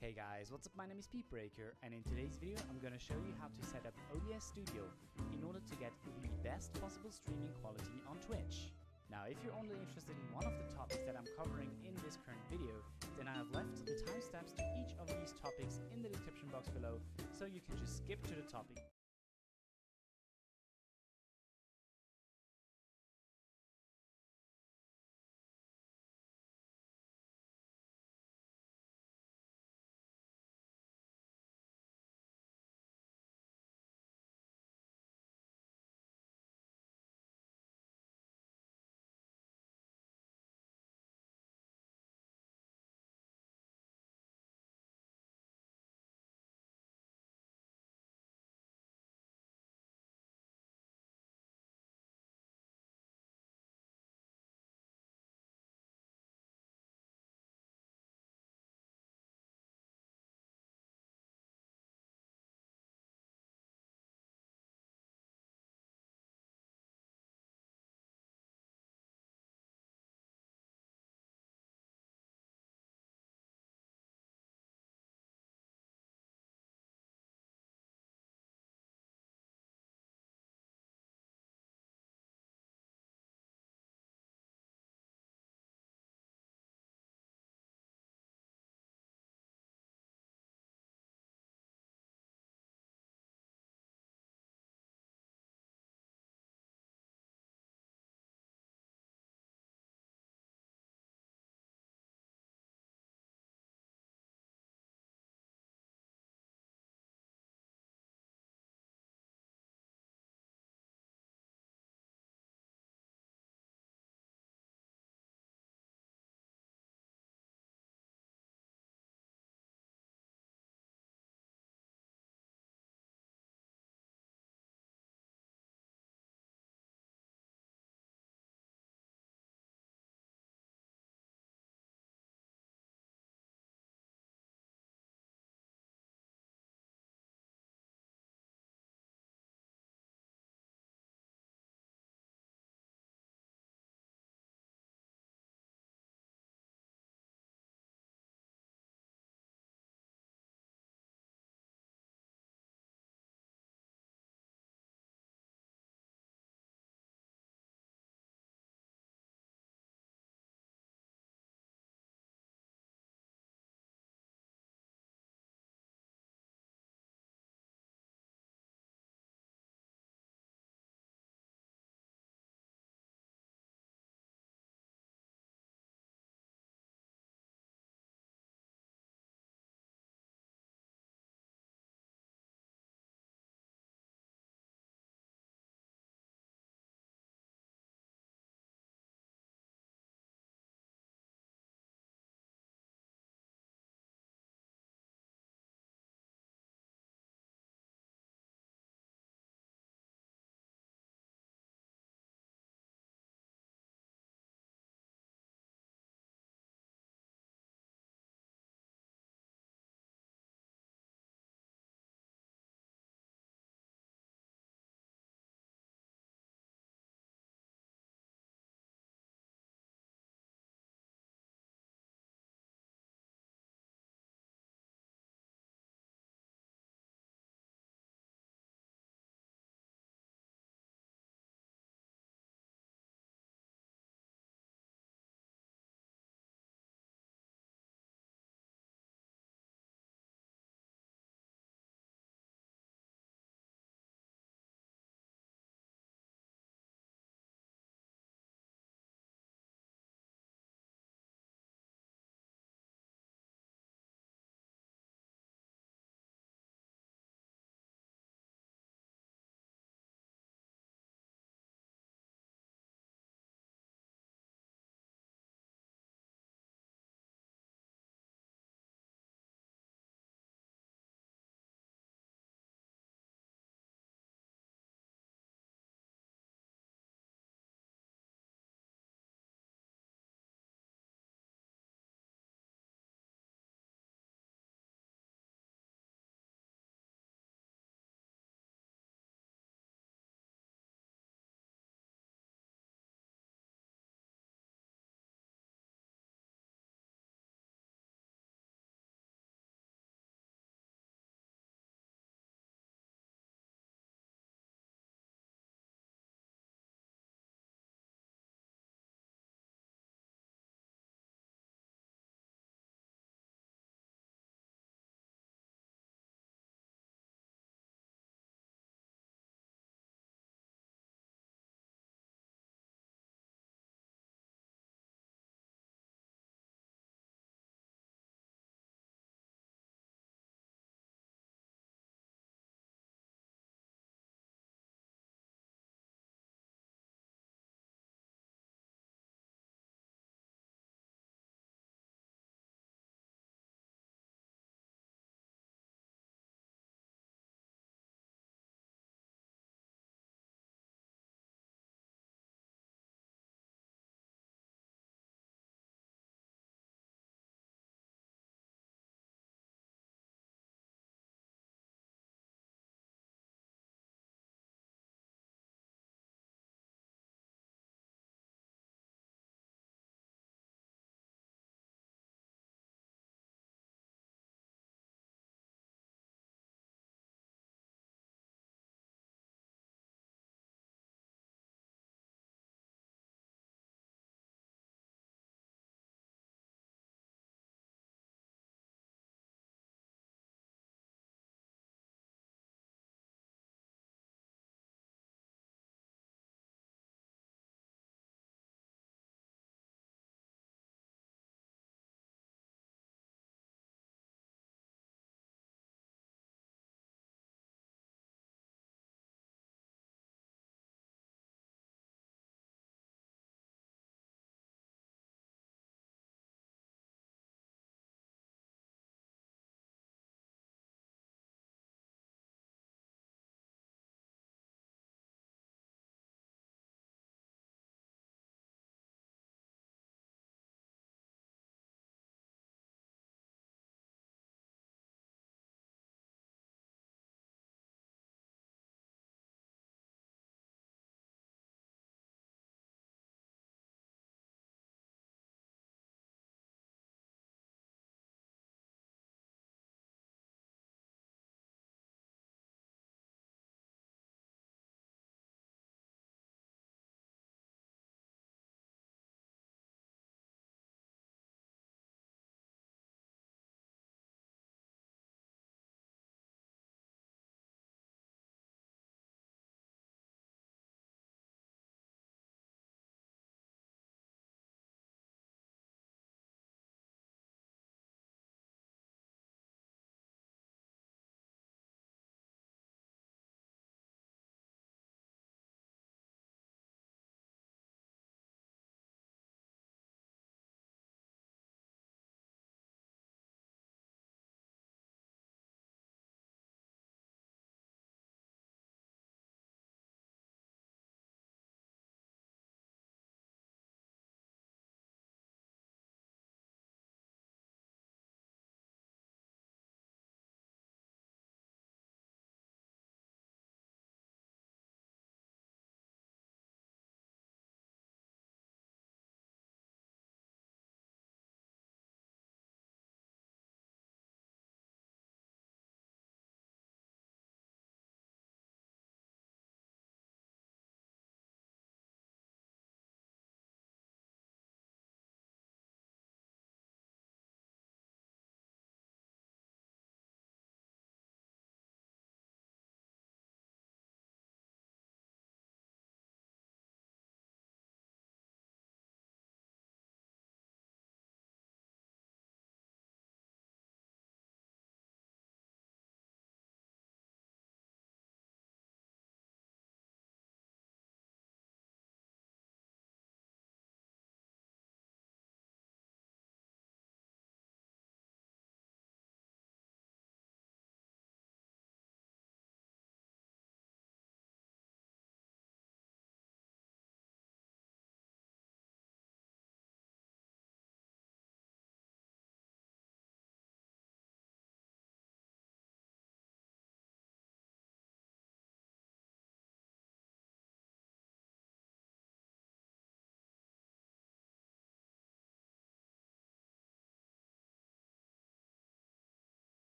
Hey guys, what's up? My name is Breaker, and in today's video I'm gonna show you how to set up OBS Studio in order to get the best possible streaming quality on Twitch. Now, if you're only interested in one of the topics that I'm covering in this current video, then I have left the timestamps to each of these topics in the description box below, so you can just skip to the topic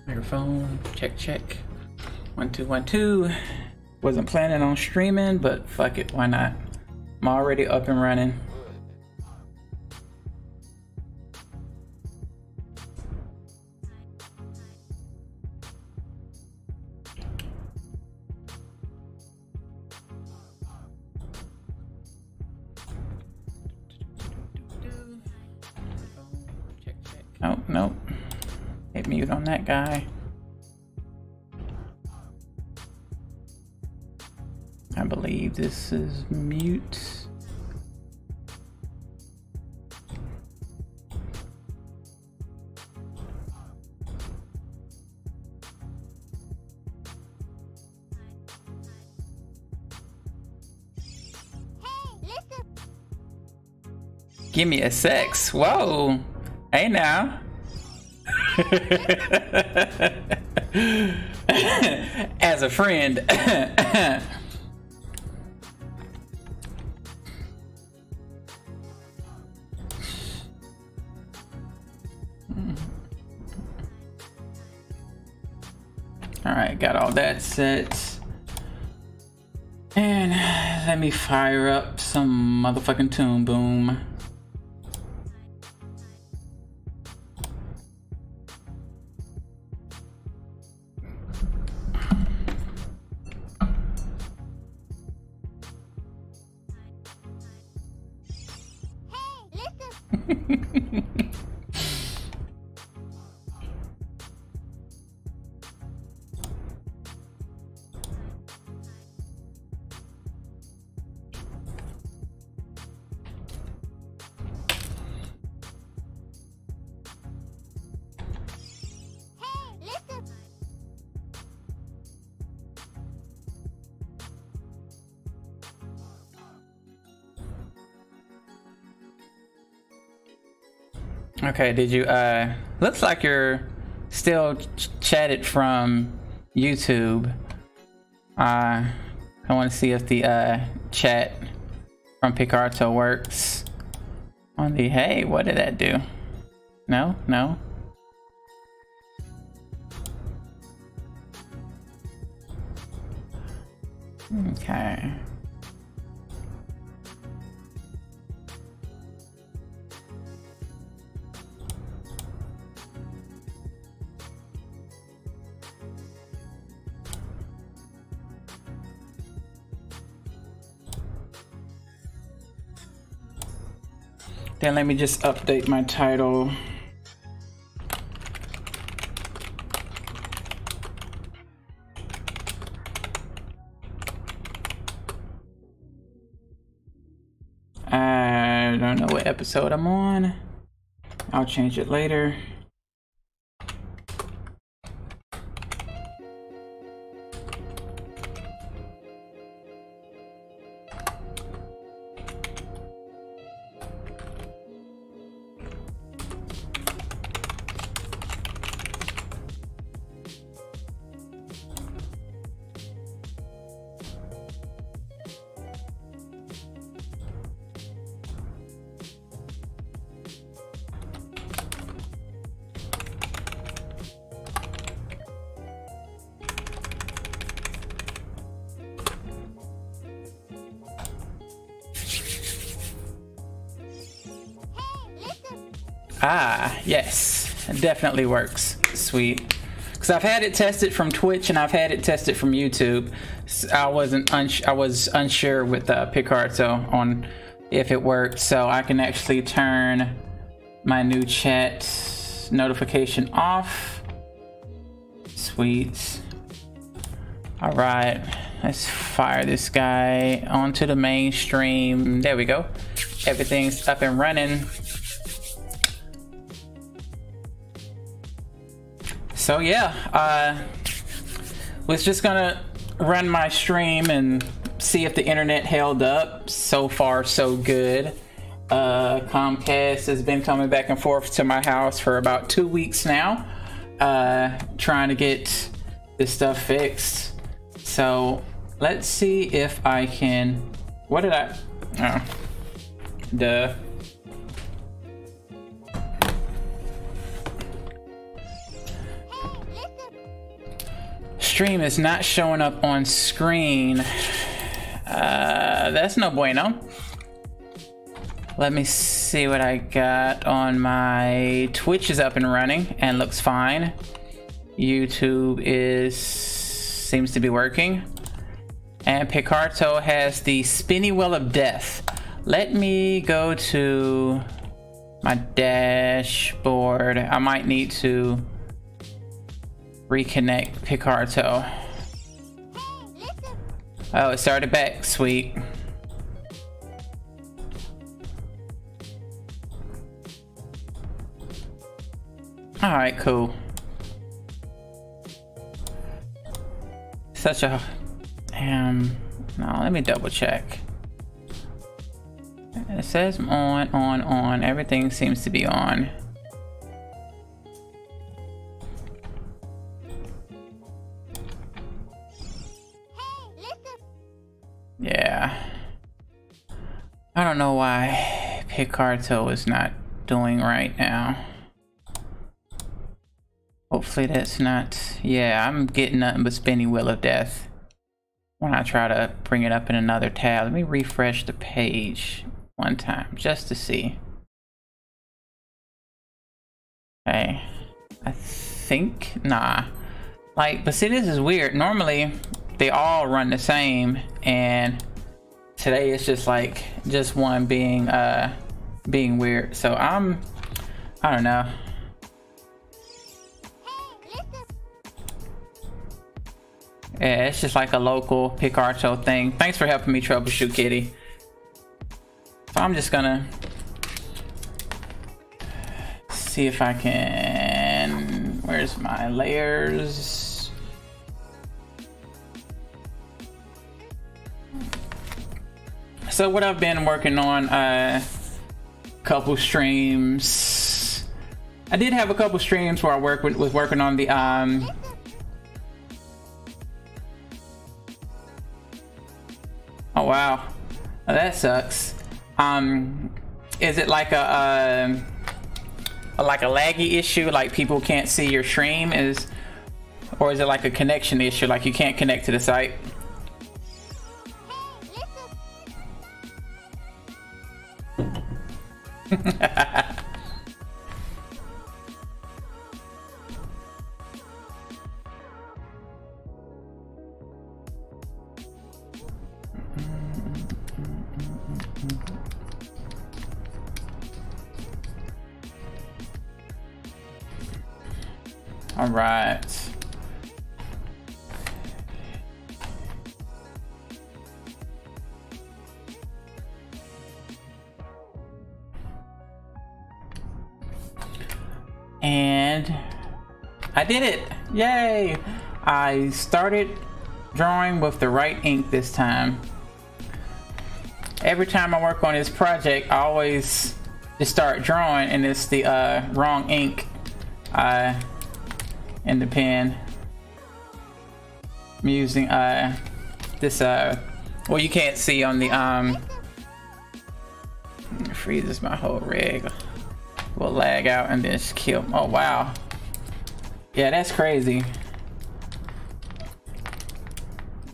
Microphone, check. 1 2 1 2. Wasn't planning on streaming, but fuck it, why not? I'm already up and running. Oh, nope. Hit mute on that guy. I believe this is mute. Give me a sex. Whoa. Hey now. As a friend. All right, got all that set. And let me fire up some motherfucking Toon Boom. Okay, did you looks like you're still chatted from YouTube. I want to see if the chat from Picarto works on the, hey, what did that do? No. Okay. Then let me just update my title. I don't know what episode I'm on. I'll change it later. Ah, yes, it definitely works. Sweet. Because I've had it tested from Twitch and I've had it tested from YouTube. I was unsure with Picarto on if it worked, so I can actually turn my new chat notification off. Sweet. All right, let's fire this guy onto the mainstream. There we go. Everything's up and running. So yeah, was just gonna run my stream and see if the internet held up. So far, so good. Comcast has been coming back and forth to my house for about 2 weeks now, trying to get this stuff fixed. So let's see if I can, what did I, oh, duh. stream is not showing up on screen. That's no bueno. Let me see what I got on my Twitch is up and running and looks fine. YouTube seems to be working. And Picarto has the spinny wheel of death. Let me go to my dashboard. I might need to reconnect Picarto. Oh, it started back. Sweet. All right, cool. Such a no, let me double check. It says on. Everything seems to be on. Yeah. I don't know why Picarto is not doing right now. Hopefully that's not... Yeah, I'm getting nothing but spinny wheel of death when I try to bring it up in another tab. Let me refresh the page one time just to see. Okay. I think... Nah. Like, but see, this is weird. Normally, they all run the same, and today it's just like, just one being weird. So I don't know. Yeah, it's just like a local Picarto thing. Thanks for helping me troubleshoot, Kitty. So I'm just gonna see if I can... Where's my layers? So what I've been working on, couple streams. I did have a couple streams where I was working on the oh wow, that sucks. Is it like a laggy issue, like people can't see your stream, or is it like a connection issue, like you can't connect to the site? All right. And I did it! Yay! I started drawing with the right ink this time. Every time I work on this project, I always just start drawing and it's the wrong ink in the pen. I'm using this well, you can't see on the it freezes my whole rig. Will lag out and then just kill. Oh wow, yeah, that's crazy.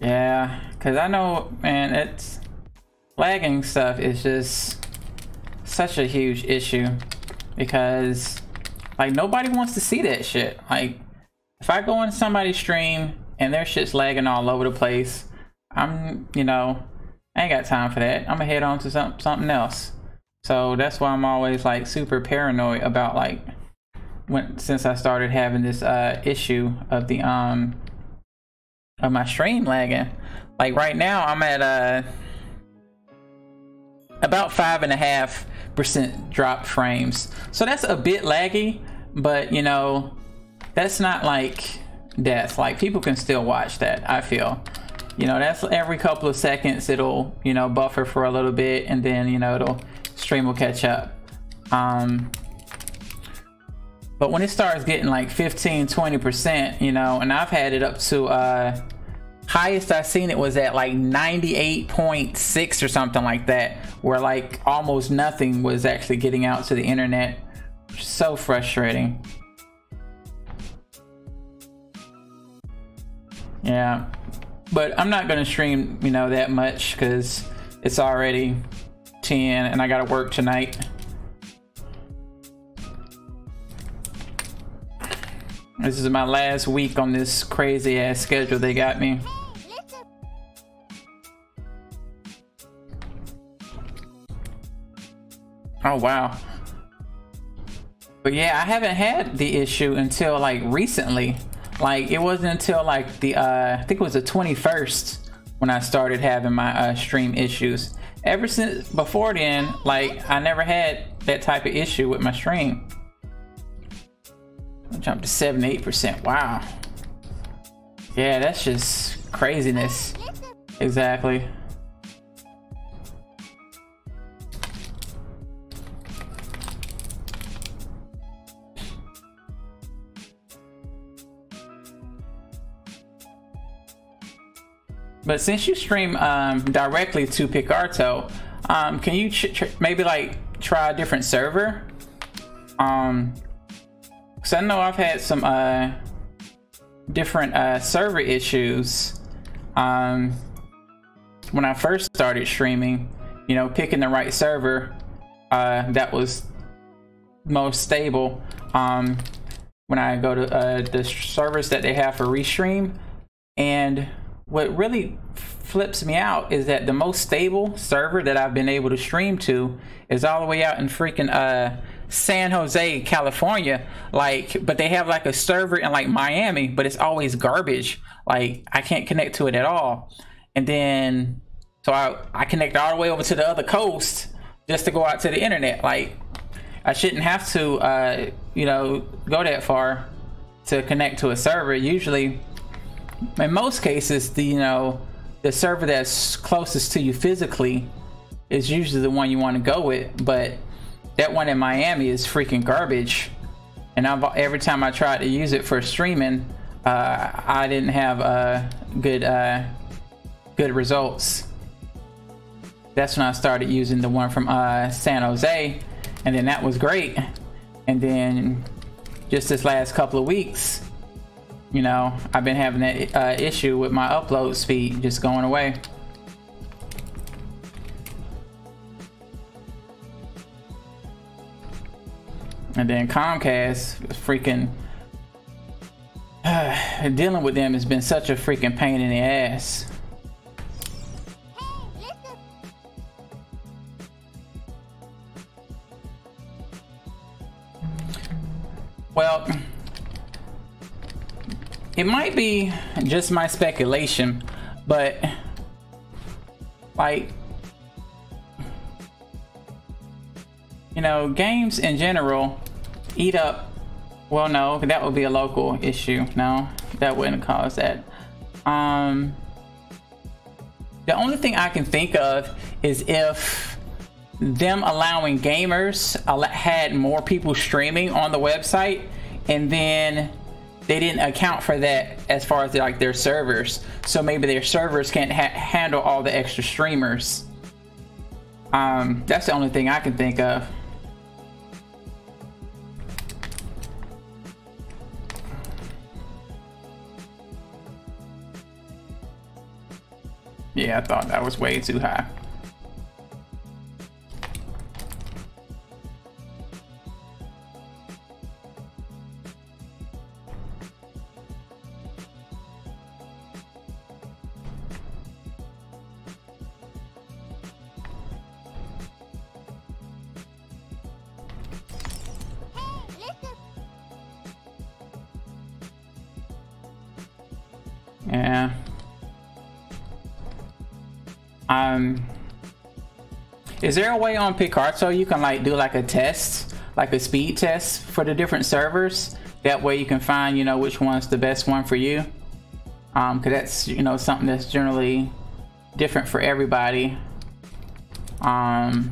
Yeah, because I know, man, it's lagging stuff is just such a huge issue, because like nobody wants to see that shit. Like if I go in somebody's stream and their shit's lagging all over the place, I'm, you know, I ain't got time for that. I'm gonna head on to something else. So that's why I'm always like super paranoid about, like, since I started having this issue of the of my stream lagging. Like right now I'm at about 5.5% drop frames. So that's a bit laggy, but you know, that's not like death. Like people can still watch that, I feel. You know, that's every couple of seconds it'll, you know, buffer for a little bit and then, you know, stream will catch up. But when it starts getting like 15-20%, you know, and I've had it up to highest I've seen it was at like 98.6 or something like that, where like almost nothing was actually getting out to the internet. So frustrating. Yeah, but I'm not gonna stream, you know, that much because it's already 10 and I gotta work tonight. This is my last week on this crazy ass schedule they got me. Oh wow. But yeah, I haven't had the issue until like recently. Like it wasn't until like the I think it was the 21st when I started having my stream issues. Ever since before then, like I never had that type of issue with my stream. I jumped to 78%. Wow. Yeah, that's just craziness. Exactly. But since you stream directly to Picarto, can you maybe like try a different server? Cause I know I've had some different server issues when I first started streaming. You know, picking the right server that was most stable. When I go to the servers that they have for restream, and what really flips me out is that the most stable server that I've been able to stream to is all the way out in freaking San Jose, California. Like, but they have like a server in like Miami, but it's always garbage. Like I can't connect to it at all. And then so I connect all the way over to the other coast just to go out to the internet. Like I shouldn't have to you know, go that far to connect to a server. Usually in most cases, the server that's closest to you physically is usually the one you want to go with, but that one in Miami is freaking garbage. And every time I tried to use it for streaming, I didn't have good results. That's when I started using the one from San Jose, and then that was great. And then just this last couple of weeks, you know, I've been having that issue with my upload speed just going away. And then Comcast, freaking dealing with them has been such a freaking pain in the ass. Well, it might be just my speculation, but like, you know, games in general eat up. Well, no, that would be a local issue. No, that wouldn't cause that. The only thing I can think of is if them allowing gamers had more people streaming on the website, and then they didn't account for that as far as like their servers. So maybe their servers can't handle all the extra streamers. That's the only thing I can think of. Yeah, I thought that was way too high. Yeah. Is there a way on Picarto you can like do like a test, like a speed test for the different servers? That way you can find, you know, which one's the best one for you. Cause that's, you know, something that's generally different for everybody. And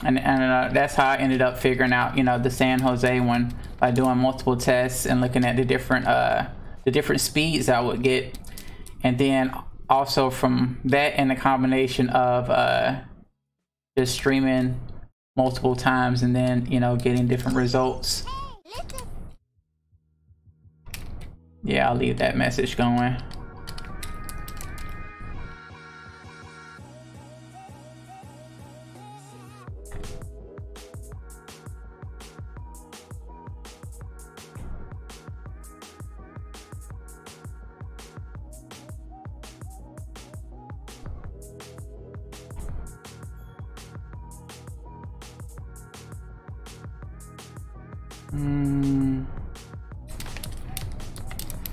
that's how I ended up figuring out, you know, the San Jose one by doing multiple tests and looking at the different speeds I would get. And then also from that and the combination of just streaming multiple times and then, you know, getting different results. Yeah, I'll leave that message going.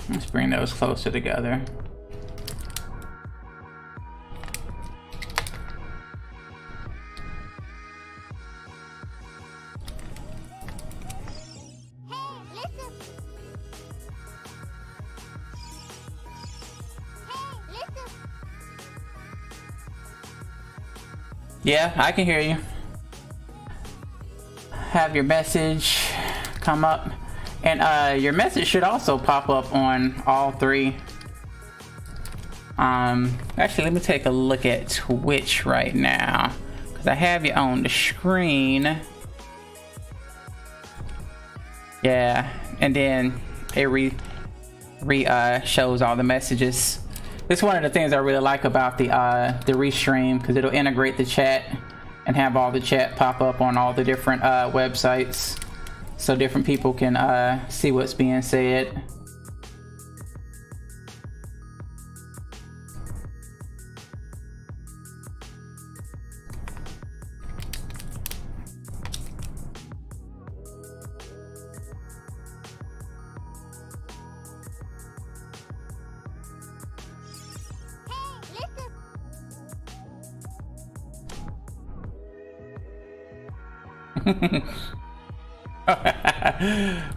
Let's bring those closer together. Yeah, I can hear you. Have your message come up, and your message should also pop up on all three. Actually, let me take a look at Twitch right now, because I have you on the screen. Yeah, and then it shows all the messages. It's one of the things I really like about the restream, because it'll integrate the chat and have all the chat pop up on all the different websites, so different people can see what's being said.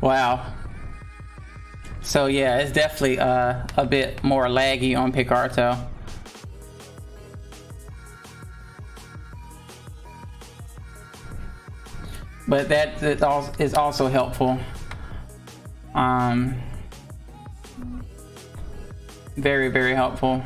Wow. So yeah, it's definitely a bit more laggy on Picarto. But that is also helpful. Very, very helpful.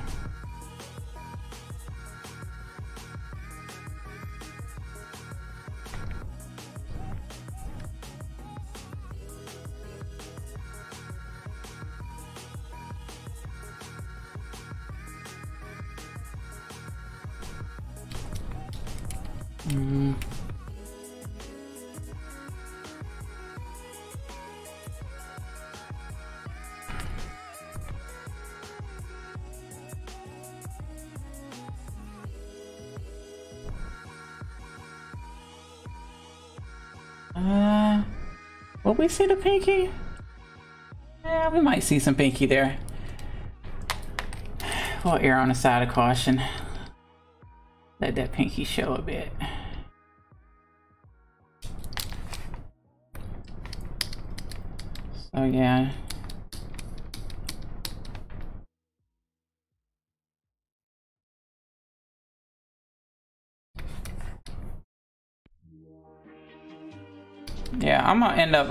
Will we see the pinky? Yeah, we might see some pinky there. We'll err on the side of caution. Let that pinky show a bit. So yeah. Yeah, I'm gonna end up,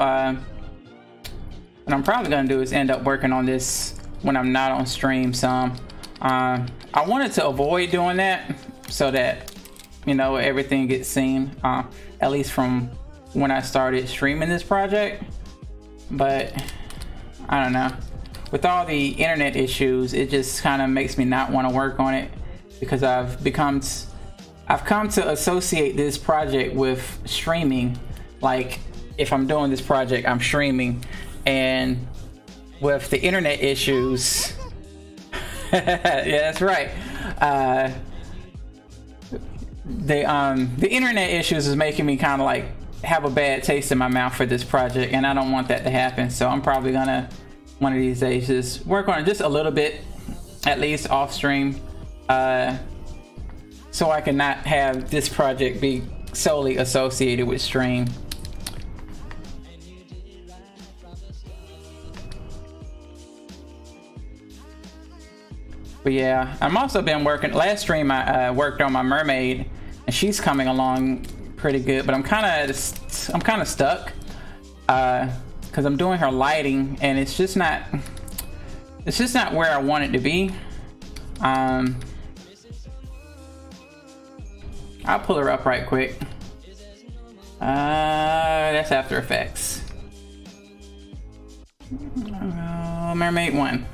what I'm probably gonna do is end up working on this when I'm not on stream some. I wanted to avoid doing that so that, you know, everything gets seen, at least from when I started streaming this project. But I don't know, with all the internet issues, it just kind of makes me not want to work on it, because I've come to associate this project with streaming. Like, if I'm doing this project, I'm streaming, and with the internet issues, yeah, that's right. The internet issues is making me kind of like have a bad taste in my mouth for this project, and I don't want that to happen. So I'm probably gonna one of these days just work on it just a little bit, at least off stream, so I can not have this project be solely associated with stream. But yeah, I'm also been working. Last stream I worked on my mermaid, and she's coming along pretty good. But I'm kind of stuck because I'm doing her lighting, and it's just not where I want it to be. I'll pull her up right quick. That's After Effects. Mermaid 1.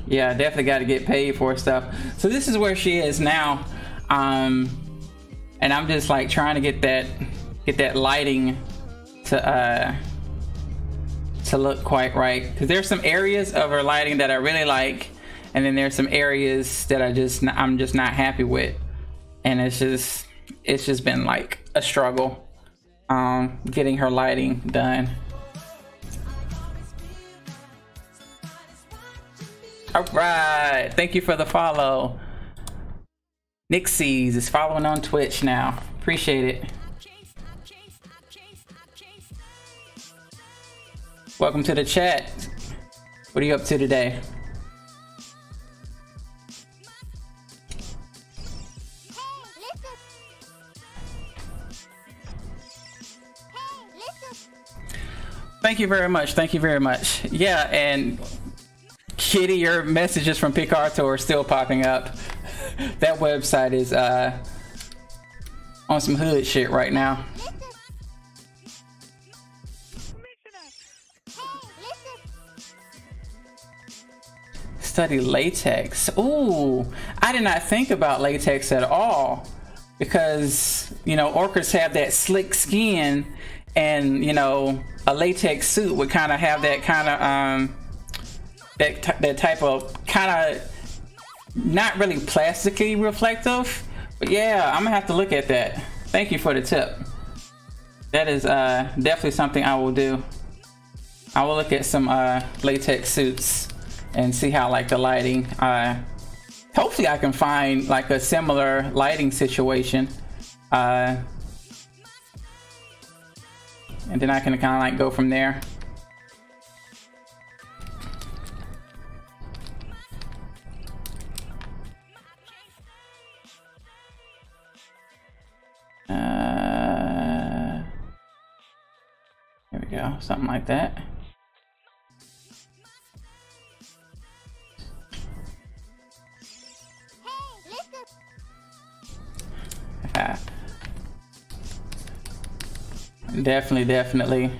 Yeah, definitely got to get paid for stuff. So this is where she is now, and I'm just like trying to get that lighting to look quite right, because there's some areas of her lighting that I really like, and then there's some areas that I'm just not happy with, and it's just been like a struggle getting her lighting done. All right, thank you for the follow. Nixies is following on Twitch now. Appreciate it. Welcome to the chat. What are you up to today? Thank you very much. Thank you very much. Yeah, and Kitty, your messages from Picarto are still popping up. That website is on some hood shit right now. Study latex. Ooh, I did not think about latex at all, because you know orcas have that slick skin, and you know a latex suit would kind of have that kind of that type of kind of not really plastically reflective, but yeah, I'm gonna have to look at that. Thank you for the tip. That is definitely something I will do. I will look at some latex suits and see how like the lighting, hopefully I can find like a similar lighting situation, and then I can kind of like go from there. There we go, something like that. Definitely.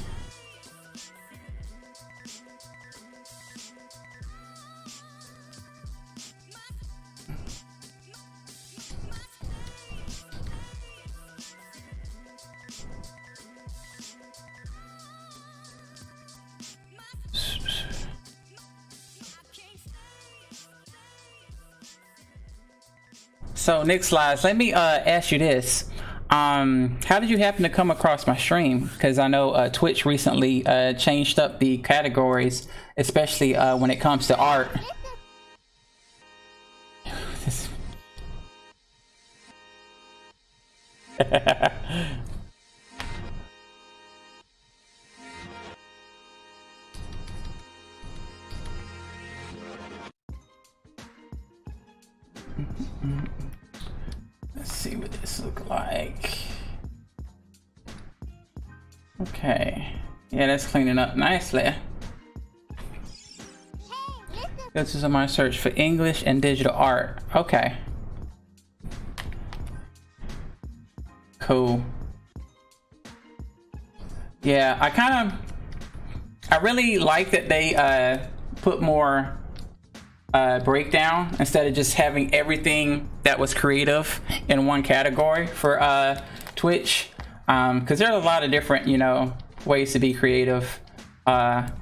So Nick Slides, let me ask you this. How did you happen to come across my stream? Because I know Twitch recently changed up the categories, especially when it comes to art. Let's see what this looks like. Okay, yeah, that's cleaning up nicely. This is my search for English and digital art. Okay, cool. Yeah, I really like that they put more breakdown instead of just having everything that was creative in one category for Twitch, because there are a lot of different, you know, ways to be creative, and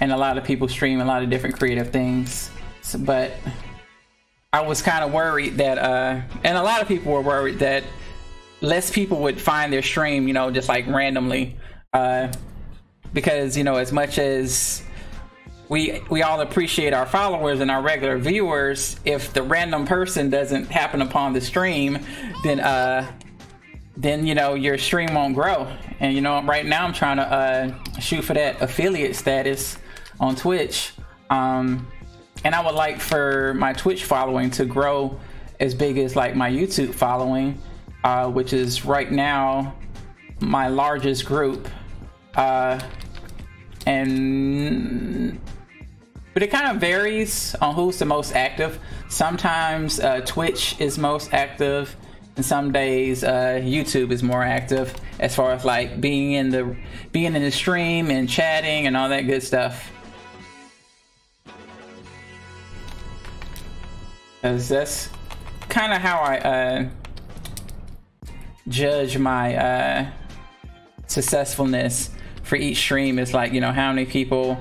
a lot of people stream a lot of different creative things. So, but I was kind of worried that and a lot of people were worried that less people would find their stream, you know, just like randomly, because, you know, as much as we all appreciate our followers and our regular viewers, if the random person doesn't happen upon the stream, then you know your stream won't grow. And you know, right now I'm trying to shoot for that affiliate status on Twitch, and I would like for my Twitch following to grow as big as like my YouTube following, which is right now my largest group. and but it kind of varies on who's the most active. Sometimes Twitch is most active, and some days YouTube is more active as far as like being in the stream and chatting and all that good stuff. Because that's kind of how I judge my successfulness for each stream. Is like, you know, how many people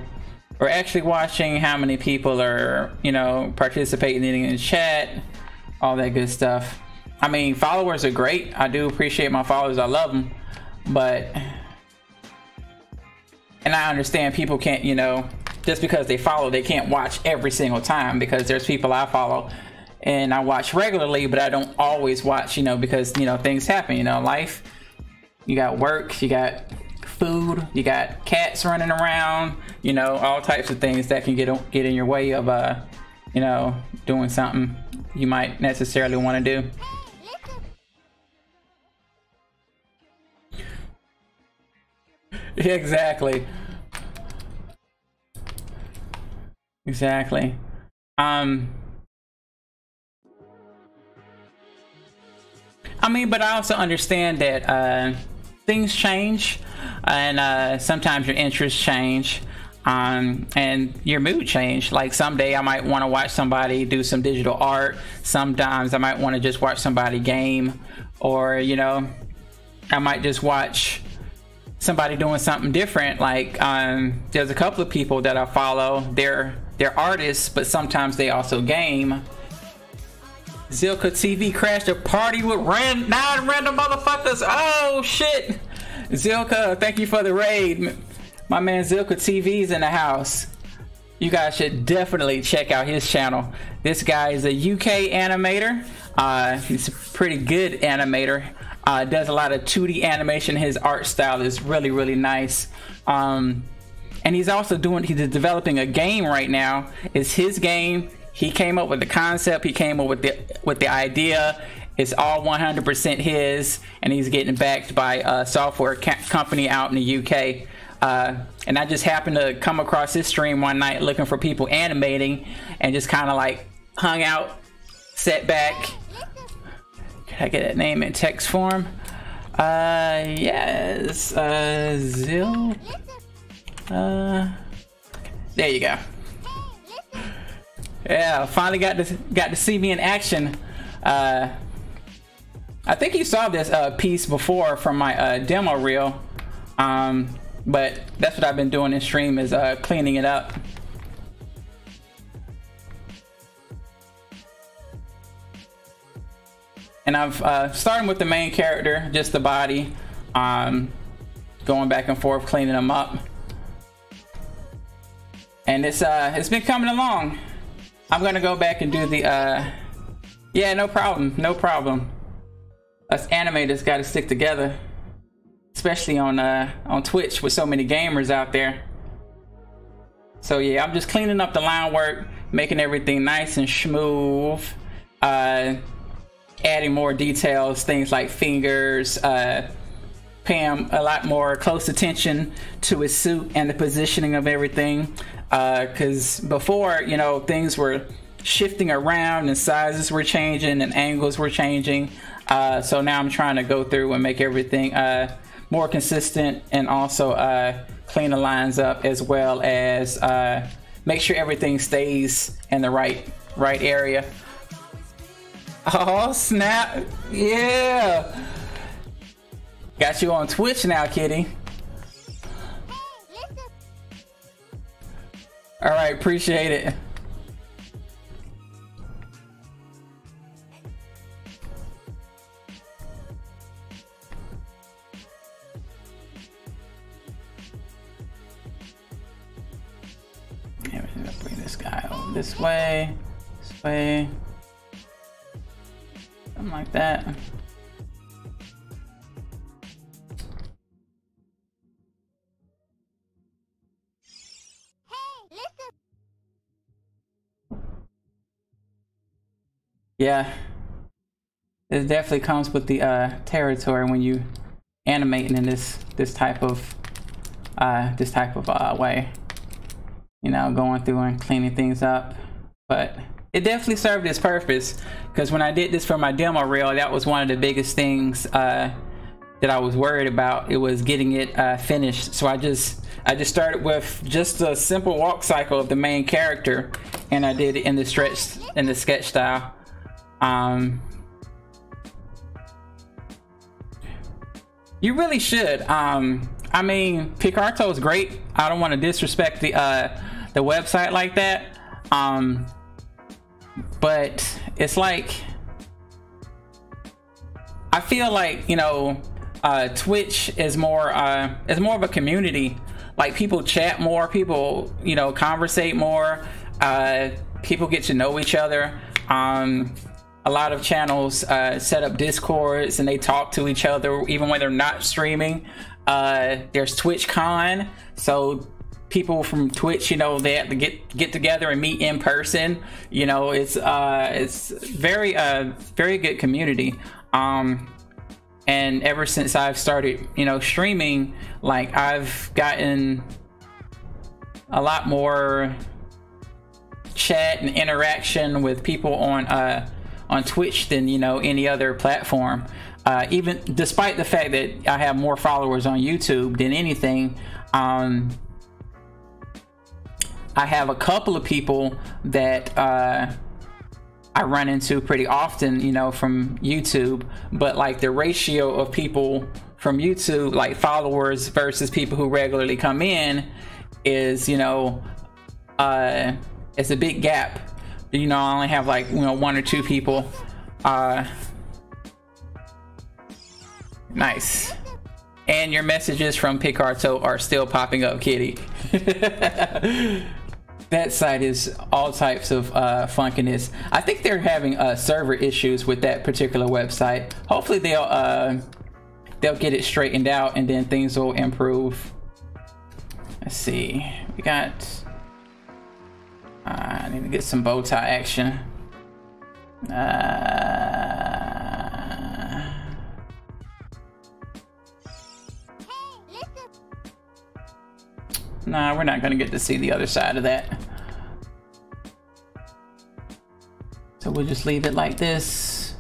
are actually watching, how many people are, you know, participating in the chat, all that good stuff. I mean, followers are great. I do appreciate my followers. I love them. But, and I understand people can't, you know, just because they follow, they can't watch every single time, because there's people I follow and I watch regularly, but I don't always watch, you know, because, you know, things happen, you know, life. You got work, you got food, you got cats running around, you know, all types of things that can get in your way of you know, doing something you might necessarily want to do. Exactly. I mean, but I also understand that things change, and sometimes your interests change, and your mood change. Like someday I might want to watch somebody do some digital art. Sometimes I might want to just watch somebody game, or, you know, I might just watch somebody doing something different. Like there's a couple of people that I follow. They're artists, but sometimes they also game. Zilka TV crashed a party with 9 random motherfuckers. Oh shit. Zilka, thank you for the raid. My man Zilka TV's in the house. You guys should definitely check out his channel. This guy is a UK animator. He's a pretty good animator. Does a lot of 2D animation. His art style is really, really nice. And he's also developing a game right now. It's his game. He came up with the concept. He came up with the idea. It's all 100% his, and he's getting backed by a software company out in the UK. And I just happened to come across his stream one night looking for people animating, and just kind of like hung out, sat back. Can I get that name in text form? Yes, Zil. There you go. Yeah, finally got to see me in action. I think you saw this piece before from my demo reel, but that's what I've been doing in stream, is cleaning it up. And I've starting with the main character, just the body, going back and forth, cleaning them up, and it's been coming along. I'm gonna go back and do the yeah, no problem. Us animators gotta stick together, especially on Twitch with so many gamers out there. So yeah, I'm just cleaning up the line work, making everything nice and smooth, adding more details, things like fingers, paying a lot more close attention to his suit and the positioning of everything. Because before, you know, things were shifting around and sizes were changing and angles were changing. So now I'm trying to go through and make everything more consistent, and also clean the lines up, as well as make sure everything stays in the right area. Oh snap! Yeah, got you on Twitch now, kitty. All right, appreciate it. Yeah, we're gonna bring this guy over this way, something like that. Yeah, it definitely comes with the territory when you animating in this type of this type of way, you know, going through and cleaning things up. But it definitely served its purpose, because when I did this for my demo reel, that was one of the biggest things that I was worried about. It was getting it finished. So I just started with just a simple walk cycle of the main character, and I did it in the sketch style. You really should. I mean, Picarto is great. I don't want to disrespect the website like that. But it's like, I feel like, you know, Twitch is more of a community. Like, people chat more, people, you know, conversate more, people get to know each other. A lot of channels set up Discords and they talk to each other even when they're not streaming. There's TwitchCon, so people from Twitch, you know, they have to get together and meet in person. You know, it's very good community. And ever since I've started, you know, streaming, like, I've gotten a lot more chat and interaction with people on Twitch than, you know, any other platform. Even despite the fact that I have more followers on YouTube than anything, I have a couple of people that I run into pretty often, you know, from YouTube, but like the ratio of people from YouTube, like followers versus people who regularly come in, is, you know, it's a big gap. You know, I only have like, you know, 1 or 2 people. Nice. And your messages from Picarto are still popping up, Kitty. That site is all types of funkiness. I think they're having server issues with that particular website. Hopefully they'll get it straightened out and then things will improve. Let's see. We got... I need to get some bow tie action. Nah, we're not gonna get to see the other side of that. So we'll just leave it like this.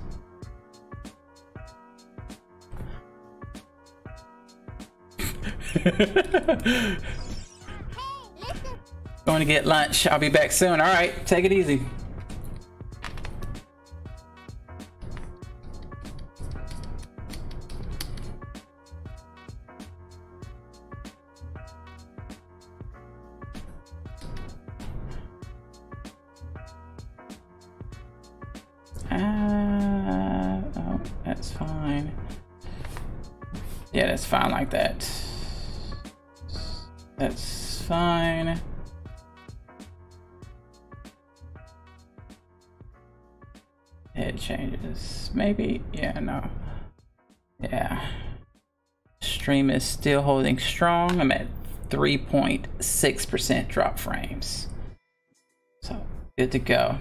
Going to get lunch. I'll be back soon. All right, take it easy. Oh, that's fine. Yeah, that's fine like that. That's fine. Head changes. Maybe, yeah, no. Yeah. Stream is still holding strong. I'm at 3.6% drop frames. So, good to go.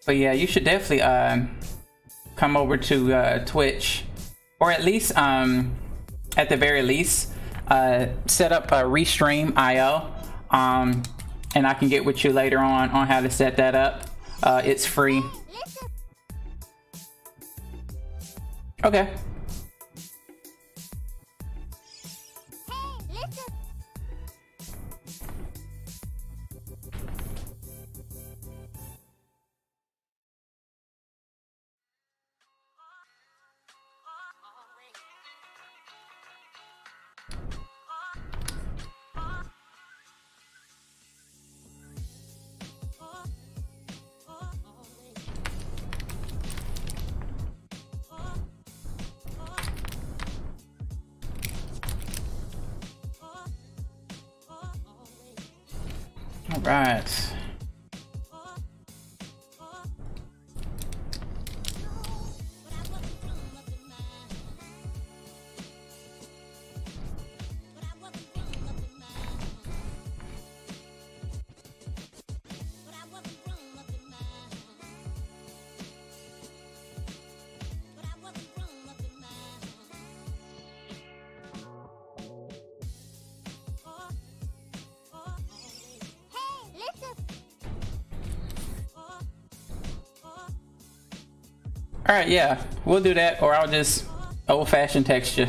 But yeah, you should definitely come over to Twitch, or at least at the very least set up a Restream IO, and I can get with you later on how to set that up. It's free. Okay. right. All right, yeah, we'll do that, or I'll just old-fashioned text you.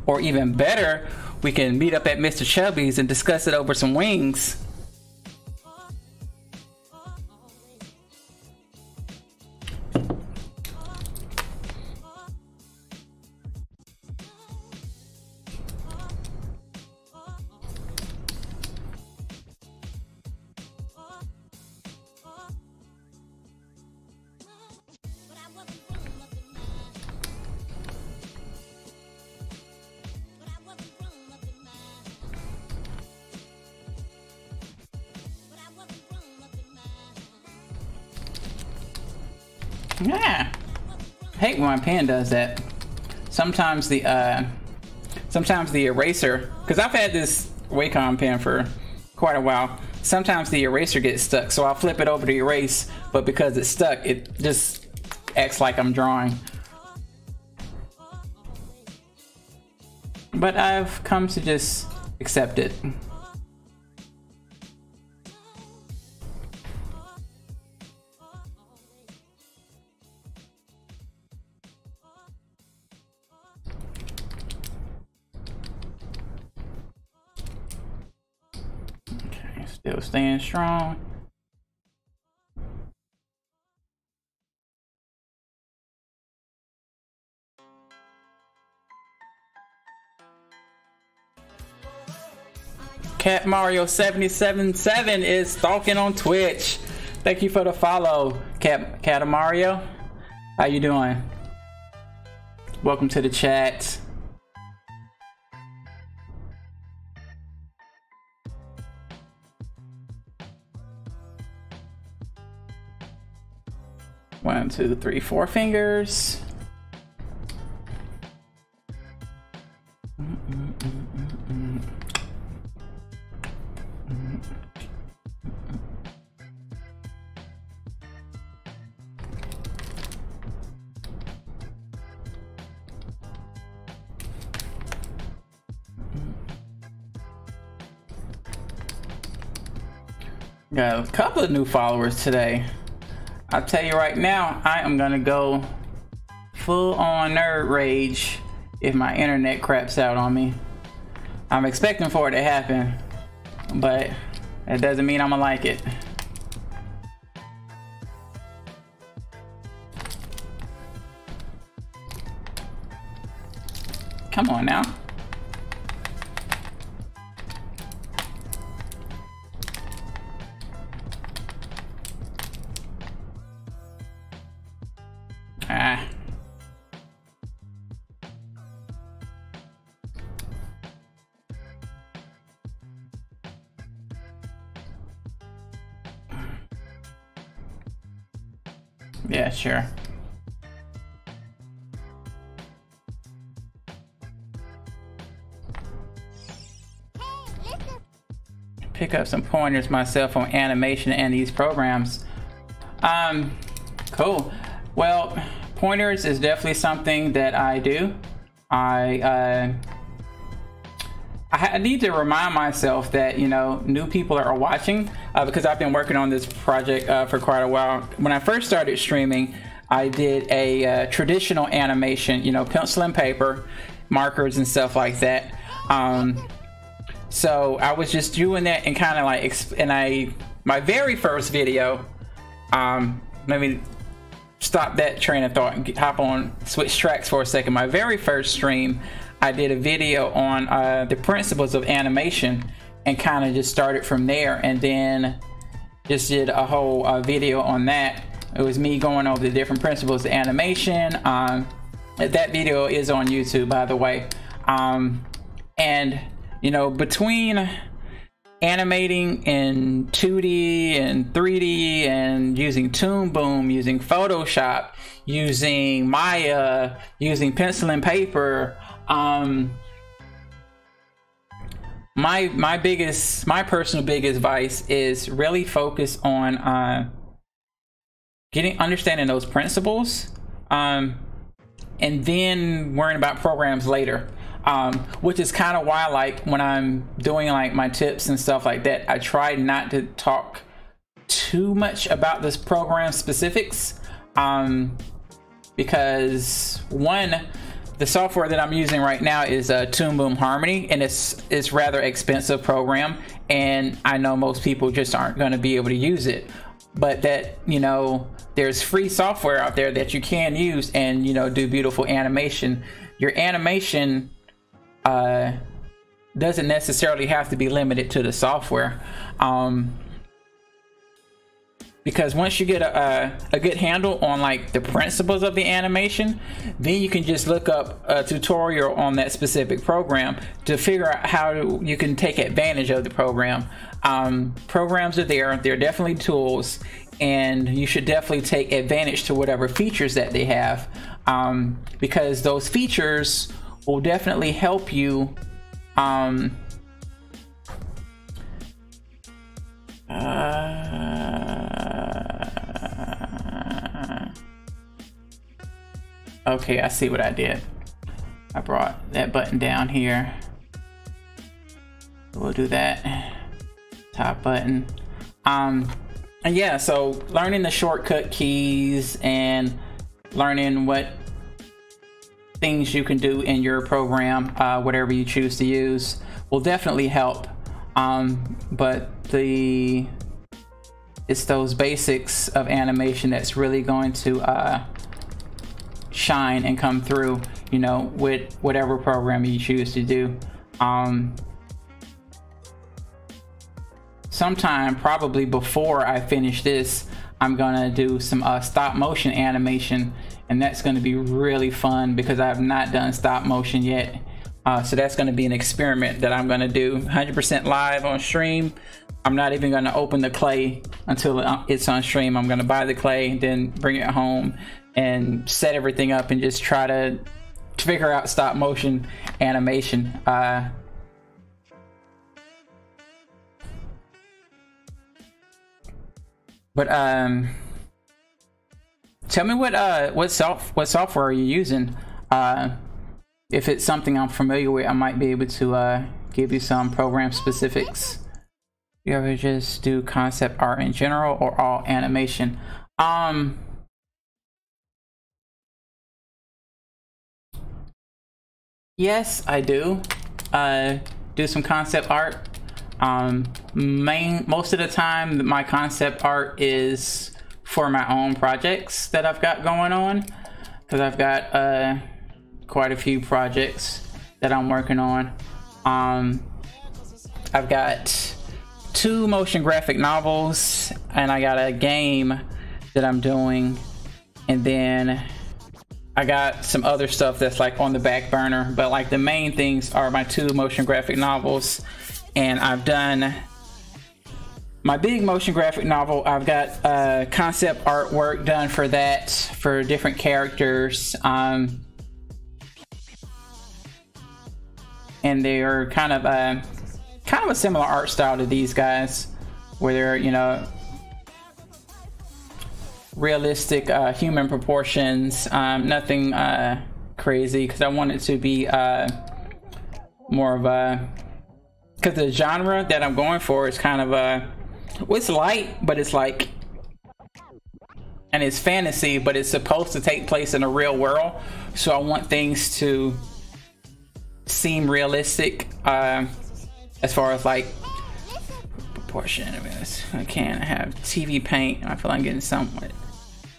Or even better, we can meet up at Mr. Chubby's and discuss it over some wings. Yeah, I hate when my pen does that. Sometimes the eraser, because I've had this Wacom pen for quite a while. Sometimes the eraser gets stuck, so I'll flip it over to erase, but because it's stuck, it just acts like I'm drawing. But I've come to just accept it. Still staying strong. Cat Mario 777 is stalking on Twitch. Thank you for the follow, Cat Mario. How you doing? Welcome to the chat. One, two, three, four fingers. Got a couple of new followers today. I'll tell you right now, I am gonna go full on nerd rage if my internet craps out on me. I'm expecting for it to happen, but that doesn't mean I'm gonna like it. Come on now. Ah. Yeah, sure. Pick up some pointers myself on animation and these programs. Cool. Well, pointers is definitely something that I do. I need to remind myself that, you know, new people are watching because I've been working on this project for quite a while. When I first started streaming, I did a traditional animation, you know, pencil and paper, markers and stuff like that. So I was just doing that and kind of like, my very first video, let me stop that train of thought and hop on, switch tracks for a second. My very first stream, I did a video on the principles of animation and kind of just started from there, and then just did a whole video on that. It was me going over the different principles of animation. That video is on YouTube, by the way. And you know, between animating in 2D and 3D and using Toon Boom, using Photoshop, using Maya, using pencil and paper. My personal biggest advice is really focus on understanding those principles, and then worrying about programs later. Which is kind of why, like, when I'm doing like my tips and stuff like that, I try not to talk too much about this program specifics, because one, the software that I'm using right now is Toon Boom Harmony, and it's rather expensive program, and I know most people just aren't going to be able to use it. But that, you know, there's free software out there that you can use and, you know, do beautiful animation. Your animation doesn't necessarily have to be limited to the software, because once you get a good handle on like the principles of the animation, then you can just look up a tutorial on that specific program to figure out how you can take advantage of the program. Programs are there, they're definitely tools, and you should definitely take advantage to whatever features that they have, because those features will definitely help you okay, I see what I did. I brought that button down here. We'll do that. Top button. And yeah, so learning the shortcut keys and learning what things you can do in your program, whatever you choose to use, will definitely help. But it's those basics of animation that's really going to shine and come through, you know, with whatever program you choose to do. Sometime probably before I finish this, I'm gonna do some stop motion animation, and that's gonna be really fun because I have not done stop motion yet. So that's gonna be an experiment that I'm gonna do 100% live on stream. I'm not even gonna open the clay until it's on stream. I'm gonna buy the clay, then bring it home and set everything up and just try to figure out stop motion animation. But tell me what software are you using? If it's something I'm familiar with, I might be able to give you some program specifics. You ever just do concept art in general or all animation? Yes, I do. Do some concept art. Most of the time my concept art is for my own projects that I've got going on, because I've got quite a few projects that I'm working on. I've got 2 motion graphic novels, and I got a game that I'm doing, and then I got some other stuff that's like on the back burner, but like the main things are my 2 motion graphic novels. And I've done my big motion graphic novel. I've got concept artwork done for that, for different characters, and they are kind of a similar art style to these guys, where they're, you know, realistic human proportions, nothing crazy, because I want it to be more of a, because the genre that I'm going for is kind of well, it's light, but it's like, and it's fantasy, but it's supposed to take place in a real world. So I want things to seem realistic, as far as like proportion. I can't have TV paint. I feel like I'm getting somewhat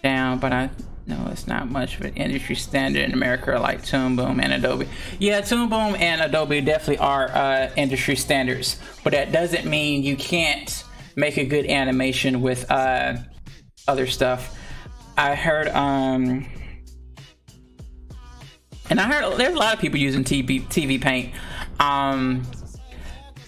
down, but I know it's not much of an industry standard in America, like Toon Boom and Adobe. Yeah, Toon Boom and Adobe definitely are industry standards, but that doesn't mean you can't make a good animation with other stuff. I heard, and I heard there's a lot of people using TV paint.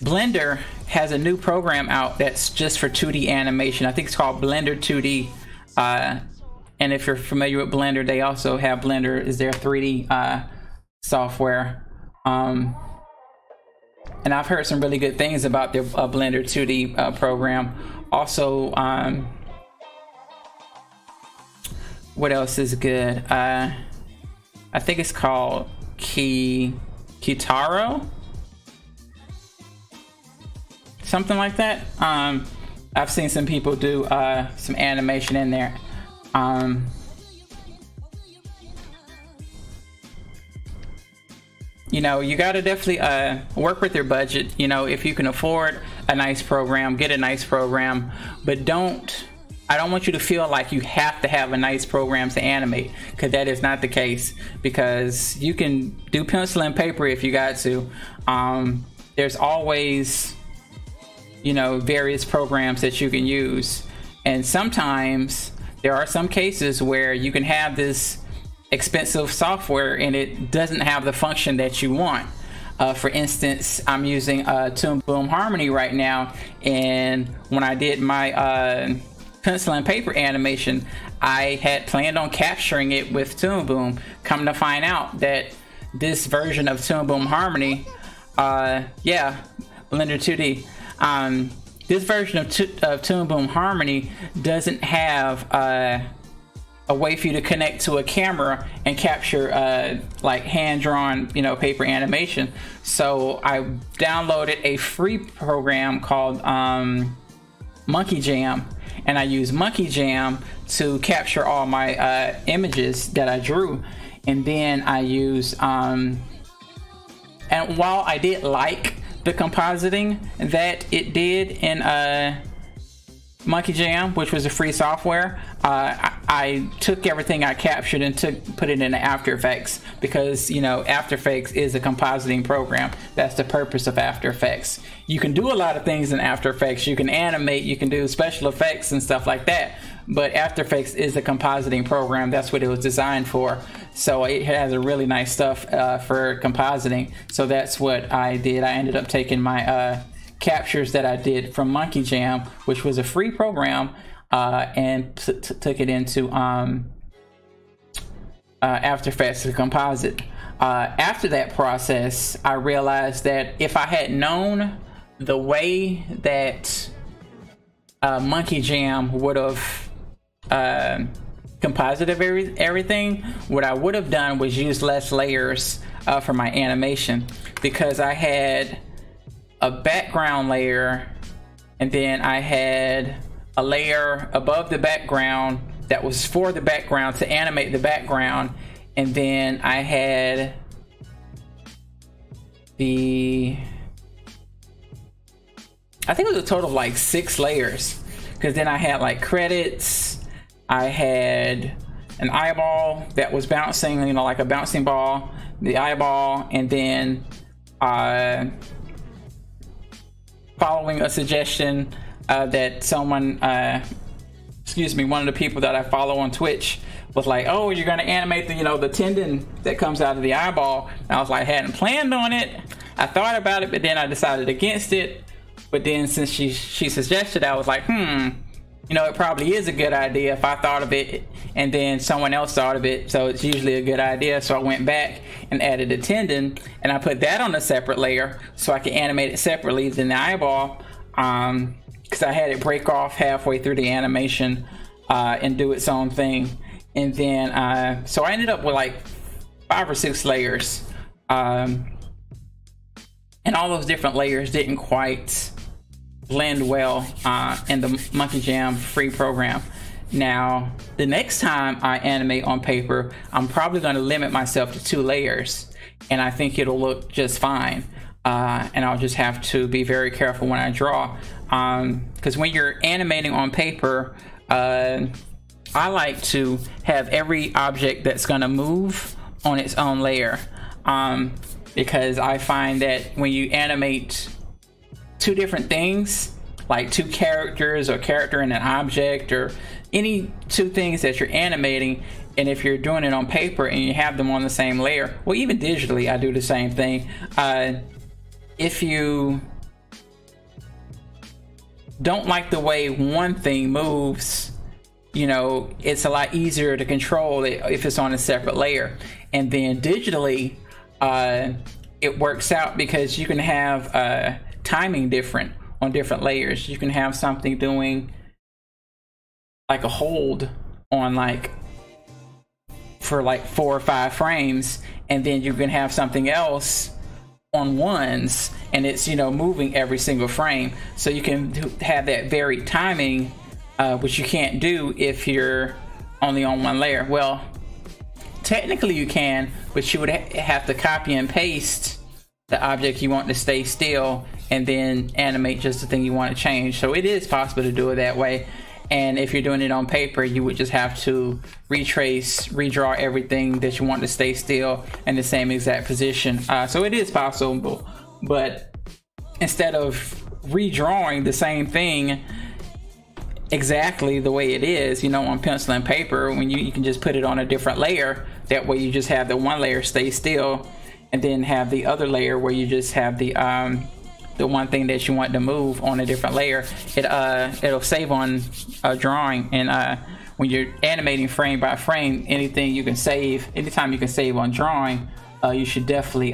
Blender has a new program out that's just for 2D animation. I think it's called Blender 2D. And if you're familiar with Blender, they also have Blender is their 3D software. And I've heard some really good things about their Blender 2D program. Also, what else is good? I think it's called Kitaro, something like that. I've seen some people do some animation in there. You know, you got to definitely work with your budget. You know, if you can afford a nice program, get a nice program, but I don't want you to feel like you have to have a nice program to animate, because that is not the case, because you can do pencil and paper if you got to. There's always, you know, various programs that you can use, and sometimes there are some cases where you can have this expensive software and it doesn't have the function that you want. For instance, I'm using Toon Boom Harmony right now, and when I did my pencil and paper animation, I had planned on capturing it with Toon Boom. Come to find out that this version of Toon Boom Harmony, yeah, Blender 2D, this version of Toon Boom Harmony doesn't have a way for you to connect to a camera and capture like hand-drawn, you know, paper animation. So I downloaded a free program called Monkey Jam, and I use Monkey Jam to capture all my images that I drew. And then I use and while I did like the compositing that it did in Monkey Jam, which was a free software, I took everything I captured and put it into After Effects, because, you know, After Effects is a compositing program. That's the purpose of After Effects. You can do a lot of things in After Effects. You can animate, you can do special effects and stuff like that, but After Effects is a compositing program. That's what it was designed for. So it has a really nice stuff for compositing. So that's what I did. I ended up taking my captures that I did from Monkey Jam, which was a free program, and took it into After Effects to composite. After that process, I realized that if I had known the way that Monkey Jam would have composited everything, what I would have done was use less layers for my animation, because I had a background layer, and then I had a layer above the background that was for the background to animate the background, and then I had I think it was a total of like 6 layers, because then I had like credits, I had an eyeball that was bouncing, you know, like a bouncing ball, the eyeball, and then following a suggestion that someone, excuse me, one of the people that I follow on Twitch was like, oh, you're gonna animate the, you know, the tendon that comes out of the eyeball. And I was like, I hadn't planned on it. I thought about it, but then I decided against it. But then since she suggested, I was like, you know, it probably is a good idea if I thought of it and then someone else thought of it, so it's usually a good idea. So I went back and added a tendon, and I put that on a separate layer so I could animate it separately than the eyeball, because I had it break off halfway through the animation and do its own thing. And then so I ended up with like 5 or 6 layers, and all those different layers didn't quite blend well in the Monkey Jam free program. Now, the next time I animate on paper, I'm probably going to limit myself to 2 layers, and I think it'll look just fine. And I'll just have to be very careful when I draw, because when you're animating on paper, I like to have every object that's going to move on its own layer, because I find that when you animate 2 different things, like 2 characters or character and an object, or any 2 things that you're animating, and if you're doing it on paper and you have them on the same layer, well, even digitally I do the same thing. If you don't like the way one thing moves, you know, it's a lot easier to control it if it's on a separate layer. And then digitally, it works out because you can have timing different on different layers. You can have something doing like a hold on like for like 4 or 5 frames, and then you can have something else on ones, and it's, you know, moving every single frame. So you can have that varied timing, which you can't do if you're only on one layer. Well, technically you can, but you would have to copy and paste the object you want to stay still and then animate just the thing you want to change. So it is possible to do it that way. And if you're doing it on paper, you would just have to retrace, redraw everything that you want to stay still in the same exact position. So it is possible, but instead of redrawing the same thing exactly the way it is, you know, on pencil and paper, when you can just put it on a different layer. That way you just have the one layer stay still, and then have the other layer where you just have the one thing that you want to move on a different layer. It'll save on a drawing, and when you're animating frame by frame, anything you can save, anytime you can save on drawing, you should definitely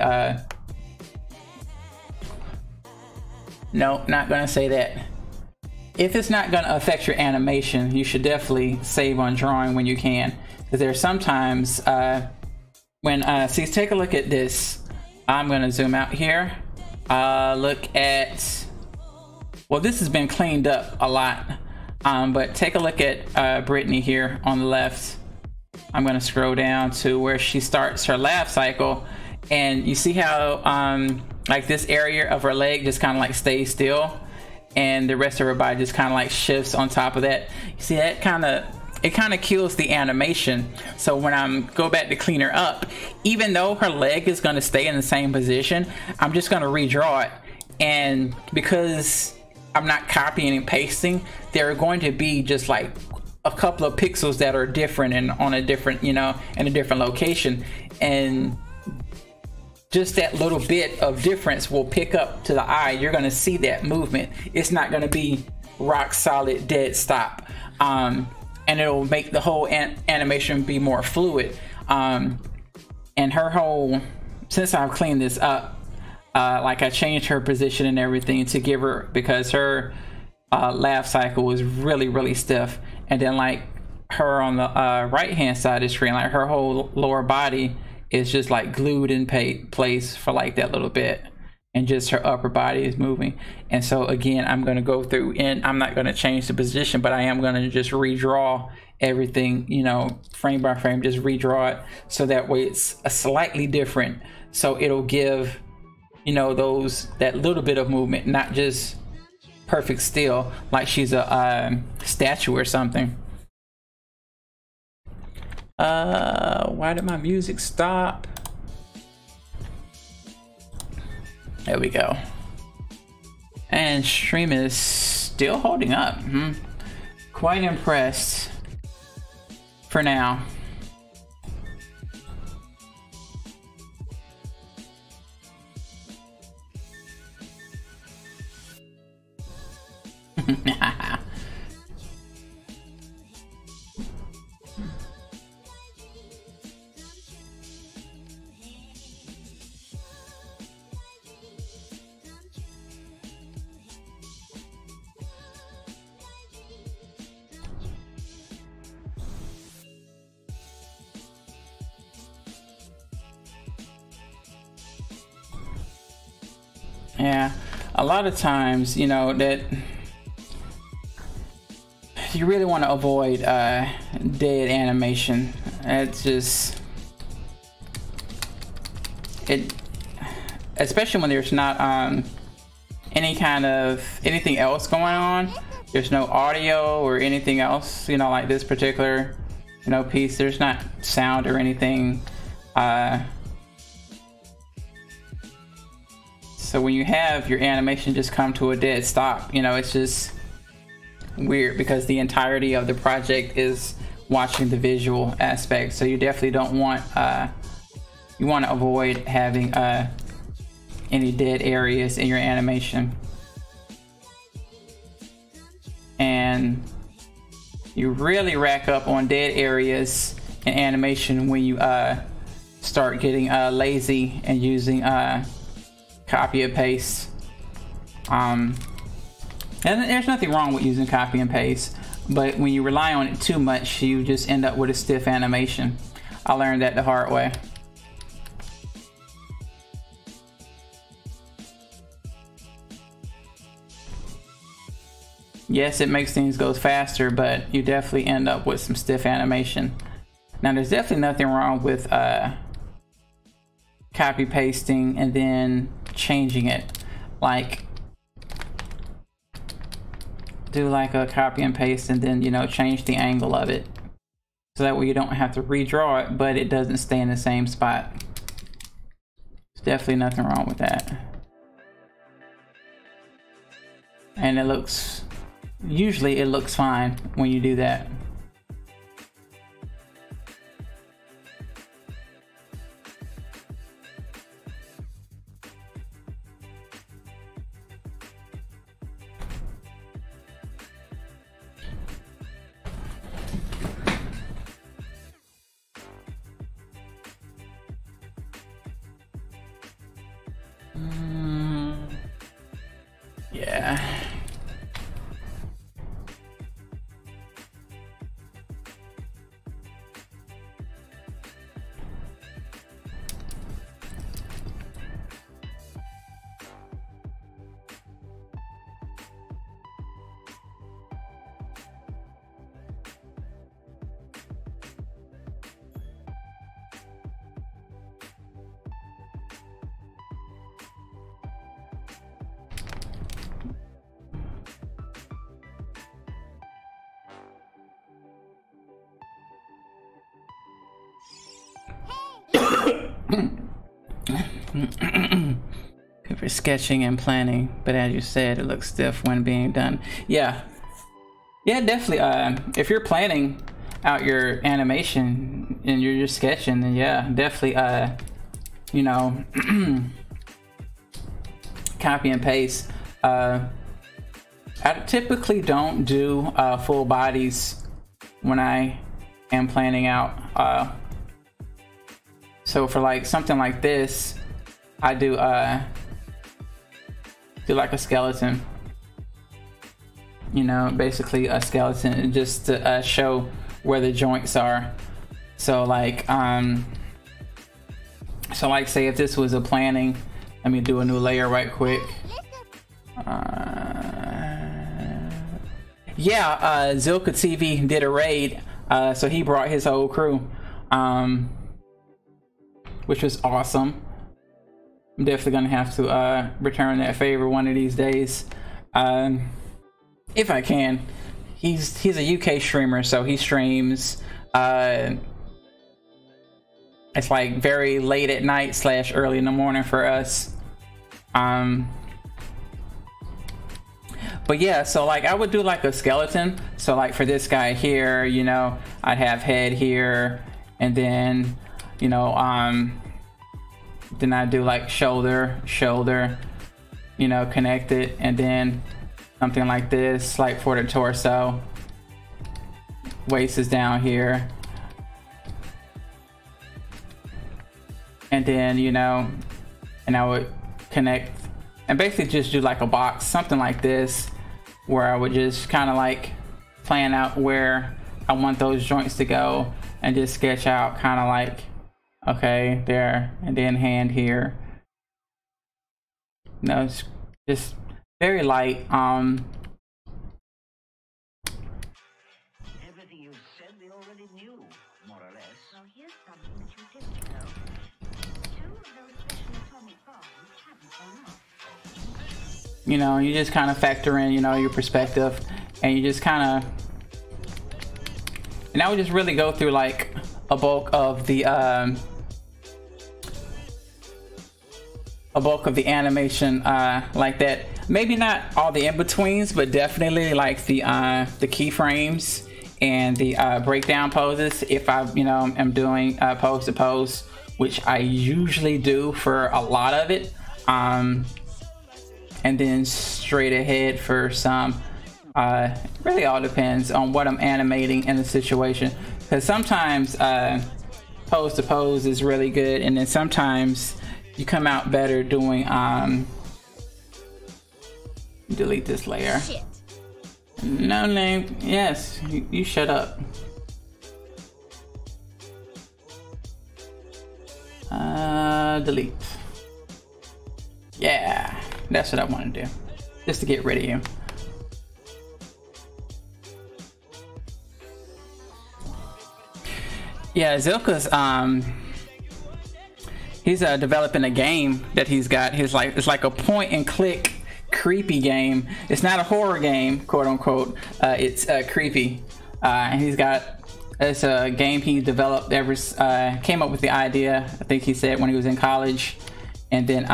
no, not gonna say that. If it's not gonna affect your animation, you should definitely save on drawing when you can, because there's sometimes when see, take a look at this. I'm gonna zoom out here. Look at, well, this has been cleaned up a lot, but take a look at Brittany here on the left. I'm gonna scroll down to where she starts her laugh cycle, and you see how like this area of her leg just kind of like stays still, and the rest of her body just kind of like shifts on top of that. You see that it kind of kills the animation. So when I go back to clean her up, even though her leg is going to stay in the same position, I'm just going to redraw it. And because I'm not copying and pasting, there are going to be just like a couple of pixels that are different and on a different, you know, in a different location. And just that little bit of difference will pick up to the eye. You're going to see that movement. It's not going to be rock solid dead stop. And it'll make the whole animation be more fluid. And her whole, since I've cleaned this up, like I changed her position and everything to give her, because her laugh cycle was really stiff. And then like her on the right hand side of the screen, like her whole lower body is just like glued in place for like that little bit, and just her upper body is moving. And so again, I'm going to go through, and I'm not going to change the position, but I am going to just redraw everything, you know, frame by frame, just redraw it so that way it's a slightly different, so it'll give, you know, that little bit of movement, not just perfect still like she's a statue or something. Why did my music stop? There we go. And stream is still holding up. Quite impressed for now. Yeah, a lot of times, you know, that you really want to avoid dead animation. It's just, especially when there's not any kind of anything else going on. There's no audio or anything else, you know, like this particular, you know, piece. There's not sound or anything. So when you have your animation just come to a dead stop, you know, it's just weird, because the entirety of the project is watching the visual aspect. So you definitely don't want, you want to avoid having any dead areas in your animation. and you really rack up on dead areas in animation when you start getting lazy and using copy and paste. And there's nothing wrong with using copy and paste, but when you rely on it too much, you just end up with a stiff animation. I learned that the hard way. Yes, it makes things go faster, but you definitely end up with some stiff animation. Now, there's definitely nothing wrong with copy pasting and then changing it. Like, do like a copy and paste and then, you know, change the angle of it. So that way you don't have to redraw it, but it doesn't stay in the same spot. There's definitely nothing wrong with that. And it looks, usually it looks fine when you do that. Yeah. Good for sketching and planning, but as you said, it looks stiff when being done. Yeah, definitely. If you're planning out your animation and you're just sketching, then yeah, definitely. You know, copy and paste. I typically don't do full bodies when I am planning out. So for like something like this, I do like a skeleton. You know, basically a skeleton just to show where the joints are. So like say if this was a planning, let me do a new layer right quick. Zilka TV did a raid, so he brought his whole crew. Which was awesome. I'm definitely gonna have to return that favor one of these days, if I can. He's a UK streamer, so he streams. It's like very late at night / early in the morning for us. But yeah, so like I would do like a skeleton. So like for this guy here, you know, I'd have head here, and then, you know, then I do like shoulder, you know, connect it, and then something like this, like for the torso. Waist is down here, and then, you know, and I would connect and basically just do like a box, something like this, where I would just kind of like plan out where I want those joints to go and just sketch out kind of like, okay, there, and then hand here. No, it's just very light. Everything you said they already knew, more or less. Well, here's something that you didn't know. 2 of those special atomic bombs haven't gone off. You know, you just kind of factor in, you know, your perspective, and you just kind of, and I would just really go through like a bulk of the animation like that. Maybe not all the in-betweens, but definitely like the keyframes and the breakdown poses. If I, you know, am doing pose to pose, which I usually do for a lot of it, and then straight ahead for some. Really all depends on what I'm animating in the situation, because sometimes pose to pose is really good, and then sometimes you come out better doing delete this layer. Shit. No name. Yes, you shut up. Delete. Yeah, that's what I want to do, just to get rid of you. Yeah, Zilka's he's developing a game that he's got. It's like a point and click creepy game. It's not a horror game, quote unquote. It's creepy, and he's got it's a game he developed ever came up with the idea, I think he said, when he was in college, and then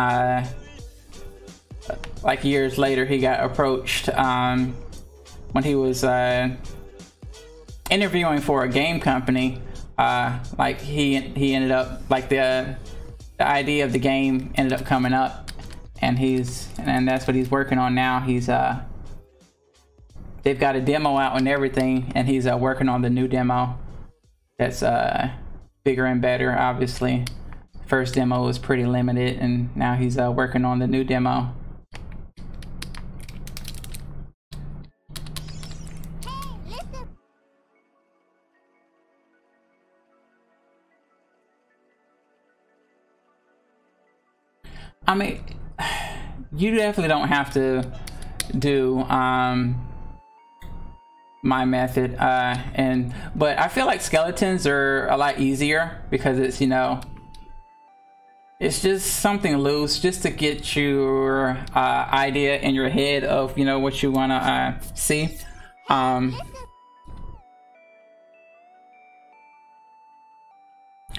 like years later he got approached when he was interviewing for a game company. Like he ended up, like the idea of the game ended up coming up, and that's what he's working on now. He's they've got a demo out and everything, and he's working on the new demo that's bigger and better. Obviously, first demo was pretty limited, and now he's working on the new demo. I mean, you definitely don't have to do my method, but I feel like skeletons are a lot easier because it's, you know, it's just something loose just to get your idea in your head of, you know, what you want to see.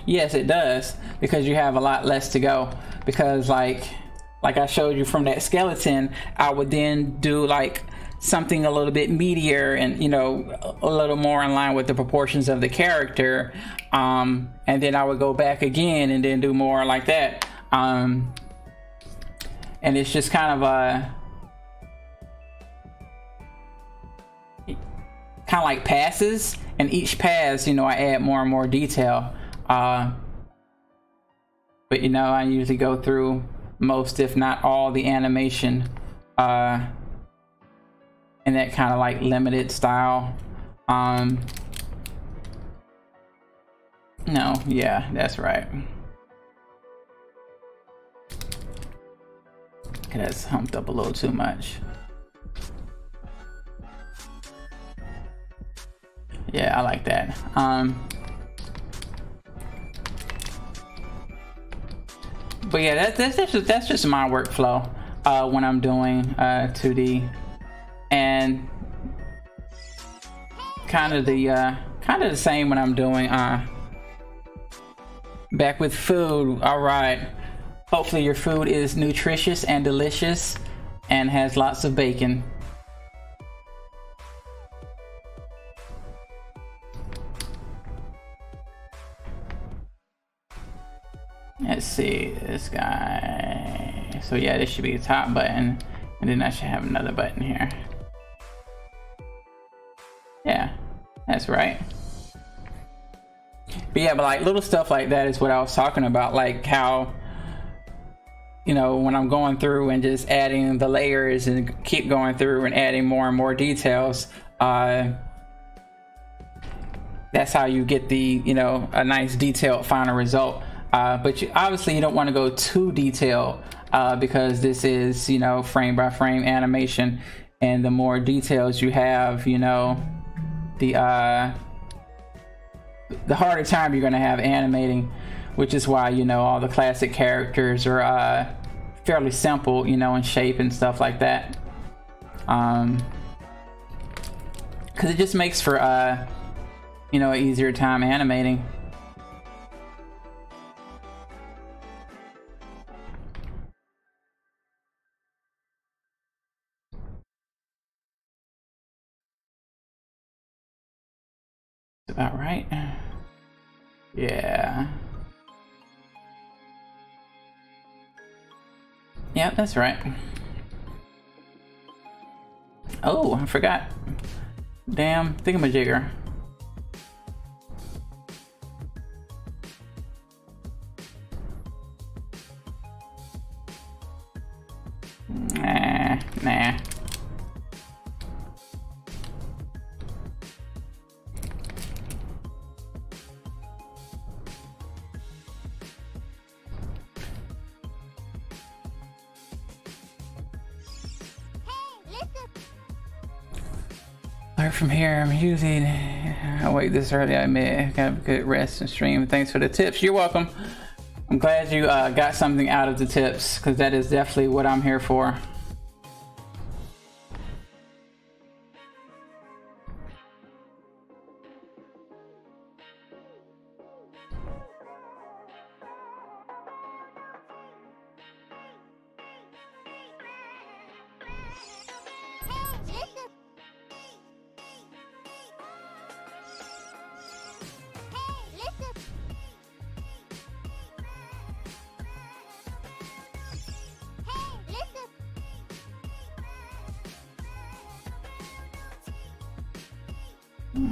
Yes, it does, because you have a lot less to go. Because like I showed you from that skeleton, I would then do like something a little bit meatier and, you know, a little more in line with the proportions of the character, and then I would go back again and then do more like that, and it's just kind of like passes, and each pass, you know, I add more and more detail. But you know, I usually go through most, if not all, the animation in that kind of like limited style. No, yeah, that's right. Okay, that's humped up a little too much. Yeah, I like that. But yeah, that's just my workflow when I'm doing 2D, and kind of the same when I'm doing back with food. All right, hopefully your food is nutritious and delicious and has lots of bacon. Let's see this guy. So yeah, this should be the top button, and then I should have another button here. Yeah, that's right. But yeah, but like little stuff like that is what I was talking about, like how, you know, when I'm going through and just adding the layers and keep going through and adding more and more details, that's how you get the, you know, a nice detailed final result. But obviously you don't want to go too detailed, because this is, you know, frame by frame animation, and the more details you have, you know, the harder time you're going to have animating, which is why, you know, all the classic characters are fairly simple, you know, in shape and stuff like that, because it just makes for you know, an easier time animating. About right. Yeah. Yep, that's right. Oh, I forgot. Damn thingamajigger. Nah. Learn from here. I'm using. I wait this early. I may have good rest and stream. Thanks for the tips. You're welcome. I'm glad you got something out of the tips, because that is definitely what I'm here for.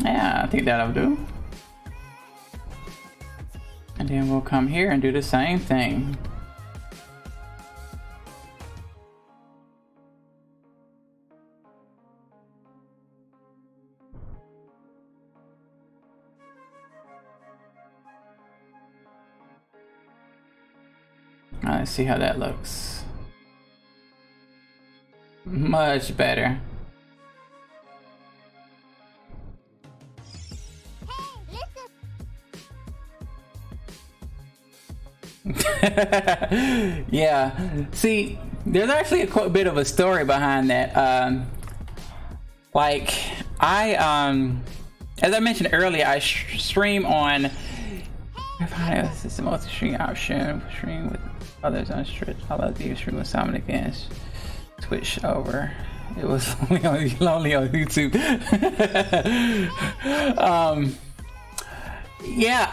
Yeah, I think that'll do. And then we'll come here and do the same thing. Let's see how that looks. Much better. Yeah, see, there's actually a bit of a story behind that. Like, as I mentioned earlier, I stream on. This is the multi-stream option. Stream with others on Twitch. I love to stream with someone against Twitch over. It was only on YouTube. Yeah,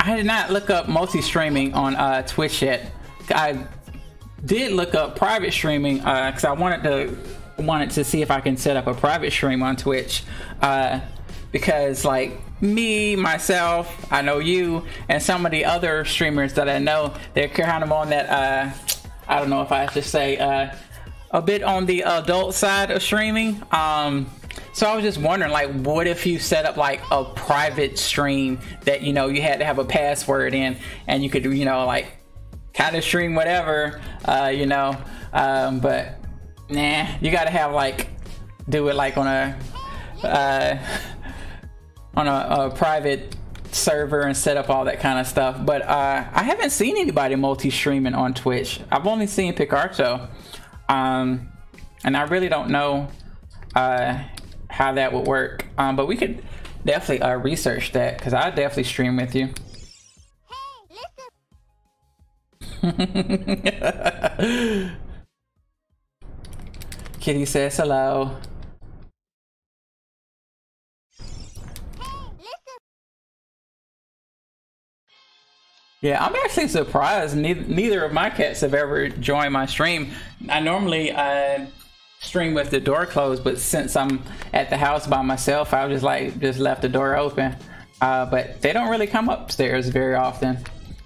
I did not look up multi-streaming on Twitch yet. I did look up private streaming because I wanted to see if I can set up a private stream on Twitch, because like me, myself, I know you, and some of the other streamers that I know, they're kind of on that I don't know if I should say a bit on the adult side of streaming. So I was just wondering, like, what if you set up like a private stream that, you know, you had to have a password in, and you could, you know, like kind of stream whatever, you know, but nah, you gotta have like do it like on a private server and set up all that kind of stuff. But I haven't seen anybody multi-streaming on Twitch. I've only seen Picarto, and I really don't know how that would work, but we could definitely research that, because I definitely stream with you. Kitty says hello. Yeah, I'm actually surprised neither of my cats have ever joined my stream. I normally stream with the door closed, but since I'm at the house by myself, I just left the door open. But they don't really come upstairs very often.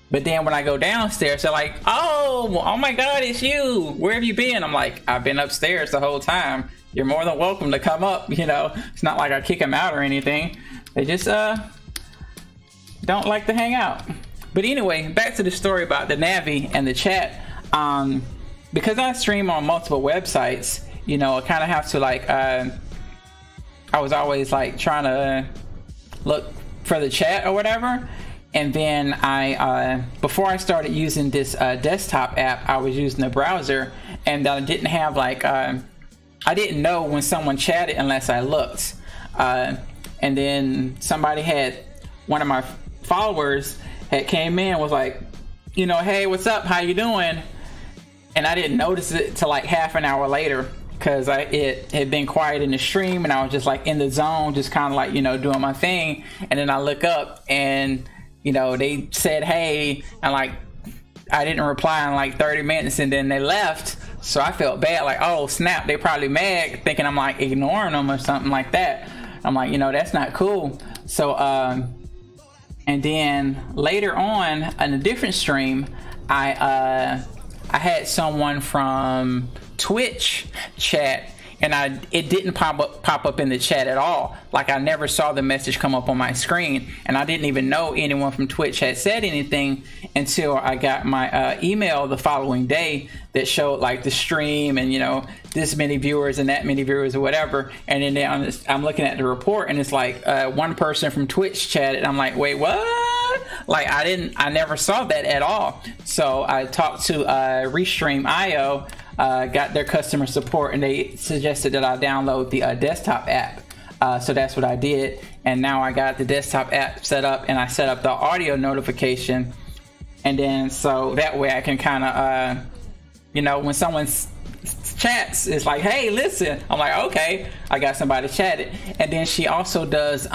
But then when I go downstairs, they're like, oh my god, it's you, where have you been? I'm like, I've been upstairs the whole time. You're more than welcome to come up, you know. It's not like I kick them out or anything. They just don't like to hang out. But anyway, back to the story about the Navi and the chat. Because I stream on multiple websites, you know, I kind of have to like, I was always like trying to look for the chat or whatever. And then before I started using this desktop app, I was using the browser, and I didn't have like, I didn't know when someone chatted unless I looked. And then one of my followers had came in, was like, you know, hey, what's up? How you doing? And I didn't notice it till like half an hour later, because it had been quiet in the stream, and I was just like in the zone, just kind of like, you know, doing my thing. And then I look up, and you know, they said hey, and like I didn't reply in like 30 minutes and then they left. So I felt bad, like, oh snap, they probably mad, thinking I'm like ignoring them or something like that. I'm like, you know, that's not cool. So and then later on in a different stream, I had someone from Twitch chat, and it didn't pop up in the chat at all. Like, I never saw the message come up on my screen, and I didn't even know anyone from Twitch had said anything until I got my email the following day that showed like the stream and, you know, this many viewers and that many viewers or whatever. And then I'm looking at the report, and it's like one person from Twitch chatted. I'm like, wait, what? Like, I never saw that at all. So I talked to RJAnime, got their customer support, and they suggested that I download the desktop app. So that's what I did, and now I got the desktop app set up, and I set up the audio notification, and then so that way I can kind of you know, when someone chats, it's like, hey, listen. I'm like, okay, I got somebody chatted. And then she also does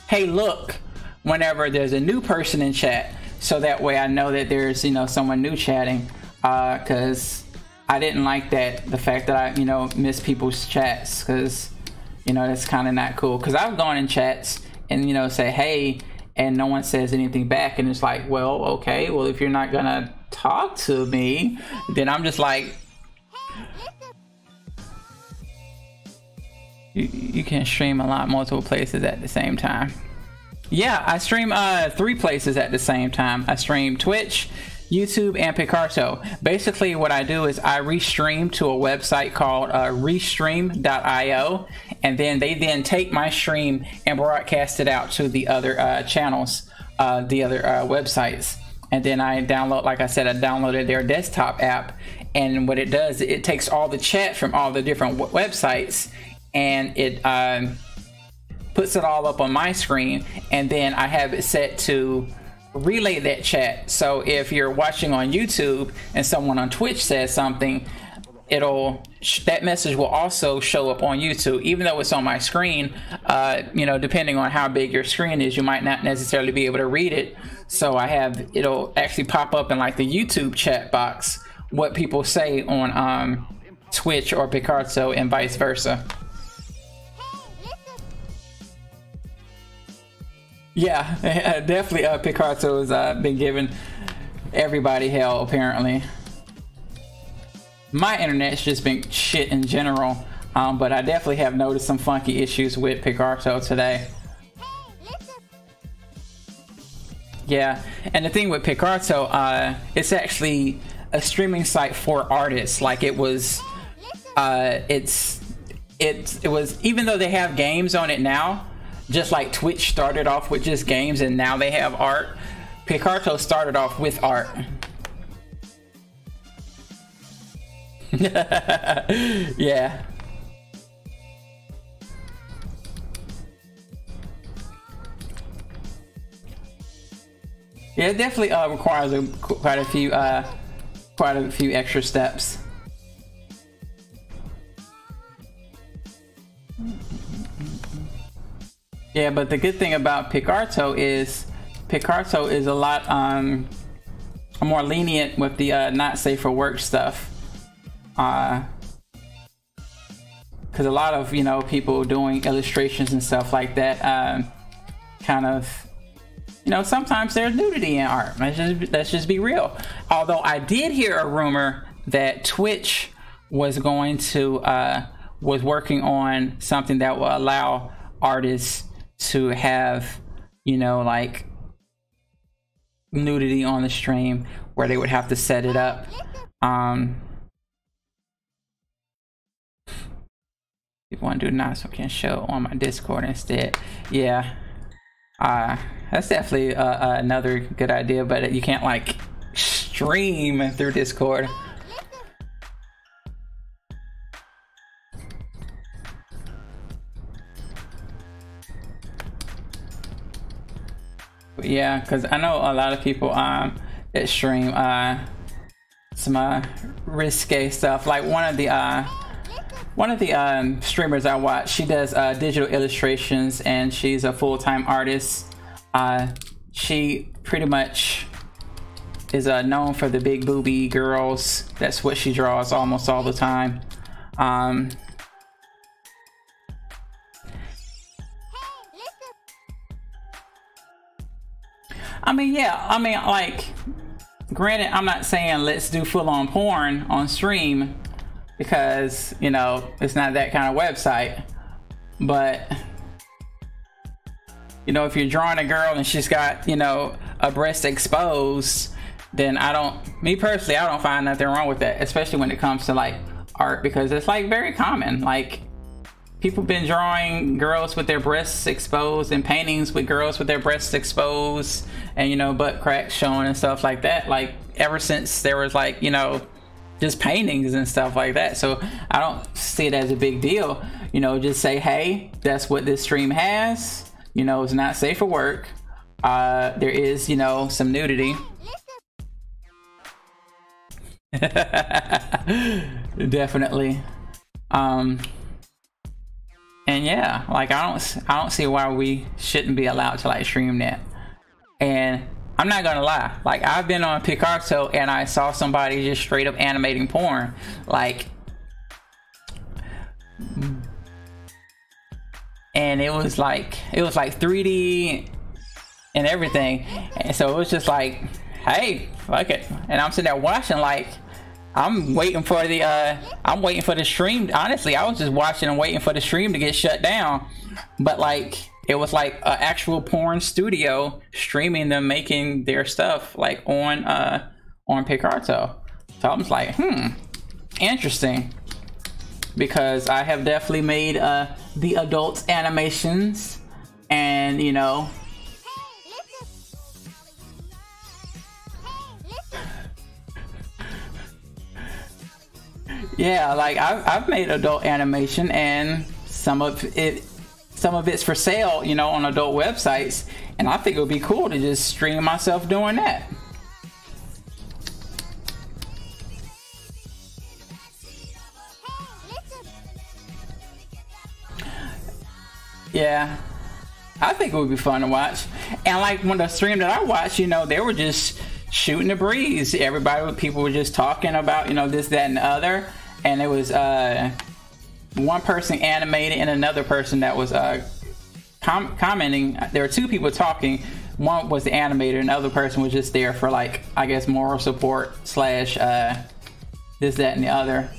hey, look, whenever there's a new person in chat, so that way I know that there's, you know, someone new chatting, because I didn't like the fact that I, you know, miss people's chats, because, you know, that's kind of not cool. Because I've gone in chats and, you know, say hey, and no one says anything back, and it's like, well, okay, well, if you're not gonna talk to me, then I'm just like, you can stream a lot, multiple places at the same time. Yeah, I stream 3 places at the same time. I stream Twitch, YouTube, and Picarto. Basically what I do is I restream to a website called restream.io, and then they then take my stream and broadcast it out to the other channels, the other websites. And then I download, like I said, I downloaded their desktop app, and what it does, it takes all the chat from all the different websites, and it puts it all up on my screen, and then I have it set to relay that chat. So if you're watching on YouTube and someone on Twitch says something, that message will also show up on YouTube, even though it's on my screen. You know, depending on how big your screen is, you might not necessarily be able to read it. So it'll actually pop up in like the YouTube chat box what people say on Twitch or Picarto, and vice versa. Yeah, definitely Picarto has been giving everybody hell, apparently. My internet's just been shit in general, but I definitely have noticed some funky issues with Picarto today. Yeah, and the thing with Picarto, it's actually a streaming site for artists. Like, it was, it was, even though they have games on it now, just like Twitch started off with just games and now they have art, Picarto started off with art. Yeah. Yeah, it definitely requires quite a few extra steps. Yeah, but the good thing about Picarto is a lot more lenient with the not safe for work stuff. Because a lot of, you know, people doing illustrations and stuff like that, kind of, you know, sometimes there's nudity in art. Let's just be real. Although I did hear a rumor that Twitch was going to was working on something that will allow artists to have, you know, like nudity on the stream, where they would have to set it up. If you want to do not, so I can show on my Discord instead. Yeah, that's definitely another good idea, but you can't like stream through Discord. Yeah, because I know a lot of people that stream some risque stuff. Like one of the streamers I watch, she does digital illustrations, and she's a full-time artist. She pretty much is known for the big booby girls. That's what she draws almost all the time. I mean, yeah, I mean, like, granted, I'm not saying let's do full-on porn on stream, because, you know, it's not that kind of website. But, you know, if you're drawing a girl and she's got, you know, a breast exposed, then me personally, I don't find nothing wrong with that, especially when it comes to like art, because it's like very common. Like, people been drawing girls with their breasts exposed and paintings with girls with their breasts exposed and, you know, butt cracks showing and stuff like that, like ever since there was, like, you know, just paintings and stuff like that. So I don't see it as a big deal. You know, just say, hey, that's what this stream has. You know, it's not safe for work. There is, you know, some nudity. Definitely. And yeah, like, I don't see why we shouldn't be allowed to like stream that. And I'm not gonna lie, like, I've been on Picarto and I saw somebody just straight up animating porn, like, and it was like 3D and everything, and so it was just like, hey, fuck it. And I'm sitting there watching, like, I'm waiting for the stream. Honestly, I was just watching and waiting for the stream to get shut down. But like, it was like an actual porn studio streaming them making their stuff like on Picarto. So I was like, interesting. Because I have definitely made the adult animations, and you know, yeah, like I've made adult animation, and some of it's for sale, you know, on adult websites, and I think it would be cool to just stream myself doing that. Yeah, I think it would be fun to watch. And like, when the stream that I watched, you know, they were just shooting the breeze. People were just talking about, you know, this, that, and the other. And it was one person animated and another person that was commenting. There were two people talking. One was the animator and the other person was just there for, like, I guess, moral support / this, that, and the other.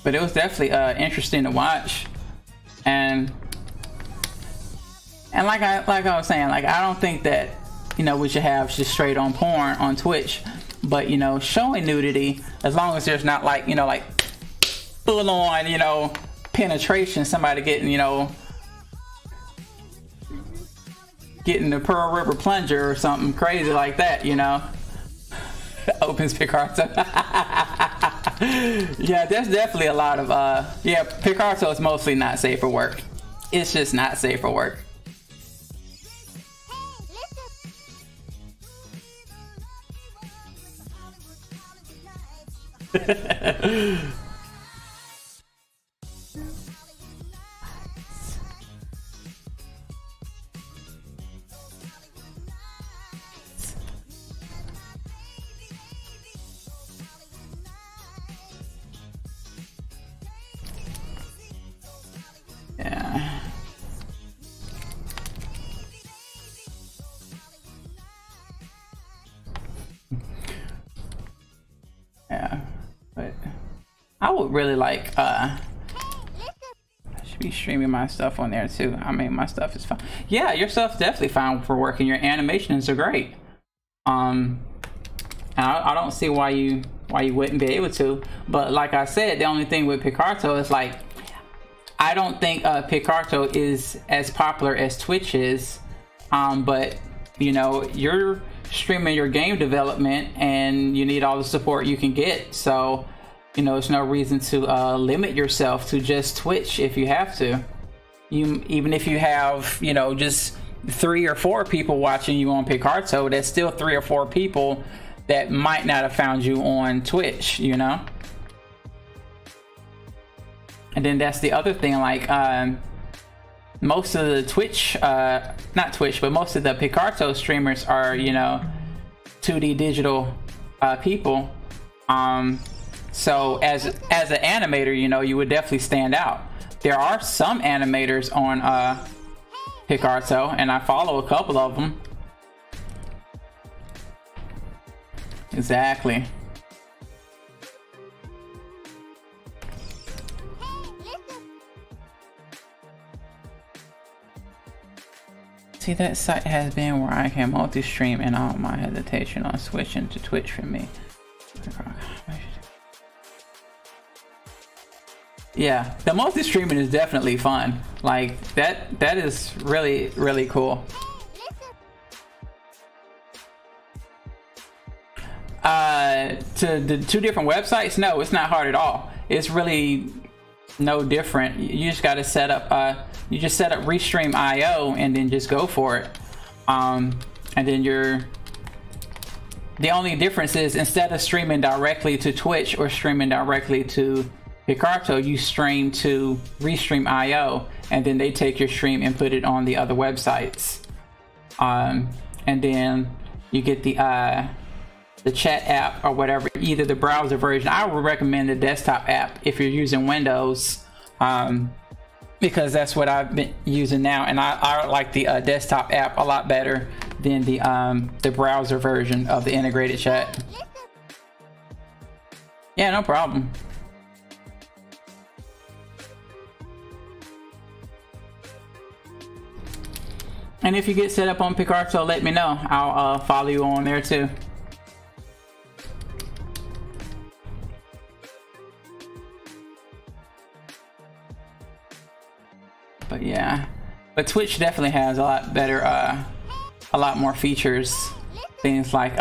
But it was definitely interesting to watch. And like I was saying, like, I don't think that, you know, we should have just straight on porn on Twitch, but, you know, showing nudity, as long as there's not, like, you know, like full on, you know, penetration, somebody getting, you know, getting the Pearl River plunger or something crazy like that, you know. Opens Picarto. Yeah, there's definitely a lot of yeah, Picarto is mostly not safe for work. It's just not safe for work. Yeah. Yeah, but I would really like I should be streaming my stuff on there too. I mean, my stuff is fine. Yeah, your stuff's definitely fine for working. Your animations are great. I don't see why you wouldn't be able to. But like I said, the only thing with Picarto is, like, I don't think Picarto is as popular as Twitch is, but, you know, you're streaming your game development and you need all the support you can get, so, you know, there's no reason to limit yourself to just Twitch if you have to. Even if you have, you know, just 3 or 4 people watching you on Picarto, that's still 3 or 4 people that might not have found you on Twitch, you know. And then that's the other thing, like, most of the Twitch, not Twitch, but most of the Picarto streamers are, you know, 2D digital people. So as an animator, you know, you would definitely stand out. There are some animators on Picarto, and I follow a couple of them. Exactly. See, that site has been where I can multi-stream and all my hesitation on switching to Twitch for me. Yeah, the multi-streaming is definitely fun. Like, that is really, really cool. To the 2 different websites, no, it's not hard at all. It's really no different. You just got to set up you just set up Restream.io and then just go for it. And then the only difference is, instead of streaming directly to Twitch or streaming directly to Picarto, you stream to Restream.io, and then they take your stream and put it on the other websites. And then you get the chat app or whatever, either the browser version. I would recommend the desktop app if you're using Windows, because that's what I've been using now, and I like the desktop app a lot better than the browser version of the integrated chat. Yeah, no problem. And if you get set up on Picarto, let me know. I'll follow you on there too. But yeah, but Twitch definitely has a lot better, a lot more features. Things like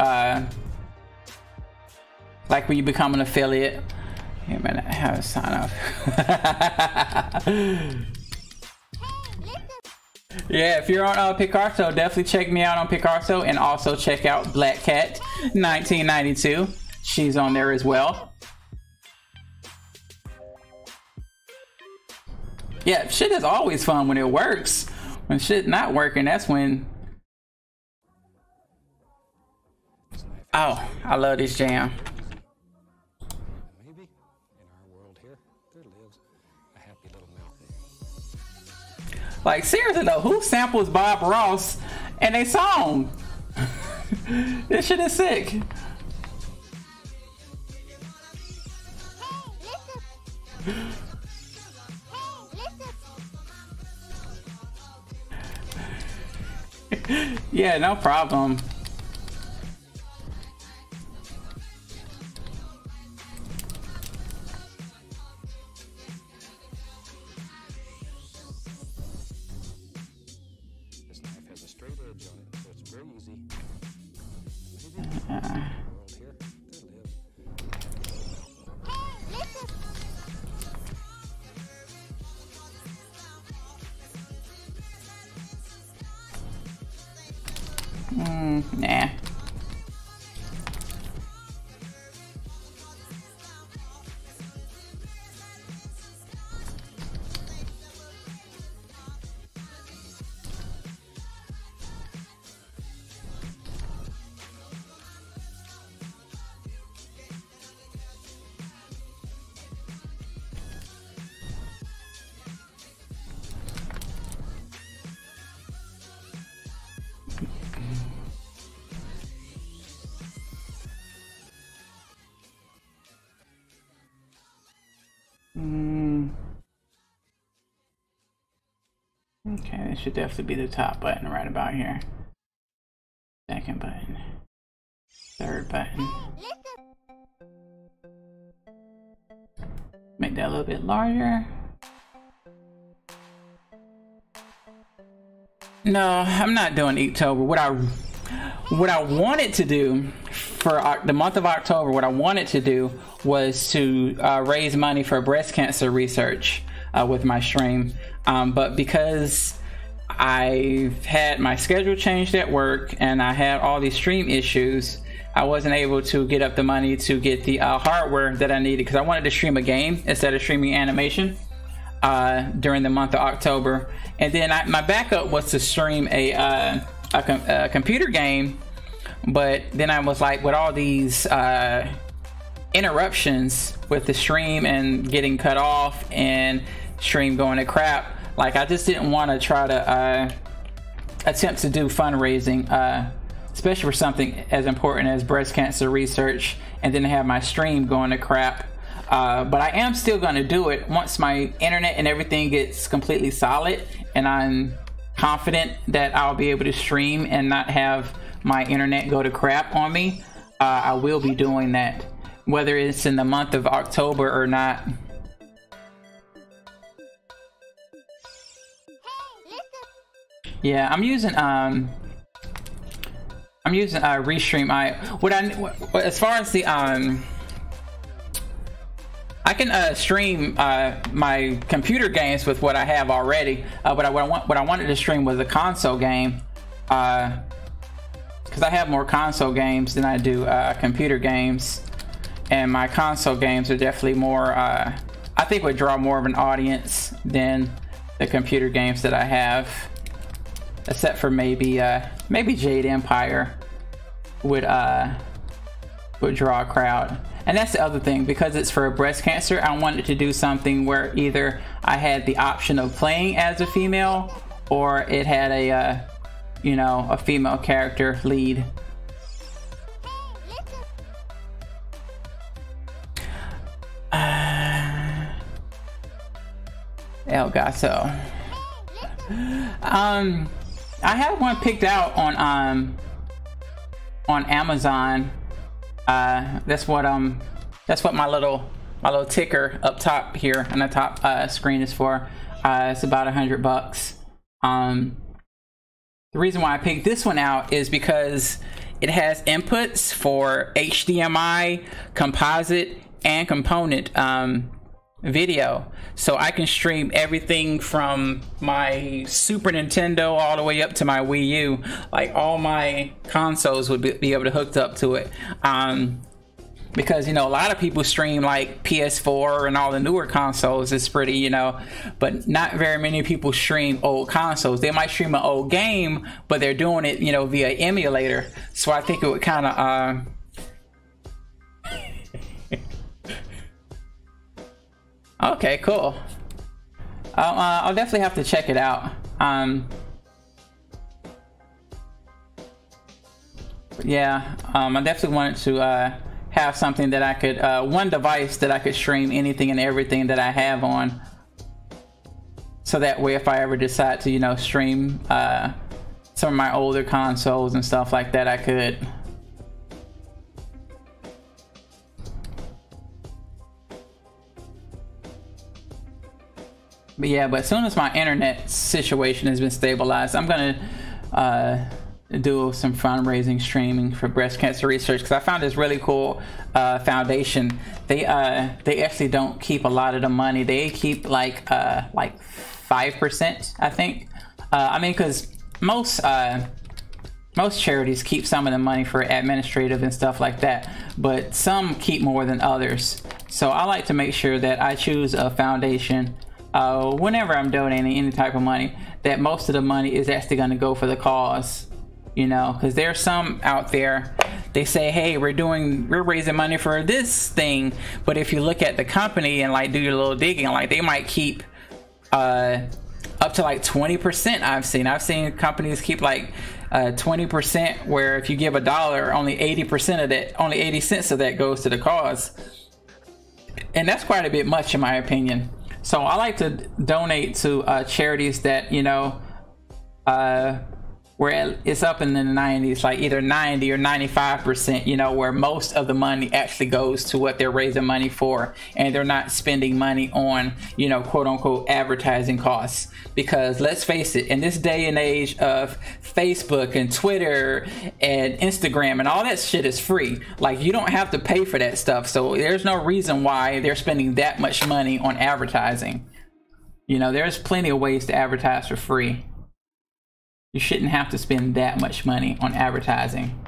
when you become an affiliate. Wait a minute, how to sign up. Yeah, if you're on Picarto, definitely check me out on Picarto, and also check out Black Cat 1992. She's on there as well. Yeah, shit is always fun when it works. When shit not working, that's when... Oh, I love this jam. Maybe in our world here, there lives a happy little mountain. Like, seriously though, who samples Bob Ross and a song? This shit is sick. Yeah, no problem. This knife has a straight edge on it, so it's very easy. Maybe in our world here, there lives. Nah. Okay, this should definitely be the top button right about here. Second button. Third button. Make that a little bit larger. No, I'm not doing Inktober. What I wanted to do for the month of October, what I wanted to do was to raise money for breast cancer research with my stream. But because I've had my schedule changed at work and I had all these stream issues, I wasn't able to get up the money to get the hardware that I needed, because I wanted to stream a game instead of streaming animation. during the month of October. And then my backup was to stream a computer game, but then I was like, with all these interruptions with the stream and getting cut off and stream going to crap, like I just didn't want to try to attempt to do fundraising, especially for something as important as breast cancer research, and then have my stream going to crap. But I am still going to do it once my internet and everything gets completely solid and I'm confident that I'll be able to stream and not have my internet go to crap on me. I will be doing that, whether it's in the month of October or not. Yeah, I'm using Restream. As far as the I can stream my computer games with what I have already, but what I wanted to stream was a console game, because I have more console games than I do computer games, and my console games are definitely more, I think would draw more of an audience than the computer games that I have, except for maybe Jade Empire would draw a crowd. And that's the other thing, because it's for breast cancer, I wanted to do something where either I had the option of playing as a female, or it had a a female character lead. El Gato. I have one picked out on Amazon. That's what my little ticker up top here on the top screen is for. It's about $100. The reason why I picked this one out is because it has inputs for HDMI, composite, and component video, so I can stream everything from my Super Nintendo all the way up to my Wii U. Like, all my consoles would be able to hook up to it, because a lot of people stream like PS4 and all the newer consoles. It's pretty, but not very many people stream old consoles. They might stream an old game, but they're doing it via emulator. So I think it would kind of okay, cool. I'll definitely have to check it out. Yeah, I definitely wanted to have something that I could, one device that I could stream anything and everything that I have on. So that way, if I ever decide to, stream some of my older consoles and stuff like that, I could. But yeah, but as soon as my internet situation has been stabilized, I'm gonna do some fundraising streaming for breast cancer research, because I found this really cool foundation. They actually don't keep a lot of the money. They keep like 5%, I think. I mean, because most charities keep some of the money for administrative and stuff like that, but some keep more than others. So I like to make sure that I choose a foundation whenever I'm donating any type of money, that most of the money is actually going to go for the cause, because there's some out there, they say, hey, we're raising money for this thing, but if you look at the company and like do your little digging, like they might keep up to like 20%. I've seen companies keep like 20%, where if you give $1, only 80% of that, only 80 cents of that goes to the cause, and that's quite a bit much in my opinion. So I like to donate to charities that, where it's up in the 90s, like either 90 or 95%, where most of the money actually goes to what they're raising money for, and they're not spending money on, quote unquote advertising costs. Because let's face it, in this day and age of Facebook and Twitter and Instagram and all that shit is free. Like, you don't have to pay for that stuff. So there's no reason why they're spending that much money on advertising. There's plenty of ways to advertise for free. You shouldn't have to spend that much money on advertising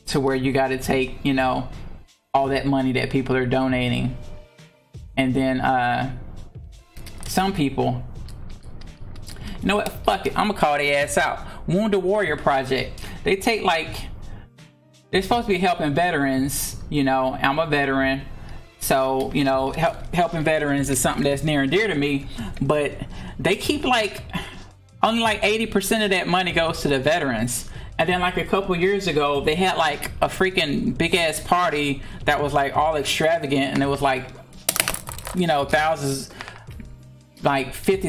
to where you got to take, all that money that people are donating And then some people, you know what, fuck it, I'm gonna call their ass out. Wounded Warrior Project. They take like, they're supposed to be helping veterans. You know, I'm a veteran, so you know, helping veterans is something that's near and dear to me. But they keep like only like 80% of that money goes to the veterans. And then like a couple years ago, they had like a freaking big ass party that was like all extravagant, and it was like, you know, thousands, like $50,000,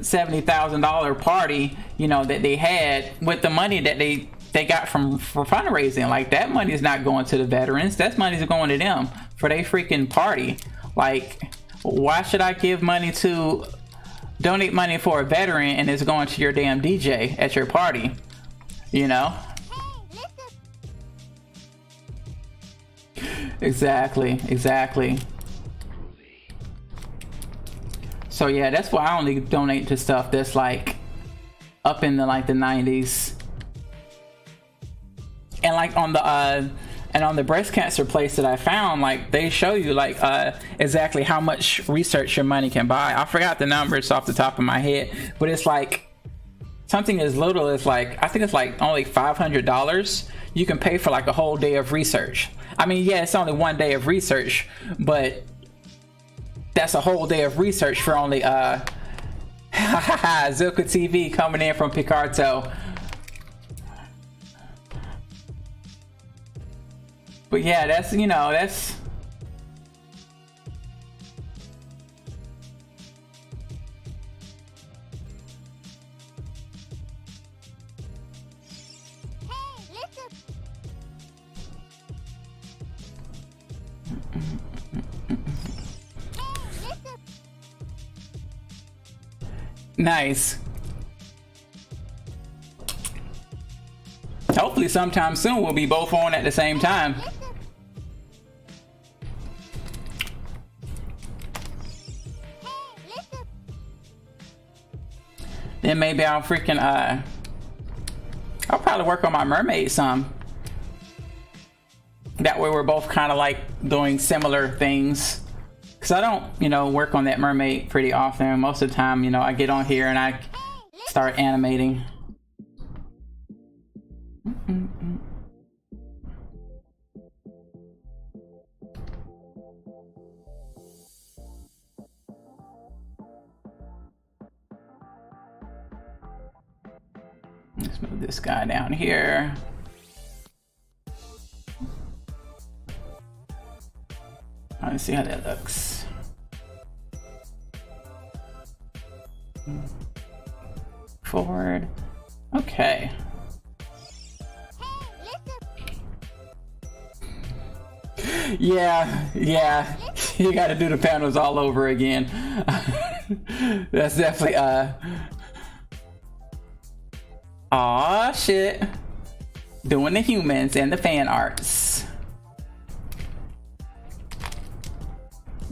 $60,000, $70,000 party, you know, that they had with the money that they got for fundraising. Like, that money is not going to the veterans. That money is going to them for their freaking party. Like, why should I give money to donate money for a veteran and it's going to your damn DJ at your party? You know? Exactly. So yeah, that's why I only donate to stuff that's like up in the like the 90s. And like on the breast cancer place that I found, like they show you like exactly how much research your money can buy. I forgot the numbers off the top of my head, but it's like something as little as like, I think it's like only $500. You can pay for like a whole day of research. I mean, yeah, it's only one day of research, but that's a whole day of research for only Zilka TV coming in from Picarto. But yeah, that's, you know, that's nice. Hopefully sometime soon we'll be both on at the same time. Then maybe I'll freaking I'll probably work on my mermaid some. That way we're both kind of like doing similar things. Cause I don't, you know, work on that mermaid pretty often. Most of the time, you know, I get on here and I start animating. Let's move this guy down here. Let's see how that looks. Forward. Okay. Yeah. You got to do the panels all over again. That's definitely aw, shit. Doing the humans and the fan arts.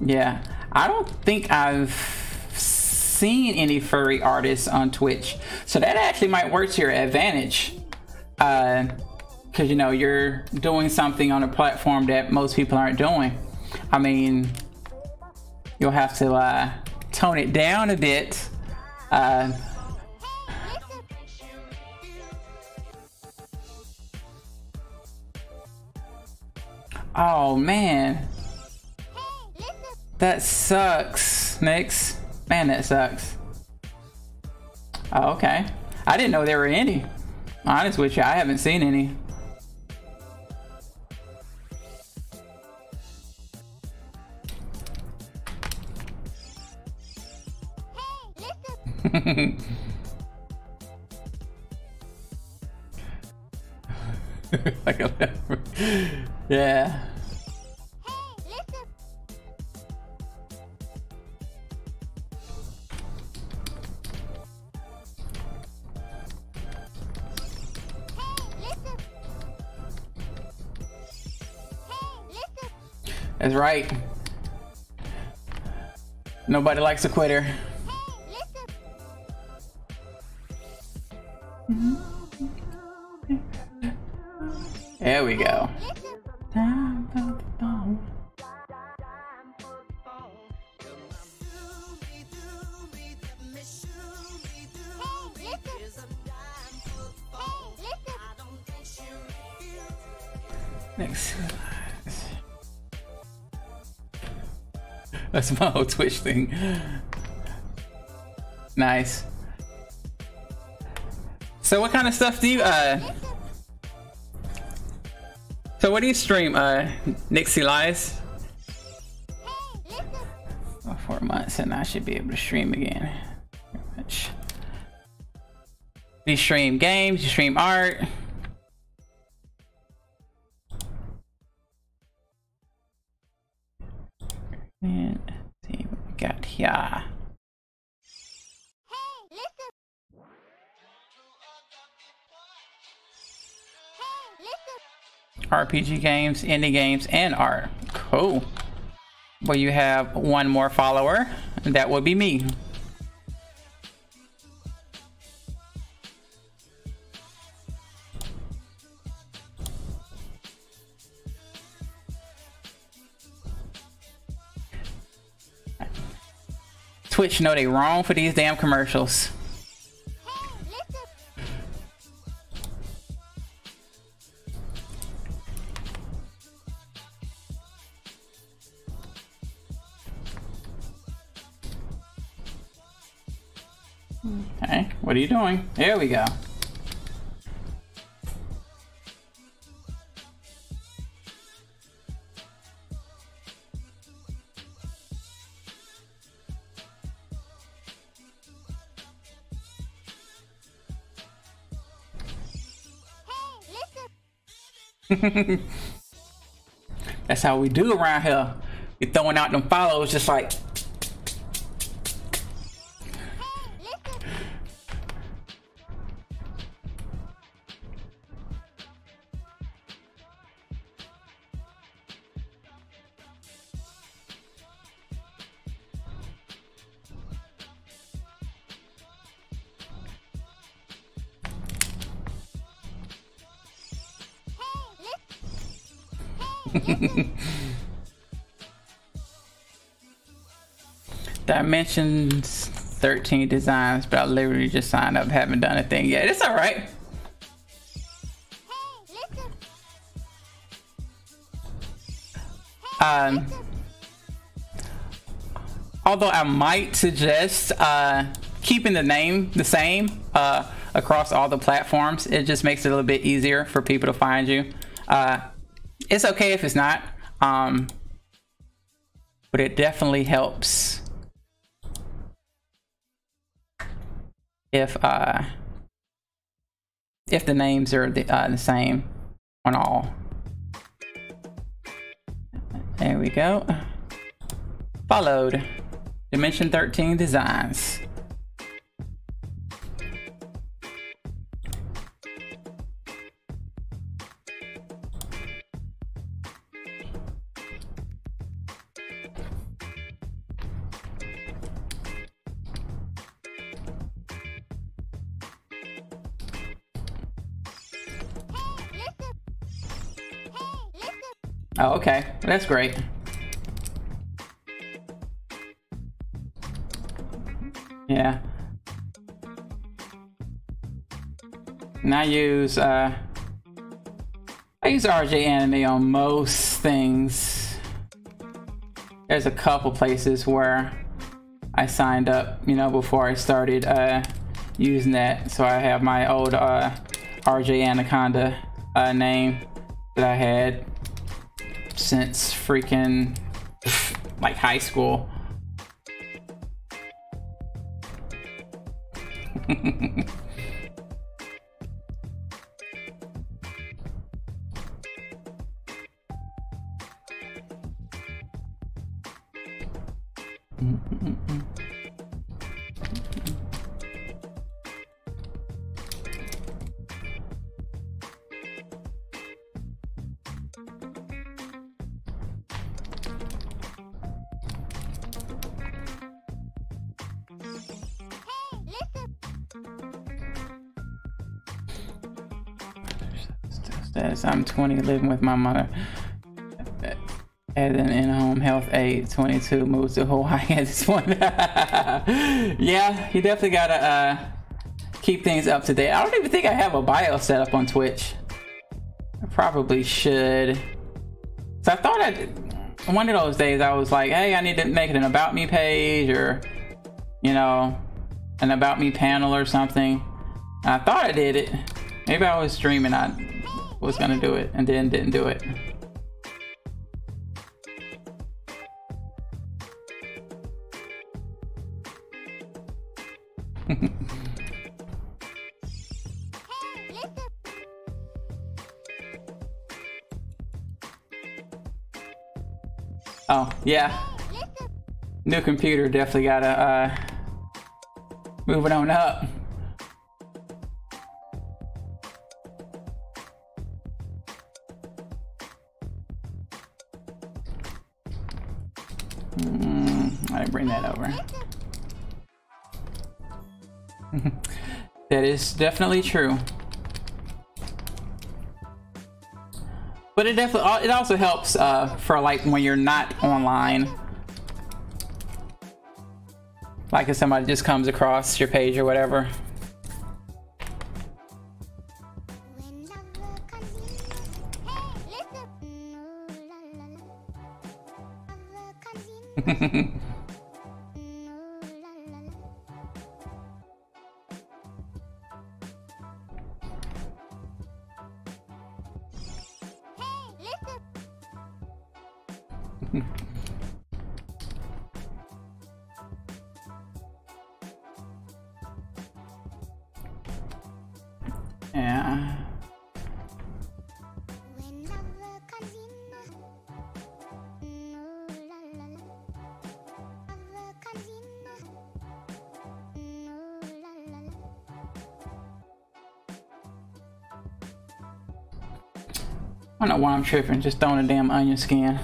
Yeah, I don't think I've seen any furry artists on Twitch, so that actually might work to your advantage. Because, you know, you're doing something on a platform that most people aren't doing. I mean, you'll have to tone it down a bit. Oh man, that sucks, Nix. Man, that sucks. Oh, okay. I didn't know there were any. Honest with you, I haven't seen any. Like a yeah. That's right. Nobody likes a quitter. There we go. Next. That's my whole Twitch thing. Nice. So what kind of stuff do you so what do you stream, Nixie Lies? 4 months and I should be able to stream again. Pretty much. You stream games, you stream art. And let's see what we got here. RPG games, indie games, and art. Cool. Well, you have one more follower, and that would be me. Twitch know they wrong for these damn commercials. Okay, what are you doing? There we go. That's how we do around here. You're throwing out them follows just like. Dimensions 13 designs, but I literally just signed up, haven't done a thing yet. It's all right. Although I might suggest keeping the name the same across all the platforms. It just makes it a little bit easier for people to find you. It's okay if it's not, but it definitely helps if the names are the same on all. There we go. Followed. Dimension 13 designs. Oh, okay. That's great. Yeah. And I use RJAnime on most things. There's a couple places where I signed up, you know, before I started using that. So I have my old RJAnaconda name that I had since freaking like high school. I'm 20, living with my mother as an in-home health aide. 22, moves to Hawaii at this point. Yeah, you definitely gotta keep things up to date. I don't even think I have a bio set up on Twitch. I probably should. So I thought one of those days I was like, hey, I need to make it an about me page, or, you know, an about me panel or something. And I thought I did it. Maybe I was dreaming I was gonna do it and then didn't do it. Oh, yeah. New computer, definitely gotta move it on up. I didn't bring that over. That is definitely true. But it also helps for like when you're not online. Like if somebody just comes across your page or whatever. Yeah. I don't know why I'm tripping, just throwing a damn onion skin.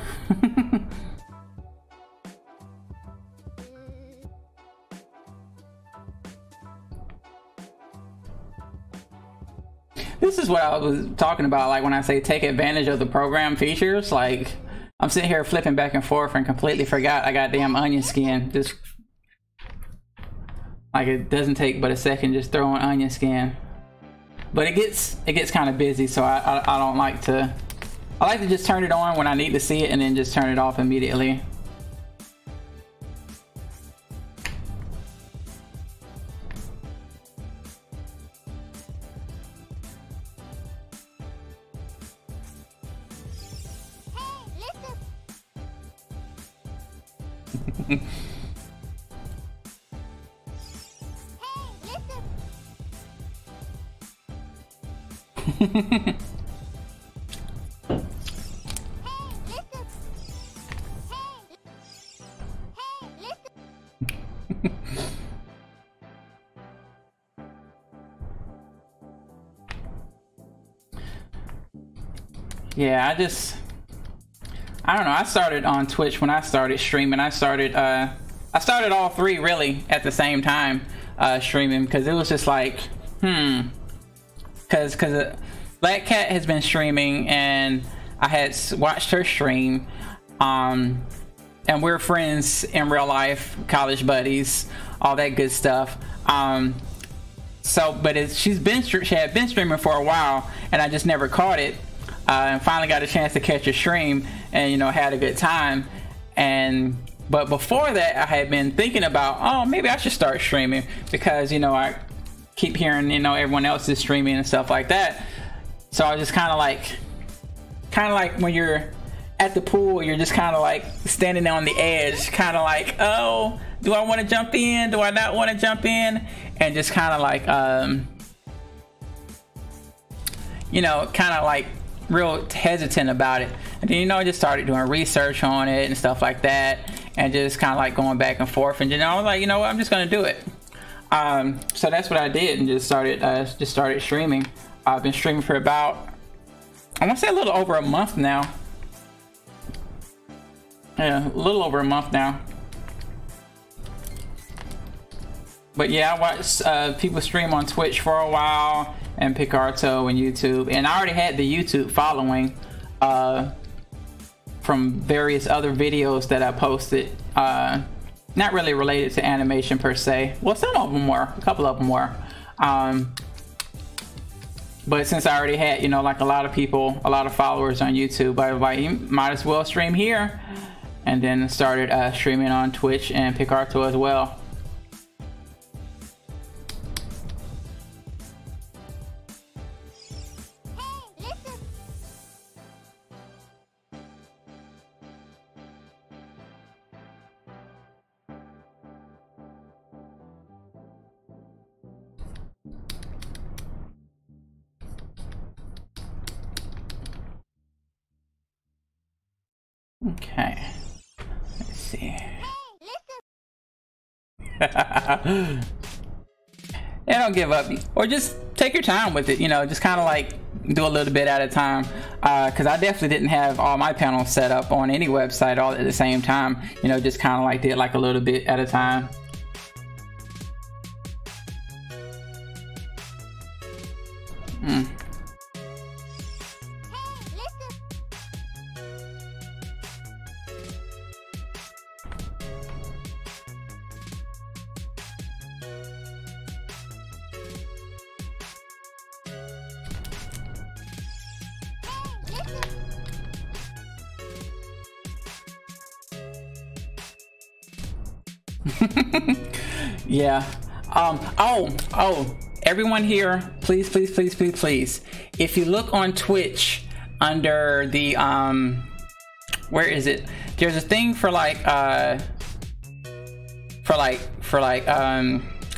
This is what I was talking about, like when I say take advantage of the program features. Like I'm sitting here flipping back and forth and completely forgot I got damn onion skin. Just like it doesn't take but a second just throwing onion skin. But it gets kind of busy, so I don't like to. I like to just turn it on when I need to see it and then just turn it off immediately. Yeah, I don't know. I started on Twitch when I started streaming. I started all three really at the same time streaming, because it was just like, because Black Cat has been streaming and I had watched her stream, and we're friends in real life, college buddies, all that good stuff. So, but she had been streaming for a while, and I just never caught it. And finally got a chance to catch a stream, and you know, had a good time. But before that, I had been thinking about, oh, maybe I should start streaming, because you know, I keep hearing, you know, everyone else is streaming and stuff like that. So I was just kind of like when you're at the pool, you're just kind of like standing on the edge, kind of like, oh, do I want to jump in? Do I not want to jump in? And just kind of like, you know, kind of like real hesitant about it. And then, you know, I just started doing research on it and stuff like that, and just kind of like going back and forth, and you know, I was like, you know what, I'm just gonna do it. So that's what I did, and just started streaming. I've been streaming for about, I want to say a little over a month now. Yeah, a little over a month now. But yeah, I watched people stream on Twitch for a while, and Picarto and YouTube, and I already had the YouTube following from various other videos that I posted, not really related to animation per se. Well, some of them were, a couple of them were, But since I already had, you know, like a lot of people, a lot of followers on YouTube, I was like, you might as well stream here. And then started streaming on Twitch and Picarto as well. Okay, let's see. Yeah, don't give up, or just take your time with it, you know, just kind of like do a little bit at a time, because I definitely didn't have all my panels set up on any website all at the same time, you know, just kind of like did like a little bit at a time. Yeah. Everyone here, please, if you look on Twitch under the where is it? There's a thing for like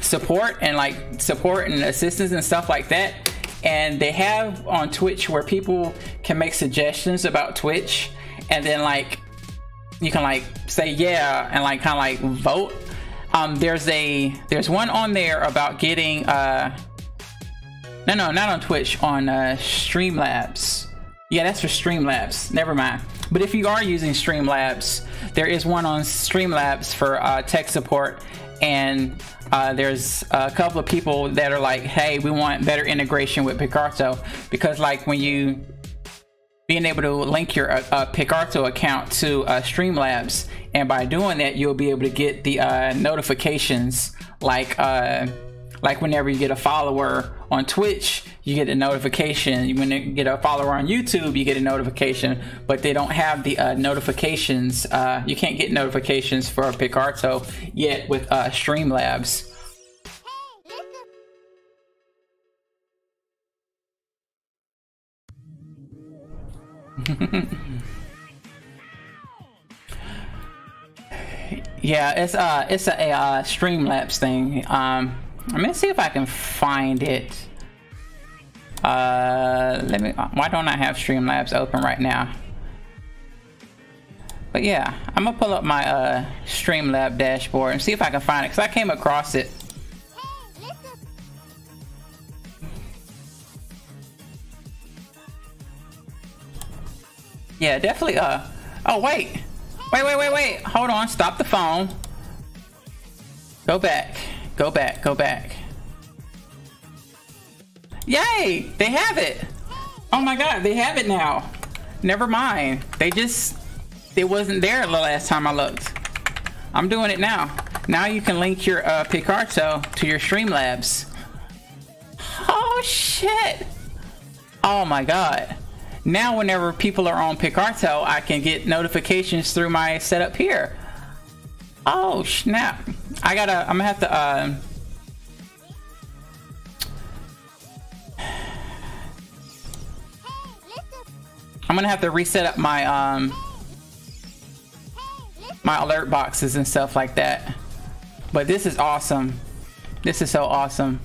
support and assistance and stuff like that. And they have on Twitch where people can make suggestions about Twitch, and then like you can like say yeah and like kind of like vote. There's one on there about getting no, not on Twitch, on Streamlabs. Yeah, that's for Streamlabs, never mind. But if you are using Streamlabs, there is one on Streamlabs for tech support, and there's a couple of people that are like, hey, we want better integration with Picarto, because like when you being able to link your Picarto account to Streamlabs, and by doing that you'll be able to get the notifications, like whenever you get a follower on Twitch you get a notification, when you get a follower on YouTube you get a notification, but they don't have the notifications. You can't get notifications for Picarto yet with Streamlabs. Yeah, it's a Streamlabs thing. Let me see if I can find it. Why don't I have Streamlabs open right now? But yeah, I'm gonna pull up my Streamlab dashboard and see if I can find it, because I came across it. Yeah, definitely. Oh wait, hold on, stop the phone. Go back. Yay, they have it. Oh my god, they have it now. Never mind, it wasn't there the last time I looked. I'm doing it now. Now you can link your Picarto to your Streamlabs. Oh shit. Oh my god. Now whenever people are on Picarto, I can get notifications through my setup here. Oh snap. I'm gonna have to I'm gonna have to reset up my my alert boxes and stuff like that. But this is awesome. This is so awesome.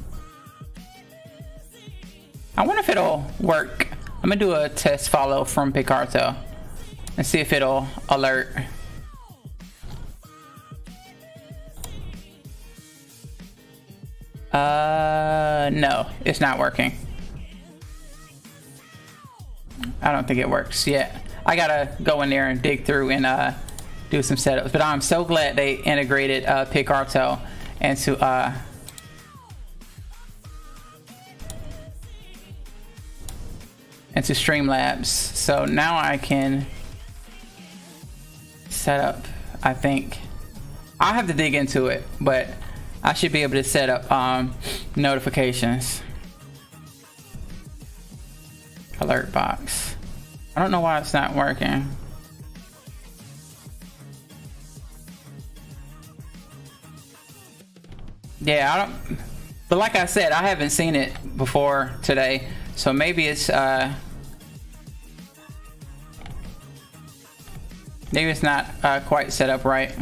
I wonder if it'll work. I'm gonna do a test follow from Picarto and see if it'll alert. No, it's not working. I don't think it works yet. I gotta go in there and dig through and do some setups. But I'm so glad they integrated Picarto into Streamlabs. So now I can set up, I think. I'll have to dig into it, but I should be able to set up notifications. Alert box. I don't know why it's not working. Yeah, I don't, but like I said, I haven't seen it before today, so maybe it's not quite set up right.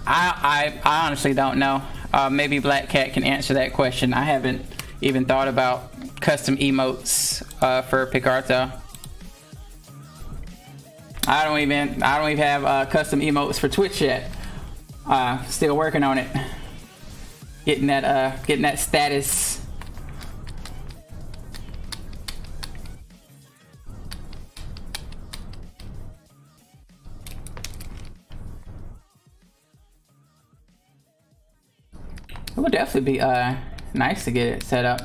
I honestly don't know. Maybe Black Cat can answer that question. I haven't even thought about custom emotes for Picarto. I don't even have custom emotes for Twitch yet. Still working on it. Getting that status. It would definitely be nice to get it set up,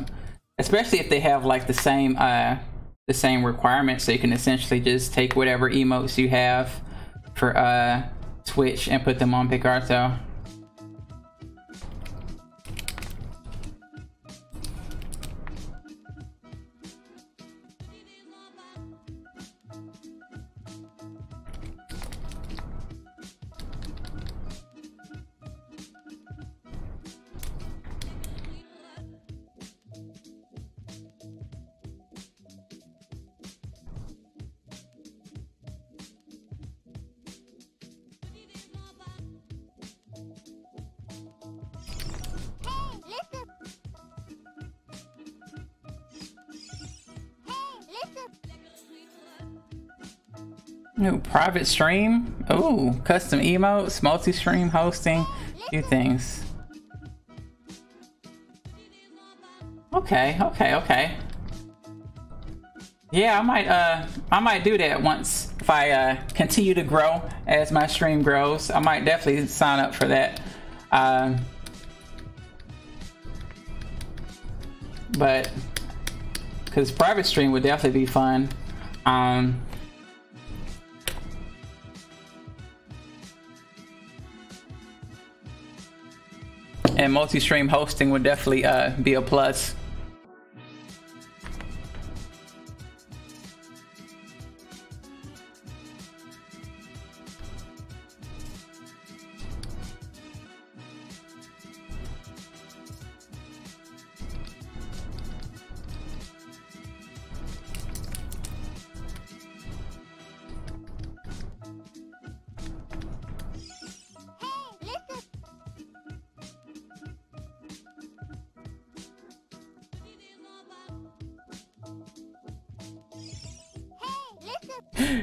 especially if they have like the same requirements, so you can essentially just take whatever emotes you have for Twitch and put them on Picarto. New private stream. Oh, custom emotes, multi-stream hosting, few things. Okay. Yeah, I might do that once if I continue to grow as my stream grows. I might definitely sign up for that. But because private stream would definitely be fun. And multi-stream hosting would definitely be a plus.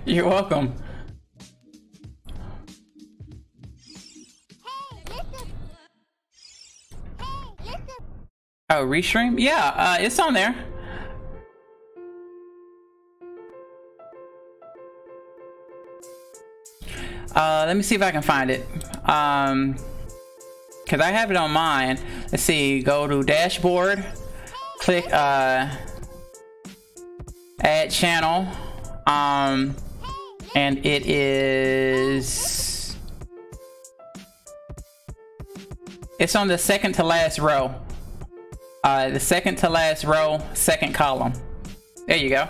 You're welcome. Oh, restream? Yeah, it's on there. Let me see if I can find it. Cause I have it on mine. Let's see, go to dashboard, click add channel. And it is, it's on the second to last row. The second to last row, second column. There you go.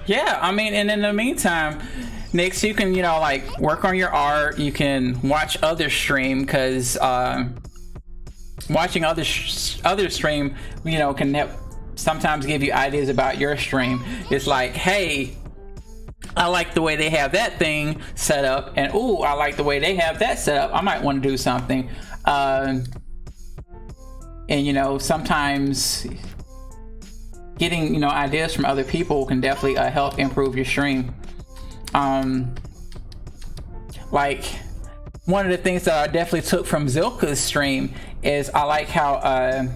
Yeah, I mean, and in the meantime, Nix, you can, you know, like work on your art. You can watch others stream, because watching other stream, you know, can sometimes give you ideas about your stream. It's like, hey, I like the way they have that thing set up, and ooh, I like the way they have that set up. I might want to do something. And you know, sometimes getting, you know, ideas from other people can definitely help improve your stream. like one of the things that I definitely took from Zilka's stream is I like how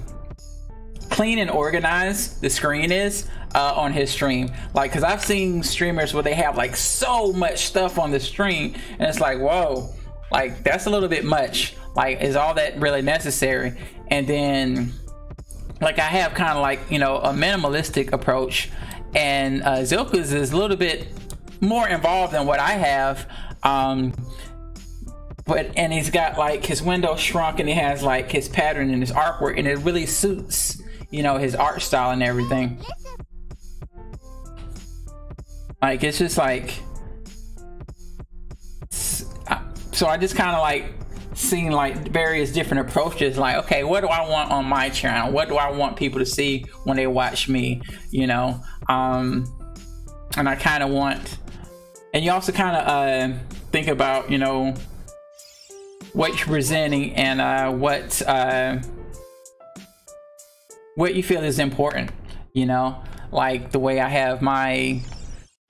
clean and organized the screen is on his stream. Like, because I've seen streamers where they have like so much stuff on the stream and it's like, whoa, like that's a little bit much. Like, is all that really necessary? And then like I have kind of like, you know, a minimalistic approach, and Zilka's is a little bit more involved than what I have. And he's got like his window shrunk, and he has like his pattern and his artwork, and it really suits, you know, his art style and everything. Like, it's just like, so I just kind of like seen like various different approaches, like, okay, what do I want on my channel? What do I want people to see when they watch me, you know? And I kind of want, and you also kind of think about, you know, what you're presenting and what you feel is important, you know? Like the way I have my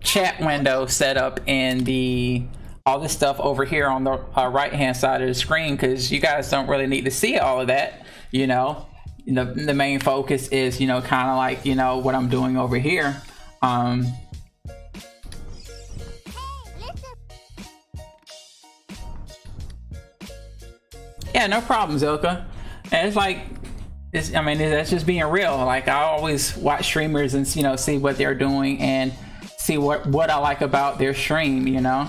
chat window set up and all this stuff over here on the right hand side of the screen, because you guys don't really need to see all of that, you know. The main focus is, you know, kind of like, you know, what I'm doing over here. Yeah, no problem, Zilka. And it's like, I mean, that's just being real. Like, I always watch streamers and, you know, see what they're doing and see what I like about their stream, you know,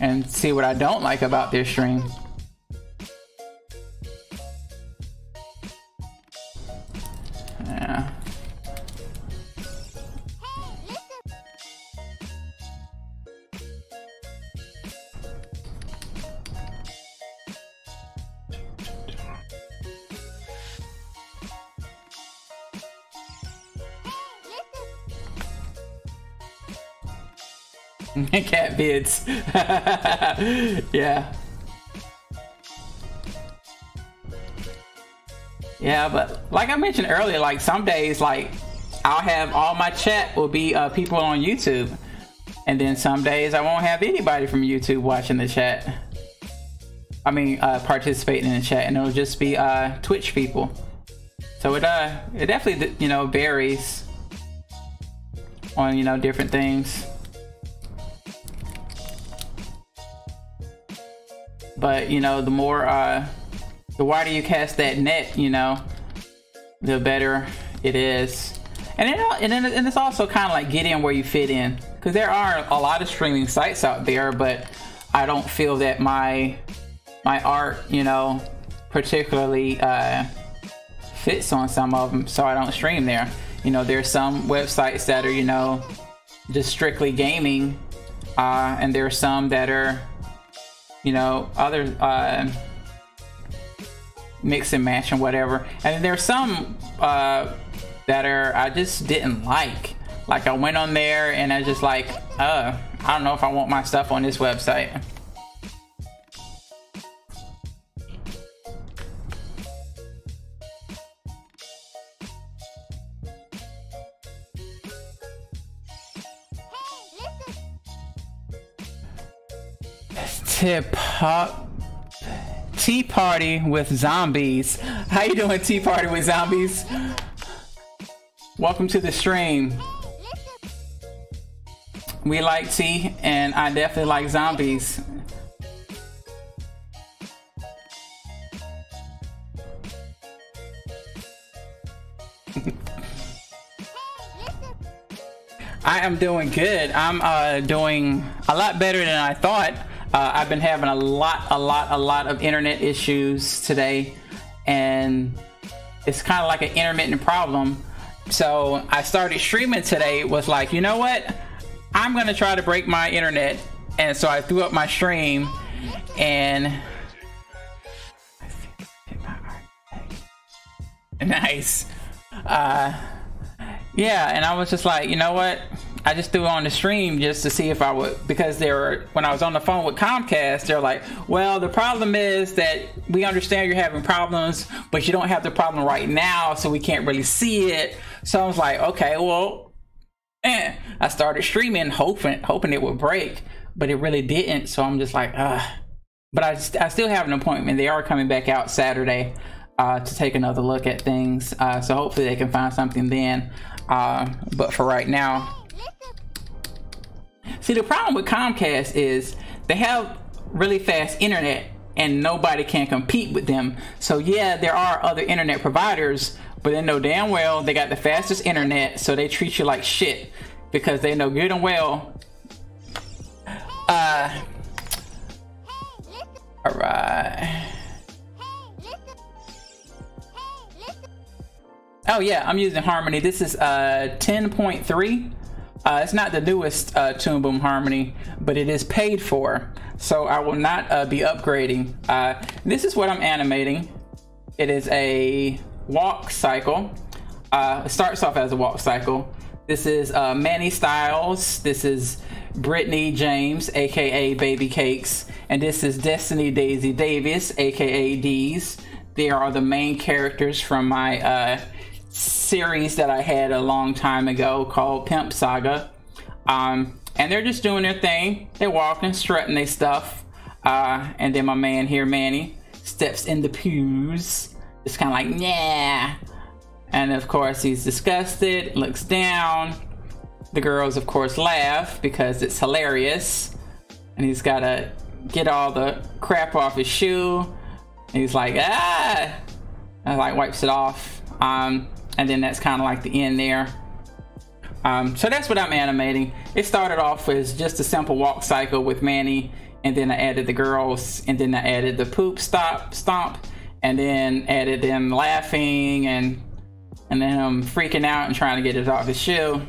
and see what I don't like about their stream. Yeah. Cat vids. Yeah. Yeah, but like I mentioned earlier, like some days, like I'll have all my chat will be people on YouTube, and then some days I won't have anybody from YouTube watching the chat. I mean, participating in the chat, and it'll just be Twitch people. So it definitely, you know, varies on, you know, different things. But, you know, the more, the wider you cast that net, you know, the better it is. And it's also kind of like get in where you fit in. Because there are a lot of streaming sites out there, but I don't feel that my art, you know, particularly fits on some of them, so I don't stream there. You know, there's some websites that are, you know, just strictly gaming, and there are some that are, you know, other mix and match and whatever. And there's some that are I just didn't like. Like I went on there and I just like, I don't know if I want my stuff on this website. Tea party with zombies. How you doing, tea party with zombies? Welcome to the stream. We like tea, and I definitely like zombies. I am doing good. I'm doing a lot better than I thought. I've been having a lot of internet issues today, and it's kind of like an intermittent problem. So I started streaming today, was like, you know what? I'm gonna try to break my internet. And so I threw up my stream, and nice. Yeah, and I was just like, you know what? I just threw on the stream just to see if I would, because when I was on the phone with Comcast, they're like, well, the problem is that we understand you're having problems, but you don't have the problem right now, so we can't really see it. So I was like, okay, well, I started streaming, hoping it would break, but it really didn't. So I'm just like, but I still have an appointment. They are coming back out Saturday to take another look at things. So hopefully they can find something then. But for right now, see, the problem with Comcast is they have really fast internet and nobody can compete with them. So yeah, there are other internet providers, but they know damn well they got the fastest internet, so they treat you like shit because they know good and well. All right. Oh yeah, I'm using Harmony. This is 10.3. It's not the newest Toon Boom Harmony, but it is paid for, so I will not be upgrading. This is what I'm animating. It is a walk cycle. It starts off as a walk cycle. This is Manny Styles. This is Brittany James, aka Baby Cakes, and this is Destiny Daisy Davis, aka Deez. They are the main characters from my series that I had a long time ago called Pimp Saga. And they're just doing their thing. They're walking, strutting their stuff. And then my man here, Manny, steps in the pews. It's kind of like, yeah. And of course, he's disgusted, looks down. The girls, of course, laugh because it's hilarious. And he's got to get all the crap off his shoe. And he's like, ah! And like wipes it off. And then that's kind of like the end there. So that's what I'm animating. It started off as just a simple walk cycle with Manny, and then I added the girls, and then I added the poop stomp, and then added them laughing, and then him freaking out and trying to get it off his shoe.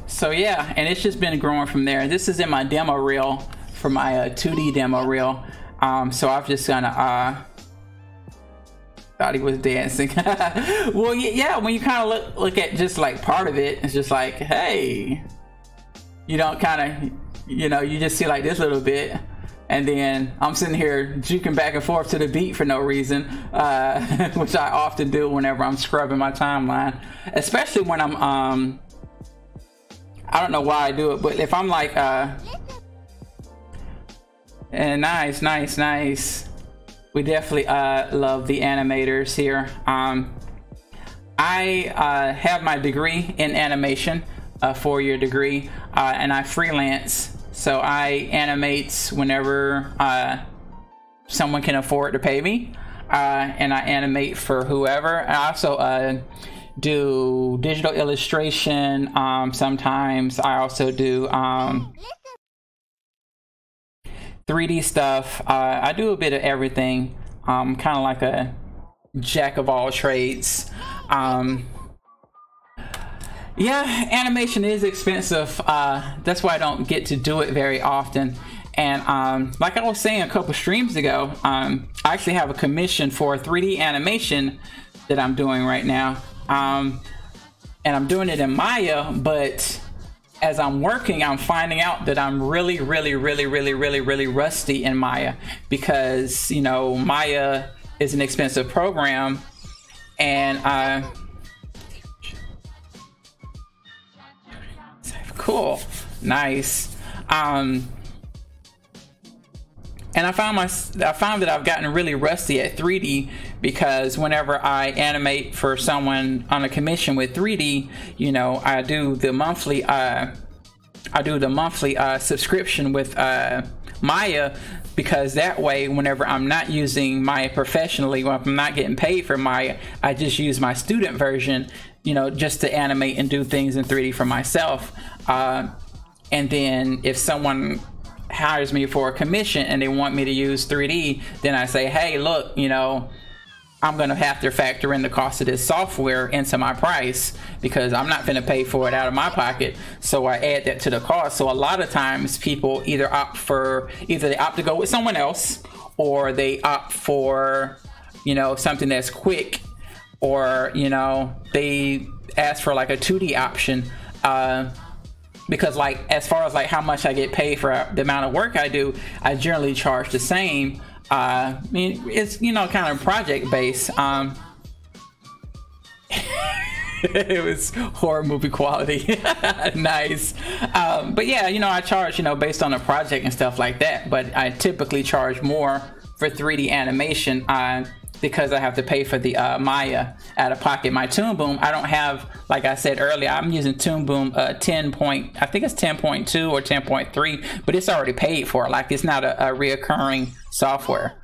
So yeah, and it's just been growing from there. This is in my demo reel for my 2D demo reel. So I've just gonna thought he was dancing. Well, yeah, when you kind of look at just like part of it, it's just like, hey, you don't kind of, you know, you just see like this little bit, and then I'm sitting here juking back and forth to the beat for no reason, which I often do whenever I'm scrubbing my timeline, especially when I'm I don't know why I do it, but if I'm like and nice. We definitely love the animators here. I have my degree in animation, a 4-year degree, and I freelance. So I animate whenever someone can afford to pay me, and I animate for whoever. I also do digital illustration. Sometimes I also do 3D stuff. I do a bit of everything. Kind of like a jack of all trades. Yeah, animation is expensive. That's why I don't get to do it very often. And like I was saying a couple streams ago, I actually have a commission for a 3D animation that I'm doing right now. And I'm doing it in Maya, but as I'm working, I'm finding out that I'm really rusty in Maya, because, you know, Maya is an expensive program, and cool, nice. And I found that I've gotten really rusty at 3D, because whenever I animate for someone on a commission with 3D, you know, I do the monthly subscription with Maya, because that way, whenever I'm not using Maya professionally, when I'm not getting paid for Maya, I just use my student version, you know, just to animate and do things in 3D for myself. And then if someone hires me for a commission and they want me to use 3D, then I say, hey, look, you know, I'm gonna have to factor in the cost of this software into my price, because I'm not gonna pay for it out of my pocket. So I add that to the cost. So a lot of times people either opt to go with someone else, or they opt for, you know, something that's quick, or, you know, they ask for like a 2D option. Because like, as far as like how much I get paid for the amount of work I do, I generally charge the same. I mean, it's, you know, kind of project based. It was horror movie quality. Nice. But yeah, you know, I charge, you know, based on the project and stuff like that. But I typically charge more for 3D animation because I have to pay for the Maya out of pocket. My Toon Boom, I don't have, like I said earlier, I'm using Toon Boom 10 point, I think it's 10.2 or 10.3, but it's already paid for. Like, it's not a reoccurring software.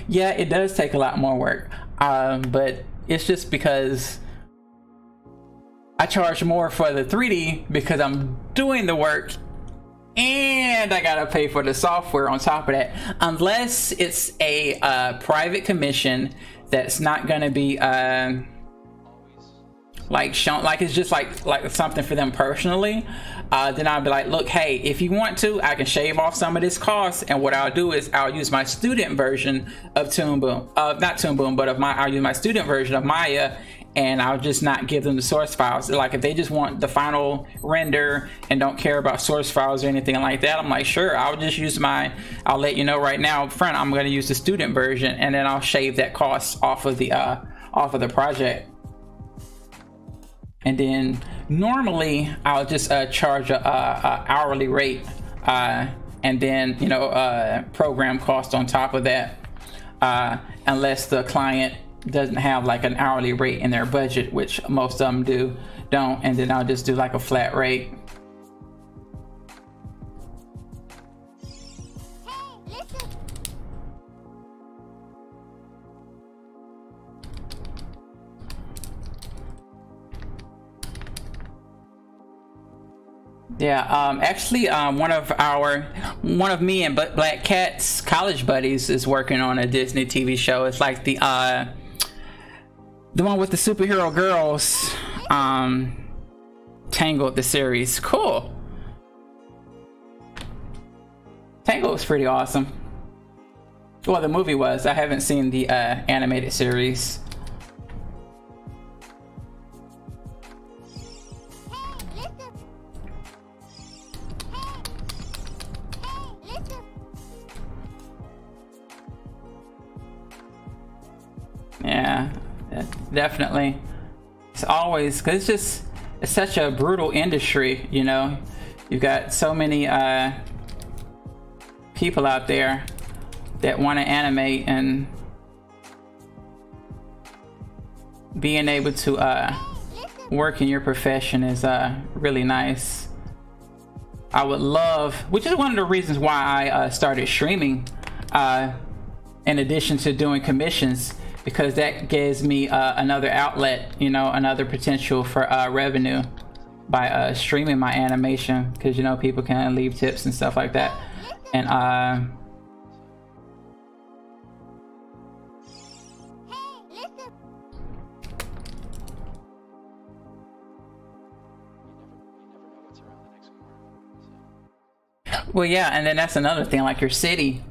Yeah, it does take a lot more work, but it's just because I charge more for the 3D because I'm doing the work and I gotta pay for the software on top of that. Unless it's a private commission that's not gonna be like shown, like it's just like something for them personally, then I'll be like, look, hey, if you want to, I can shave off some of this cost, and what I'll do is I'll use my student version of Toon Boom, not Toon Boom, but I'll use my student version of Maya, and I'll just not give them the source files. Like, if they just want the final render and don't care about source files or anything like that, I'm like, sure, I'll just use I'll let you know right now up front, I'm going to use the student version, and then I'll shave that cost off of the project. And then normally I'll just charge a hourly rate, and then, you know, program cost on top of that, unless the client doesn't have like an hourly rate in their budget, which most of them don't, and then I'll just do like a flat rate. Yeah, actually, one of me and Black Cat's college buddies is working on a Disney TV show. It's like the one with the superhero girls, Tangled, the series. Cool. Tangled was pretty awesome. Well, the movie was. I haven't seen the animated series. Yeah, definitely. It's always, because it's such a brutal industry, you know. You've got so many people out there that want to animate, and being able to work in your profession is really nice. I would love, which is one of the reasons why I started streaming, in addition to doing commissions, because that gives me another outlet, you know, another potential for revenue by streaming my animation, because, you know, people can leave tips and stuff like that. And well, yeah, and then that's another thing, like your city,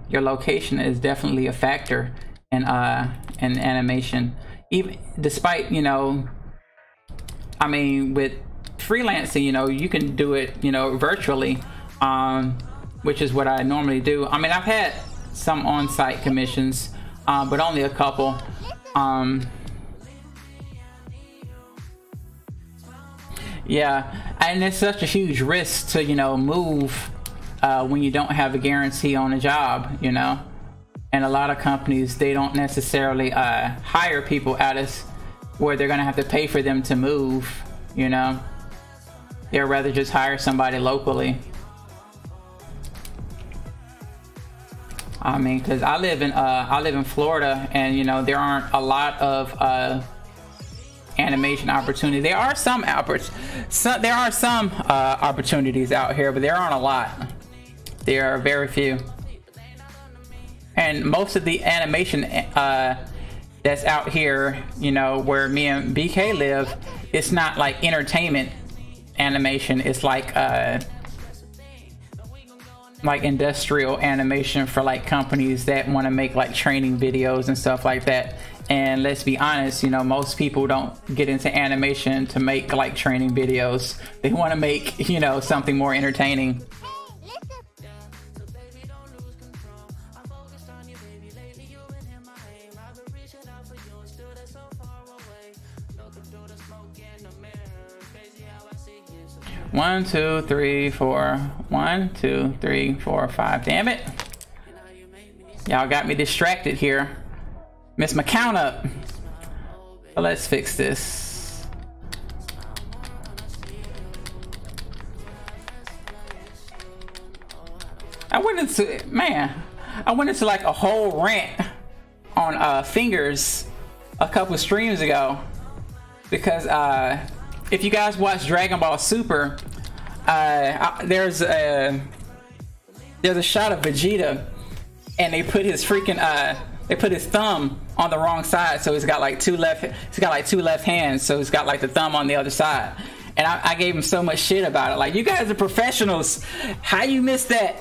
your location is definitely a factor in animation. Even despite, you know, I mean, with freelancing, you know, you can do it, you know, virtually, which is what I normally do. I mean, I've had some on-site commissions, but only a couple. Yeah, and it's such a huge risk to, you know, move when you don't have a guarantee on a job, you know. And a lot of companies, they don't necessarily hire people out of where they're gonna have to pay for them to move, you know. They'd rather just hire somebody locally. I mean, because I live in Florida, and, you know, there aren't a lot of animation opportunity. There are some opportunities out here, but there aren't a lot. There are very few. And most of the animation that's out here, you know, where me and BK live, it's not like entertainment animation. It's like industrial animation for like companies that want to make like training videos and stuff like that. And let's be honest, you know, most people don't get into animation to make like training videos. They want to make, you know, something more entertaining. 1, 2, 3, 4. 1, 2, 3, 4, 5. Damn it. Y'all got me distracted here. Missed my count up. So let's fix this. I went into like a whole rant on fingers a couple streams ago because if you guys watch Dragon Ball Super, there's a shot of Vegeta, and they put his freaking they put his thumb on the wrong side, so he's got like two left hands, so he's got like the thumb on the other side. And I gave him so much shit about it. Like, you guys are professionals. How you missed that?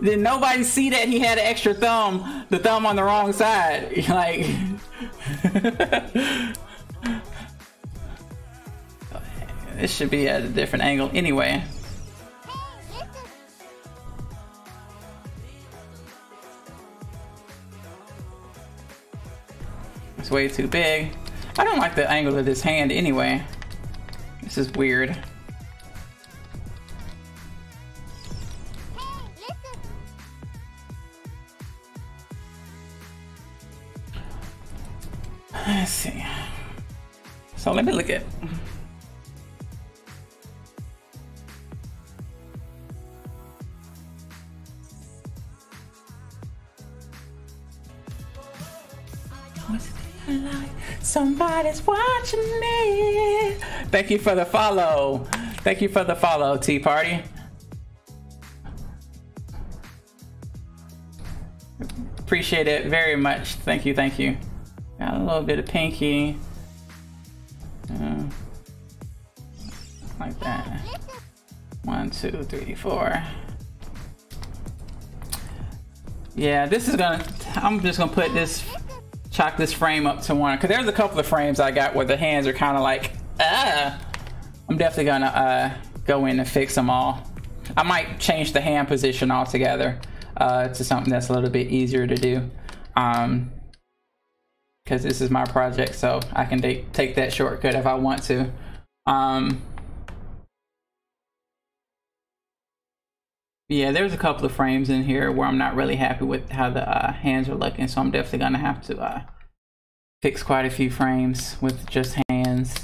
Did nobody see that he had an extra thumb, the thumb on the wrong side? Like, this should be at a different angle anyway. It's way too big. I don't like the angle of this hand anyway. This is weird. Let's see. So let me look at. Somebody's watching me. Thank you for the follow. Thank you for the follow, Tea Party. Appreciate it very much. Thank you, thank you. Got a little bit of pinky. Like that. 1, 2, 3, 4. Yeah, this is gonna. I'm just gonna put this. Chalk this frame up to 1 because there's a couple of frames I got where the hands are kind of like I'm definitely gonna go in and fix them all. I might change the hand position altogether to something that's a little bit easier to do because this is my project, so I can take that shortcut if I want to. Yeah, there's a couple of frames in here where I'm not really happy with how the hands are looking, so I'm definitely gonna have to fix quite a few frames with just hands.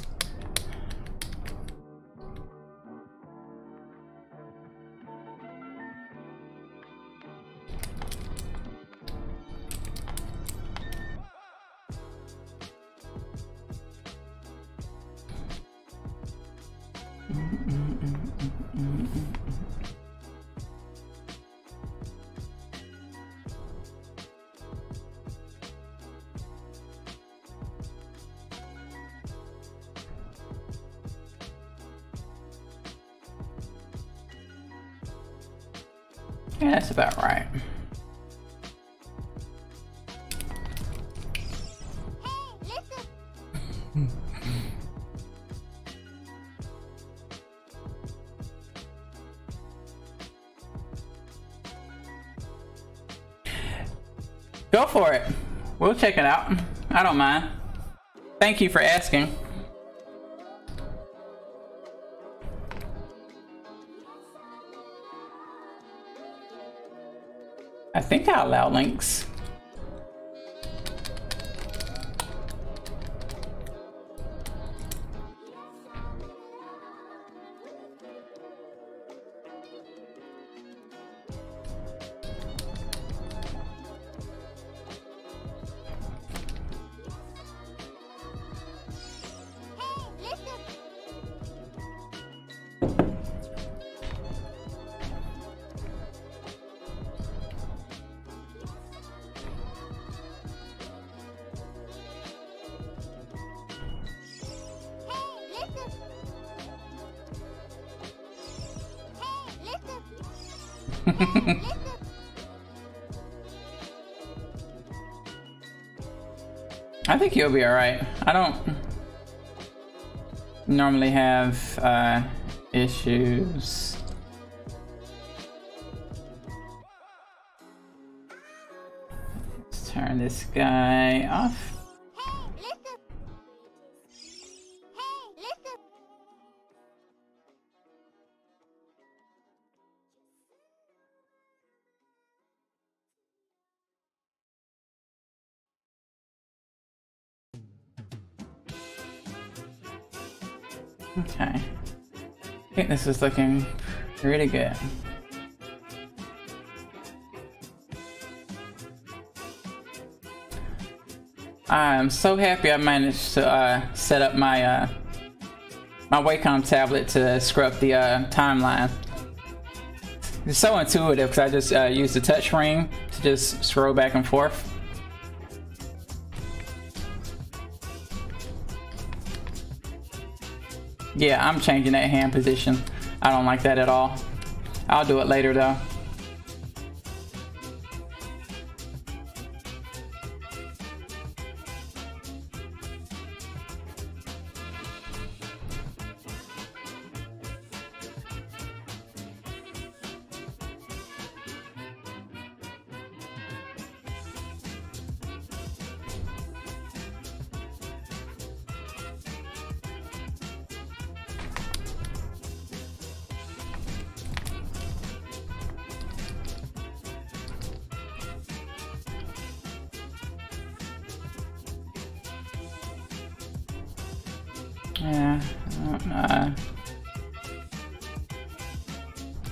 Yeah, that's about right. Go for it. We'll check it out. I don't mind. Thank you for asking. I think I allow links. I think you'll be alright. I don't normally have issues. Let's turn this guy off. Okay. I think this is looking really good. I'm so happy I managed to set up my my Wacom tablet to scrub the timeline. It's so intuitive because I just use the touch ring to just scroll back and forth. Yeah, I'm changing that hand position. I don't like that at all. I'll do it later though. Yeah,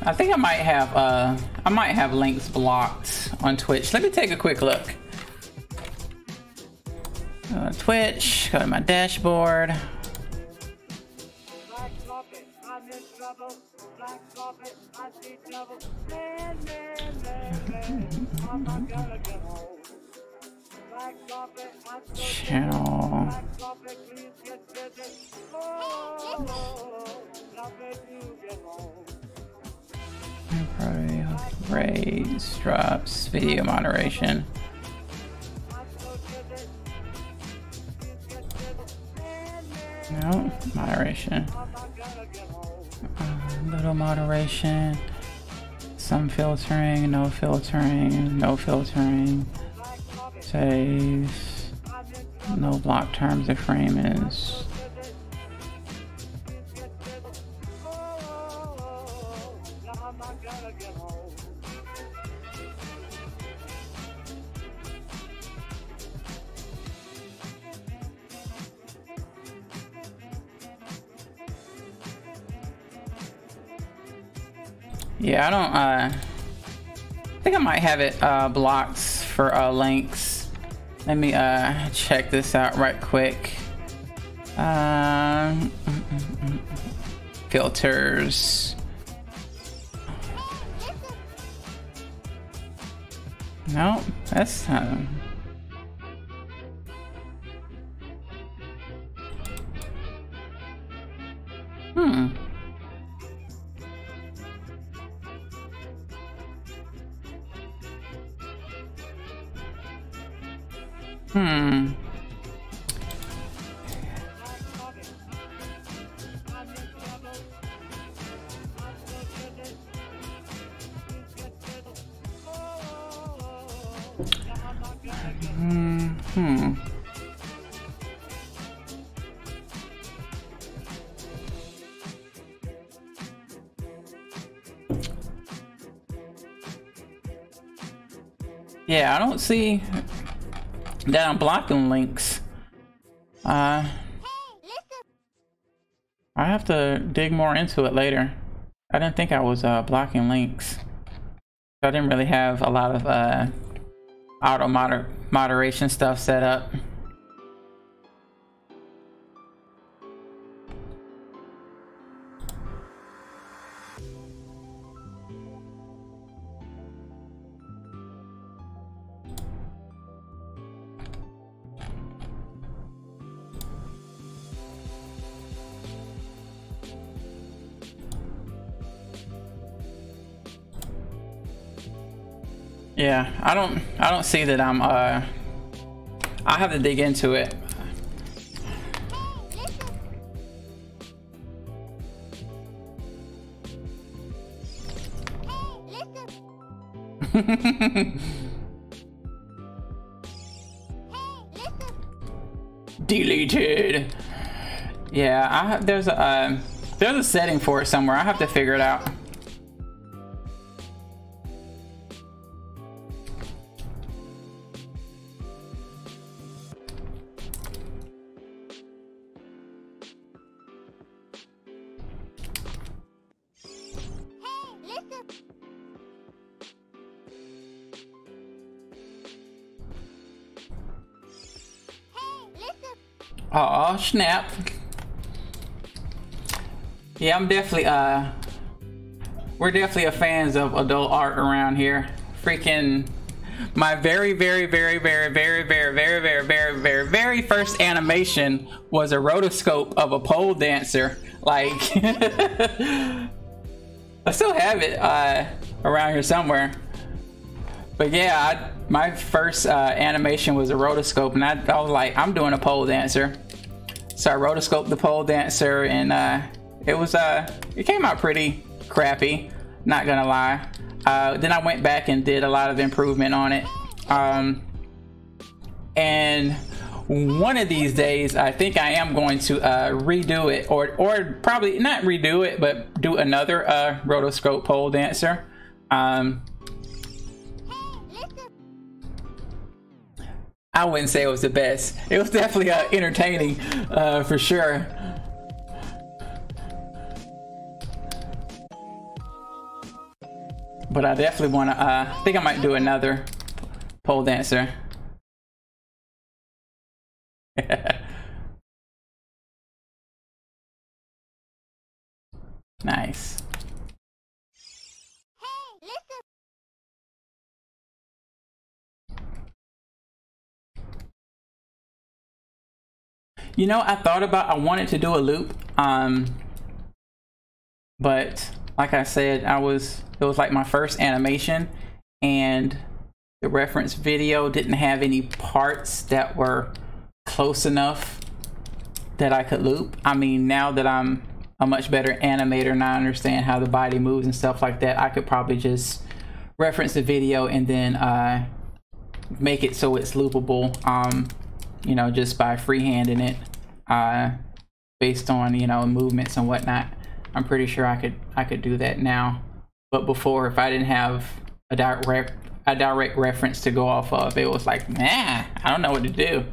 I think I might have links blocked on Twitch. Let me take a quick look. Twitch, go to my dashboard. Channel. Raise, drops, video moderation. No, moderation. Little moderation. Some filtering, no filtering, no filtering. Saves. No block terms of frame is. Yeah, I think I might have it blocked for links. Let me check this out right quick. Filters. No, that's Yeah, I don't see that I'm blocking links. I have to dig more into it later. I didn't think I was blocking links. I didn't really have a lot of auto moderation stuff set up. Yeah, I don't see that I'm I have to dig into it. Deleted. Yeah, there's a setting for it somewhere. I have to figure it out. Oh snap. Yeah, I'm definitely we're definitely a fans of adult art around here. Freaking my very first animation was a rotoscope of a pole dancer. Like I still have it around here somewhere. But yeah, my first animation was a rotoscope, and I was like, I'm doing a pole dancer. So I rotoscoped the pole dancer, and it came out pretty crappy, not gonna lie. Then I went back and did a lot of improvement on it. And one of these days, I think I am going to redo it, or probably not redo it, but do another rotoscope pole dancer. I wouldn't say it was the best. It was definitely entertaining, for sure. But I definitely want to, I think I might do another pole dancer. Nice. You know, I thought about, I wanted to do a loop, but like I said, it was like my first animation, and the reference video didn't have any parts that were close enough that I could loop. I mean, now that I'm a much better animator and I understand how the body moves and stuff like that, I could probably just reference the video and then make it so it's loopable, you know, just by freehanding it based on, you know, movements and whatnot. I'm pretty sure I could do that now. But before, if I didn't have a direct reference to go off of, it was like, nah, I don't know what to do.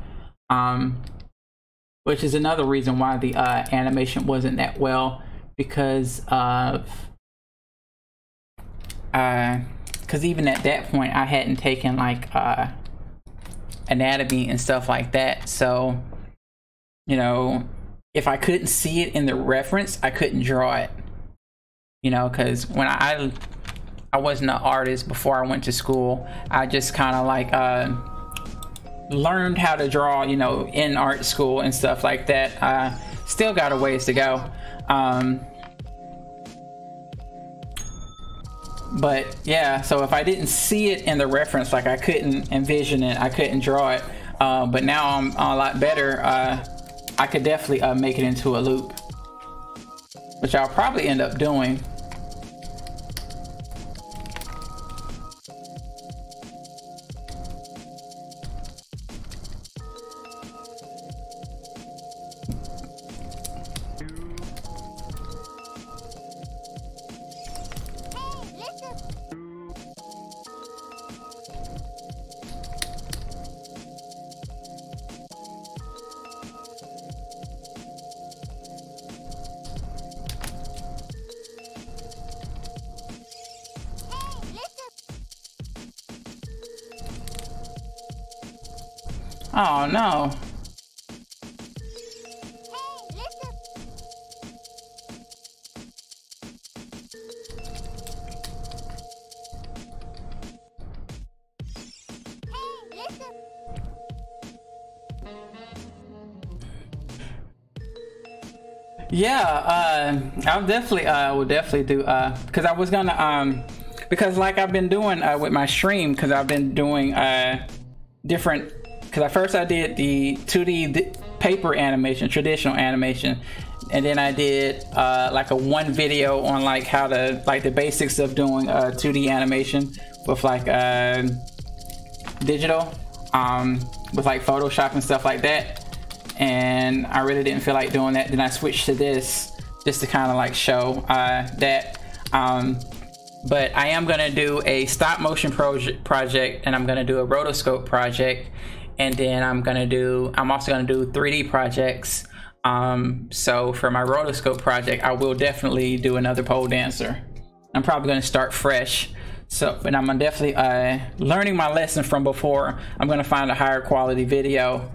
Which is another reason why the animation wasn't that well, because of because even at that point I hadn't taken like anatomy and stuff like that. So, you know, if I couldn't see it in the reference, I couldn't draw it. You know, because when I wasn't an artist before I went to school, I just kind of like learned how to draw, you know, in art school and stuff like that. Still got a ways to go. But yeah, so if I didn't see it in the reference, like I couldn't envision it, I couldn't draw it. But now I'm a lot better. I could definitely make it into a loop, which I'll probably end up doing. Oh no. Yeah, I'll definitely will definitely do because I was gonna because like I've been doing with my stream, because I've been doing different, because at first I did the 2D paper animation, traditional animation, and then I did like a one video on like how to, like the basics of doing 2D animation with like digital with like Photoshop and stuff like that. And I really didn't feel like doing that. Then I switched to this just to kind of like show that. But I am gonna do a stop motion project, and I'm gonna do a rotoscope project, and then I'm also gonna do 3D projects. So for my rotoscope project, I will definitely do another pole dancer. I'm probably gonna start fresh. So, but I'm definitely learning my lesson from before. I'm gonna find a higher quality video.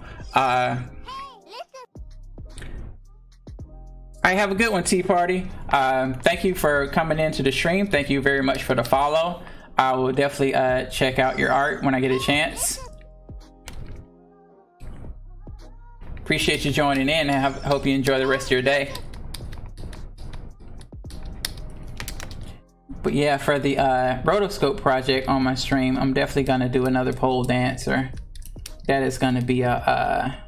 right, have a good one, Tea Party. Thank you for coming into the stream. Thank you very much for the follow. I will definitely check out your art when I get a chance. Appreciate you joining in, and hope you enjoy the rest of your day. But yeah, for the rotoscope project on my stream, I'm definitely gonna do another pole dancer. That is gonna be a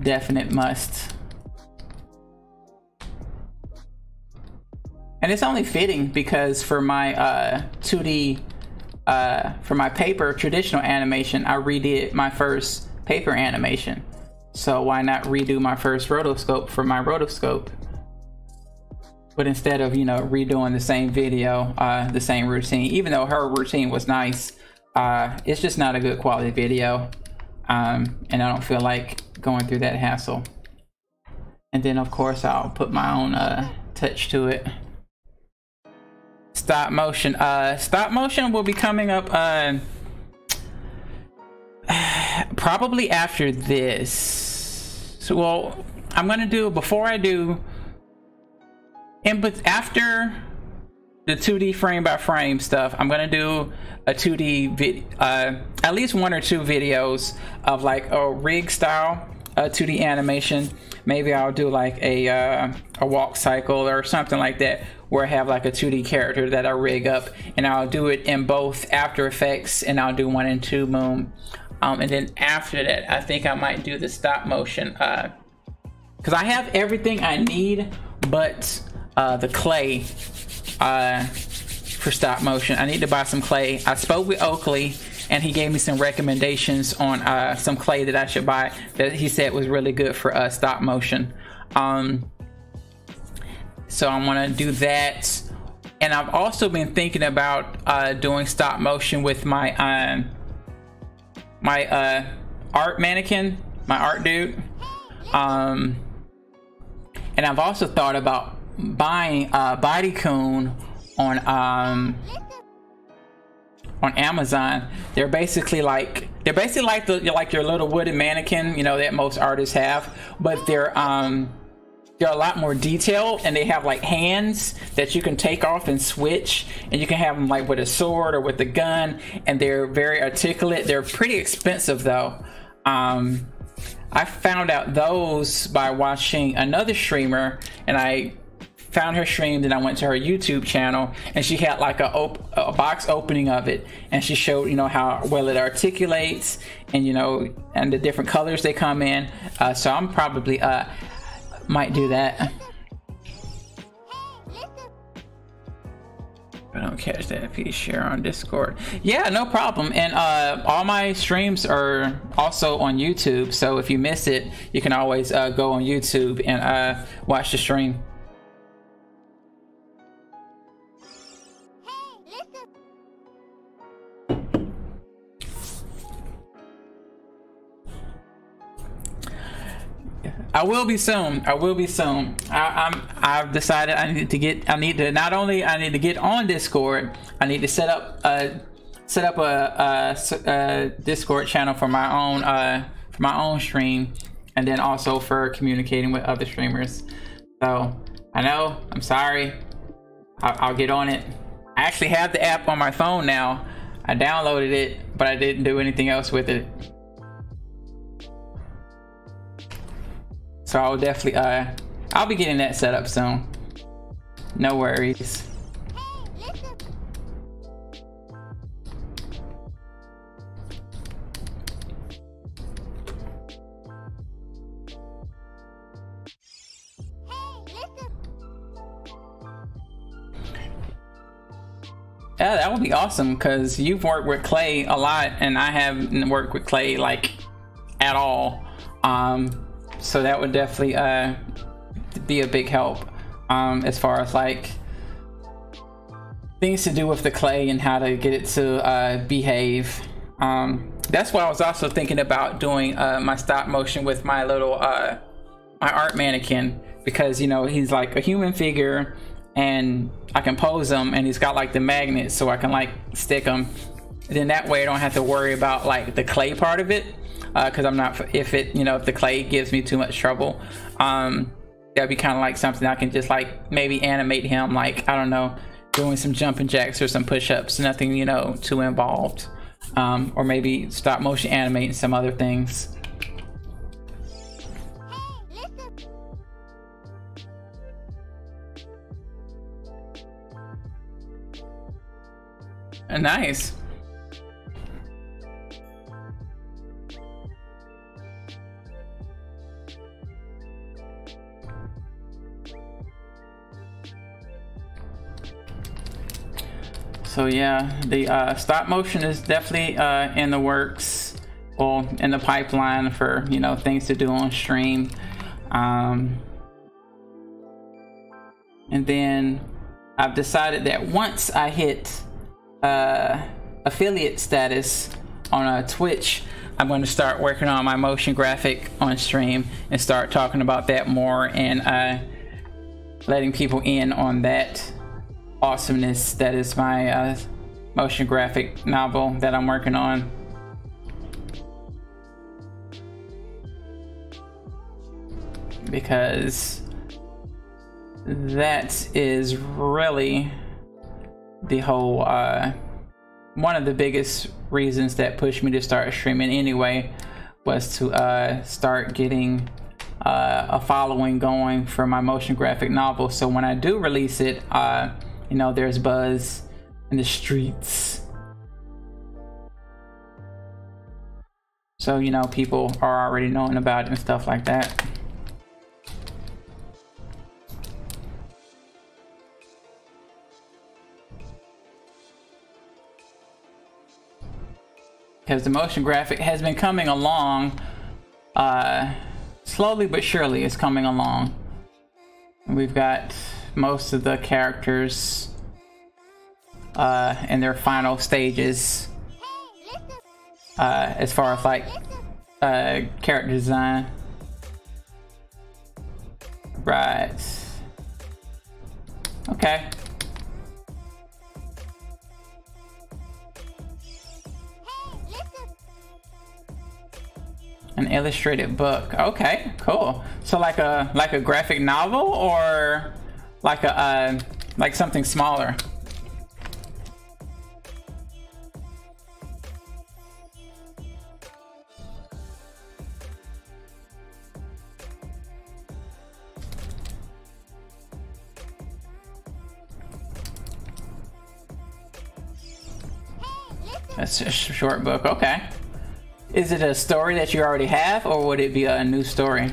definite must. And it's only fitting because for my 2D, for my paper traditional animation, I redid my first paper animation. So why not redo my first rotoscope for my rotoscope? But instead of, you know, redoing the same video, the same routine, even though her routine was nice, it's just not a good quality video. And I don't feel like going through that hassle. And then of course I'll put my own touch to it. Stop motion. Stop motion will be coming up probably after this. So, well, I'm gonna do, before I do, but after the 2D frame by frame stuff, I'm gonna do a 2D vid, at least 1 or 2 videos of like a rig style 2D animation. Maybe I'll do like a walk cycle or something like that, where I have like a 2D character that I rig up, and I'll do it in both After Effects, and I'll do 1 and 2 Moon. And then after that, I think I might do the stop motion, because I have everything I need but the clay for stop motion. I need to buy some clay. I spoke with Oakley, and he gave me some recommendations on some clay that I should buy that he said was really good for stop motion. So I'm gonna do that. And I've also been thinking about doing stop motion with my my art mannequin, my art dude. And I've also thought about buying Bodycoon on Amazon. They're basically like your little wooden mannequin, you know, that most artists have, but they're a lot more detailed, and they have like hands that you can take off and switch, and you can have them like with a sword or with a gun, and they're very articulate. They're pretty expensive though. I found out those by watching another streamer, and I found her stream, then I went to her YouTube channel, and she had like a box opening of it, and she showed, you know, how well it articulates, and you know, and the different colors they come in. So I'm probably might do that. I don't catch that, please share on Discord. Yeah, no problem. And all my streams are also on YouTube, so if you miss it, you can always go on YouTube and watch the stream. I will be soon. I will be soon. I've decided I need to get on Discord. I need to set up a Discord channel for my own stream, and then also for communicating with other streamers. So I know, I'm sorry. I'll get on it. I actually have the app on my phone now. I downloaded it, but I didn't do anything else with it. So I'll definitely, I'll be getting that set up soon. No worries. Yeah, that would be awesome, because you've worked with clay a lot, and I haven't worked with clay like at all. So that would definitely be a big help as far as like things to do with the clay and how to get it to behave. That's why I was also thinking about doing my stop motion with my little my art mannequin, because you know, he's like a human figure and I can pose him, and he's got like the magnets so I can like stick him. And then that way I don't have to worry about like the clay part of it. because I'm not, if it, you know, if the clay gives me too much trouble, that'd be kind of like something I can just like maybe animate him, like, I don't know, doing some jumping jacks or some push-ups, nothing, you know, too involved. Or maybe stop motion animating some other things. Nice. So yeah, the stop motion is definitely in the works, or in the pipeline for, you know, things to do on stream. And then I've decided that once I hit affiliate status on Twitch, I'm going to start working on my motion graphic on stream and start talking about that more, and letting people in on that awesomeness that is my motion graphic novel that I'm working on. Because that is really the whole one of the biggest reasons that pushed me to start streaming anyway, was to start getting a following going for my motion graphic novel. So when I do release it, you know, there's buzz in the streets. So, you know, people are already knowing about it and stuff like that. Because the motion graphic has been coming along, slowly but surely it's coming along. We've got most of the characters in their final stages, as far as like character design. Right. Okay. An illustrated book. Okay, cool. So like a graphic novel, or like a like something smaller? That's a short book. Okay. Is it a story that you already have, or would it be a new story?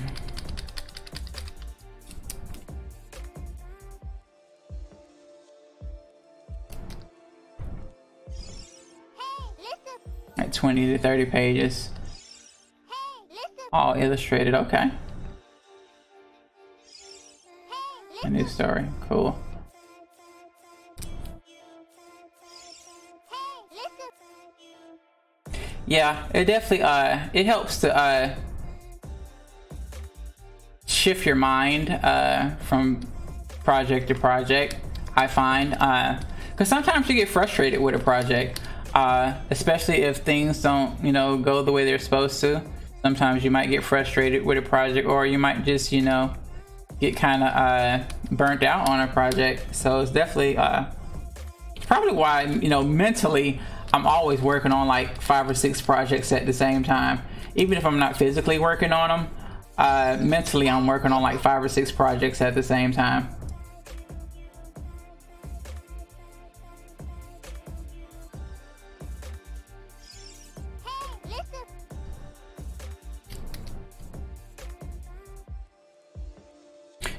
At 20 to 30 pages. All illustrated, okay. A new story, cool. Yeah, it definitely it helps to shift your mind from project to project, I find, because sometimes you get frustrated with a project, especially if things don't, you know, go the way they're supposed to. Sometimes you might get frustrated with a project, or you might just, you know, get kind of burnt out on a project. So it's definitely it's probably why, you know, mentally I'm always working on like 5 or 6 projects at the same time. Even if I'm not physically working on them, mentally I'm working on like 5 or 6 projects at the same time.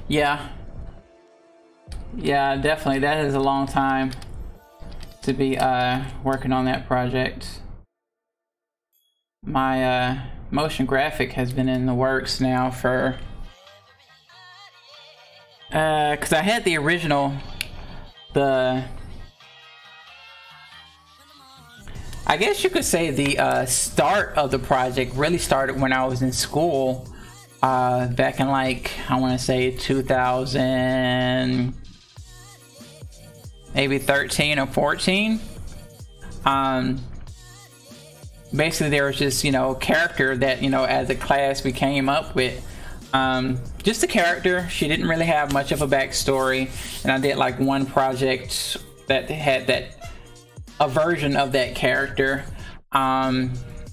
Yeah, definitely. That is a long time to be working on that project. My motion graphic has been in the works now for because I had the original, I guess you could say the start of the project really started when I was in school, back in like, I want to say 2000, maybe 13 or 14. basically there was just, you know, character that, you know, as a class we came up with. Just a character. She didn't really have much of a backstory, and I did like one project that had a version of that character. And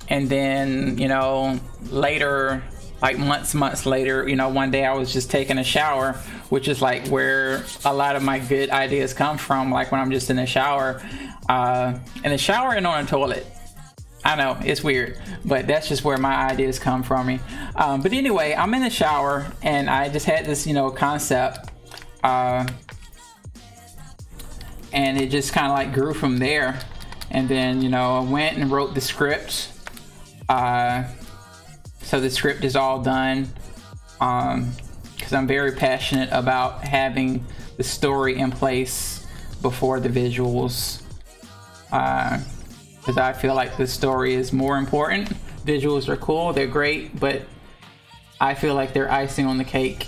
then, you know, later, like months later, you know, one day I was just taking a shower, which is like where a lot of my good ideas come from, like when I'm just in the shower, in the shower and on the toilet. I know, it's weird, but that's just where my ideas come from me. But anyway, I'm in the shower and I just had this, you know, concept, and it just kind of like grew from there. And then, you know, I went and wrote the script. So the script is all done, because I'm very passionate about having the story in place before the visuals. Because I feel like the story is more important. Visuals are cool, they're great, but I feel like they're icing on the cake.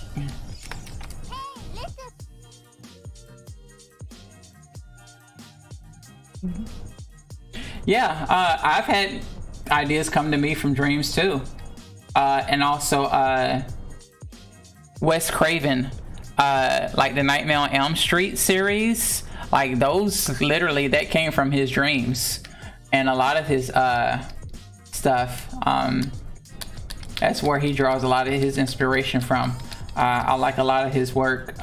Yeah, I've had ideas come to me from dreams too. And also Wes Craven, like the Nightmare on Elm Street series, like those, literally that came from his dreams. And a lot of his stuff, that's where he draws a lot of his inspiration from. I like a lot of his work.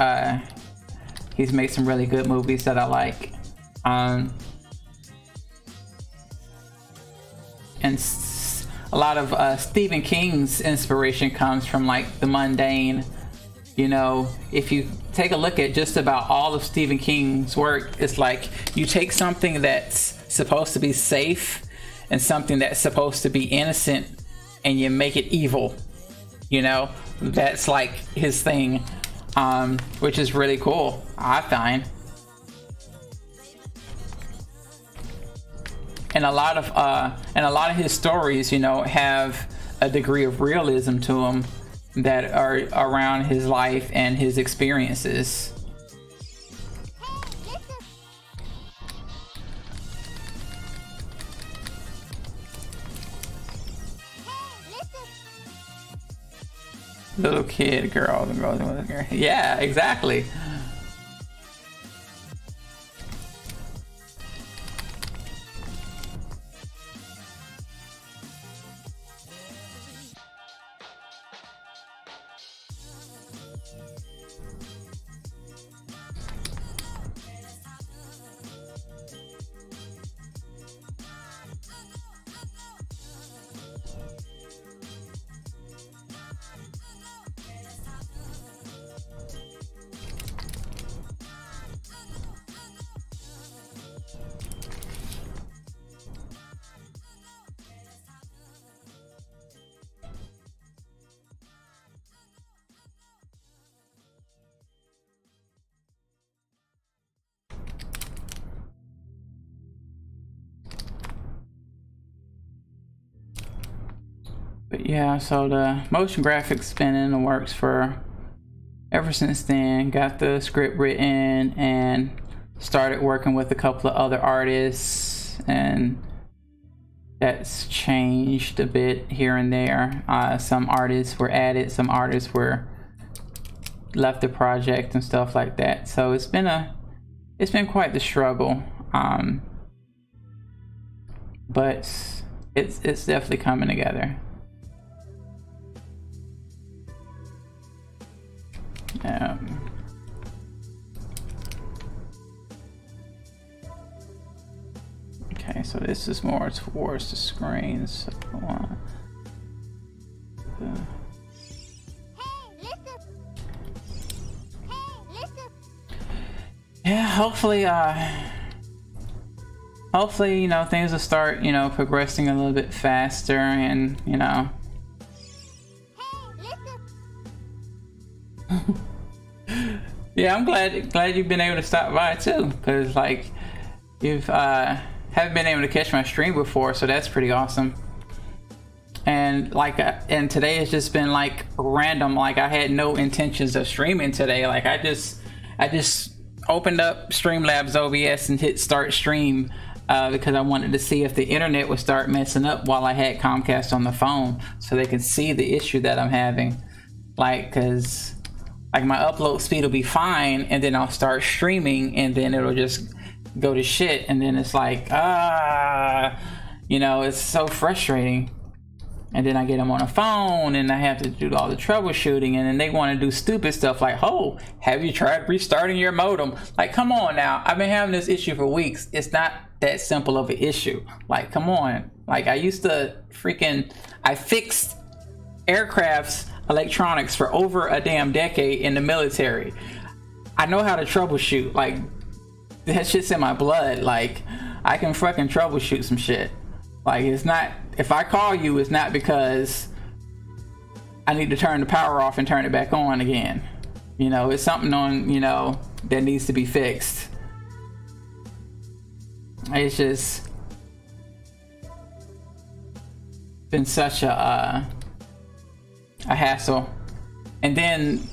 He's made some really good movies that I like. And a lot of Stephen King's inspiration comes from like the mundane. You know, if you take a look at just about all of Stephen King's work, it's like you take something that's supposed to be safe and something that's supposed to be innocent and you make it evil. You know, that's like his thing, which is really cool, I find. And a lot of his stories, you know, have a degree of realism to them that are around his life and his experiences. Little kid, girl, the girl, yeah, exactly. But yeah, so the motion graphics been in the works for ever since then. Got the script written and started working with a couple of other artists, and that's changed a bit here and there. Some artists were added, some artists were left the project and stuff like that. So it's been quite the struggle, but it's definitely coming together. Okay, so this is more towards the screen, so yeah, hopefully you know, things will start, you know, progressing a little bit faster, and you know, yeah, I'm glad you've been able to stop by too, because like you've haven't been able to catch my stream before, so that's pretty awesome. And like and today has just been like random. Like I had no intentions of streaming today. Like I just opened up Streamlabs OBS and hit start stream, because I wanted to see if the internet would start messing up while I had Comcast on the phone, so they could see the issue that I'm having. Like, cause like my upload speed will be fine, and then I'll start streaming, and then it'll just go to shit, and then it's like, you know, it's so frustrating. And then I get them on a phone, and I have to do all the troubleshooting, and then they want to do stupid stuff like, oh, have you tried restarting your modem? Like, come on now. I've been having this issue for weeks. It's not that simple of an issue. Like, come on. Like, I used to I fixed aircraft's electronics for over a damn decade in the military. I know how to troubleshoot. Like, that shit's in my blood. Like, I can fucking troubleshoot some shit. Like, it's not, if I call you, it's not because I need to turn the power off and turn it back on again. You know, it's something on, you know, that needs to be fixed. It's just been such a hassle. And then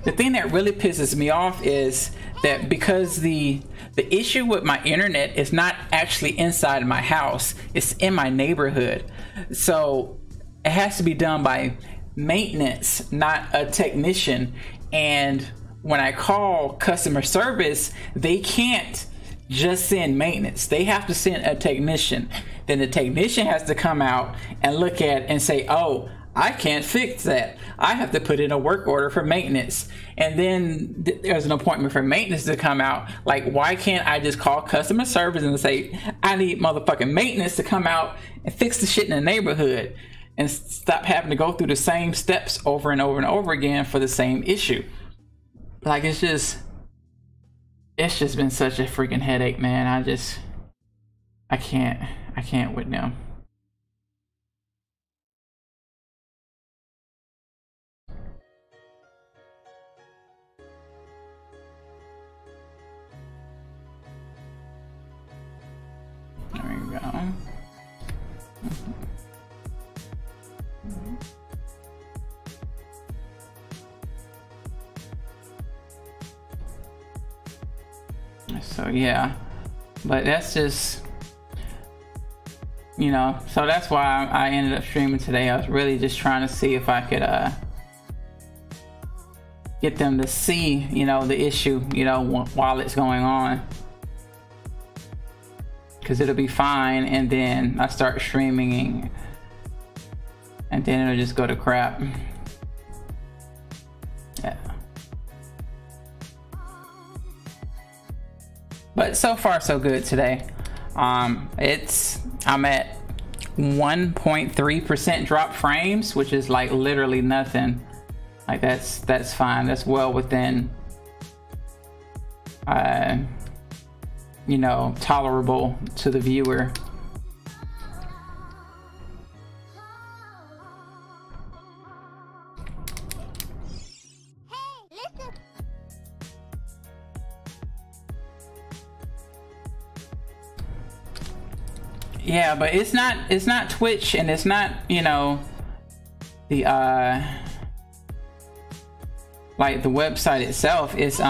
the thing that really pisses me off is that because the issue with my internet is not actually inside my house, it's in my neighborhood. So it has to be done by maintenance, not a technician. And when I call customer service, they can't just send maintenance. They have to send a technician. Then the technician has to come out and look at and say, oh, I can't fix that. I have to put in a work order for maintenance. And then there's an appointment for maintenance to come out. Like, why can't I just call customer service and say, I need motherfucking maintenance to come out and fix the shit in the neighborhood, and stop having to go through the same steps over and over and over again for the same issue? Like, it's just been such a freaking headache, man. I can't with them. There we go. So yeah, but that's just, you know, so that's why I ended up streaming today. I was really just trying to see if I could get them to see, you know, the issue, you know, while it's going on, because it'll be fine, and then I start streaming and then it'll just go to crap. Yeah. But so far so good today. I'm at 1.3% drop frames, which is like literally nothing. Like that's fine. That's well within you know, tolerable to the viewer. Yeah, but it's not Twitch, and it's not, you know, the like the website itself. It's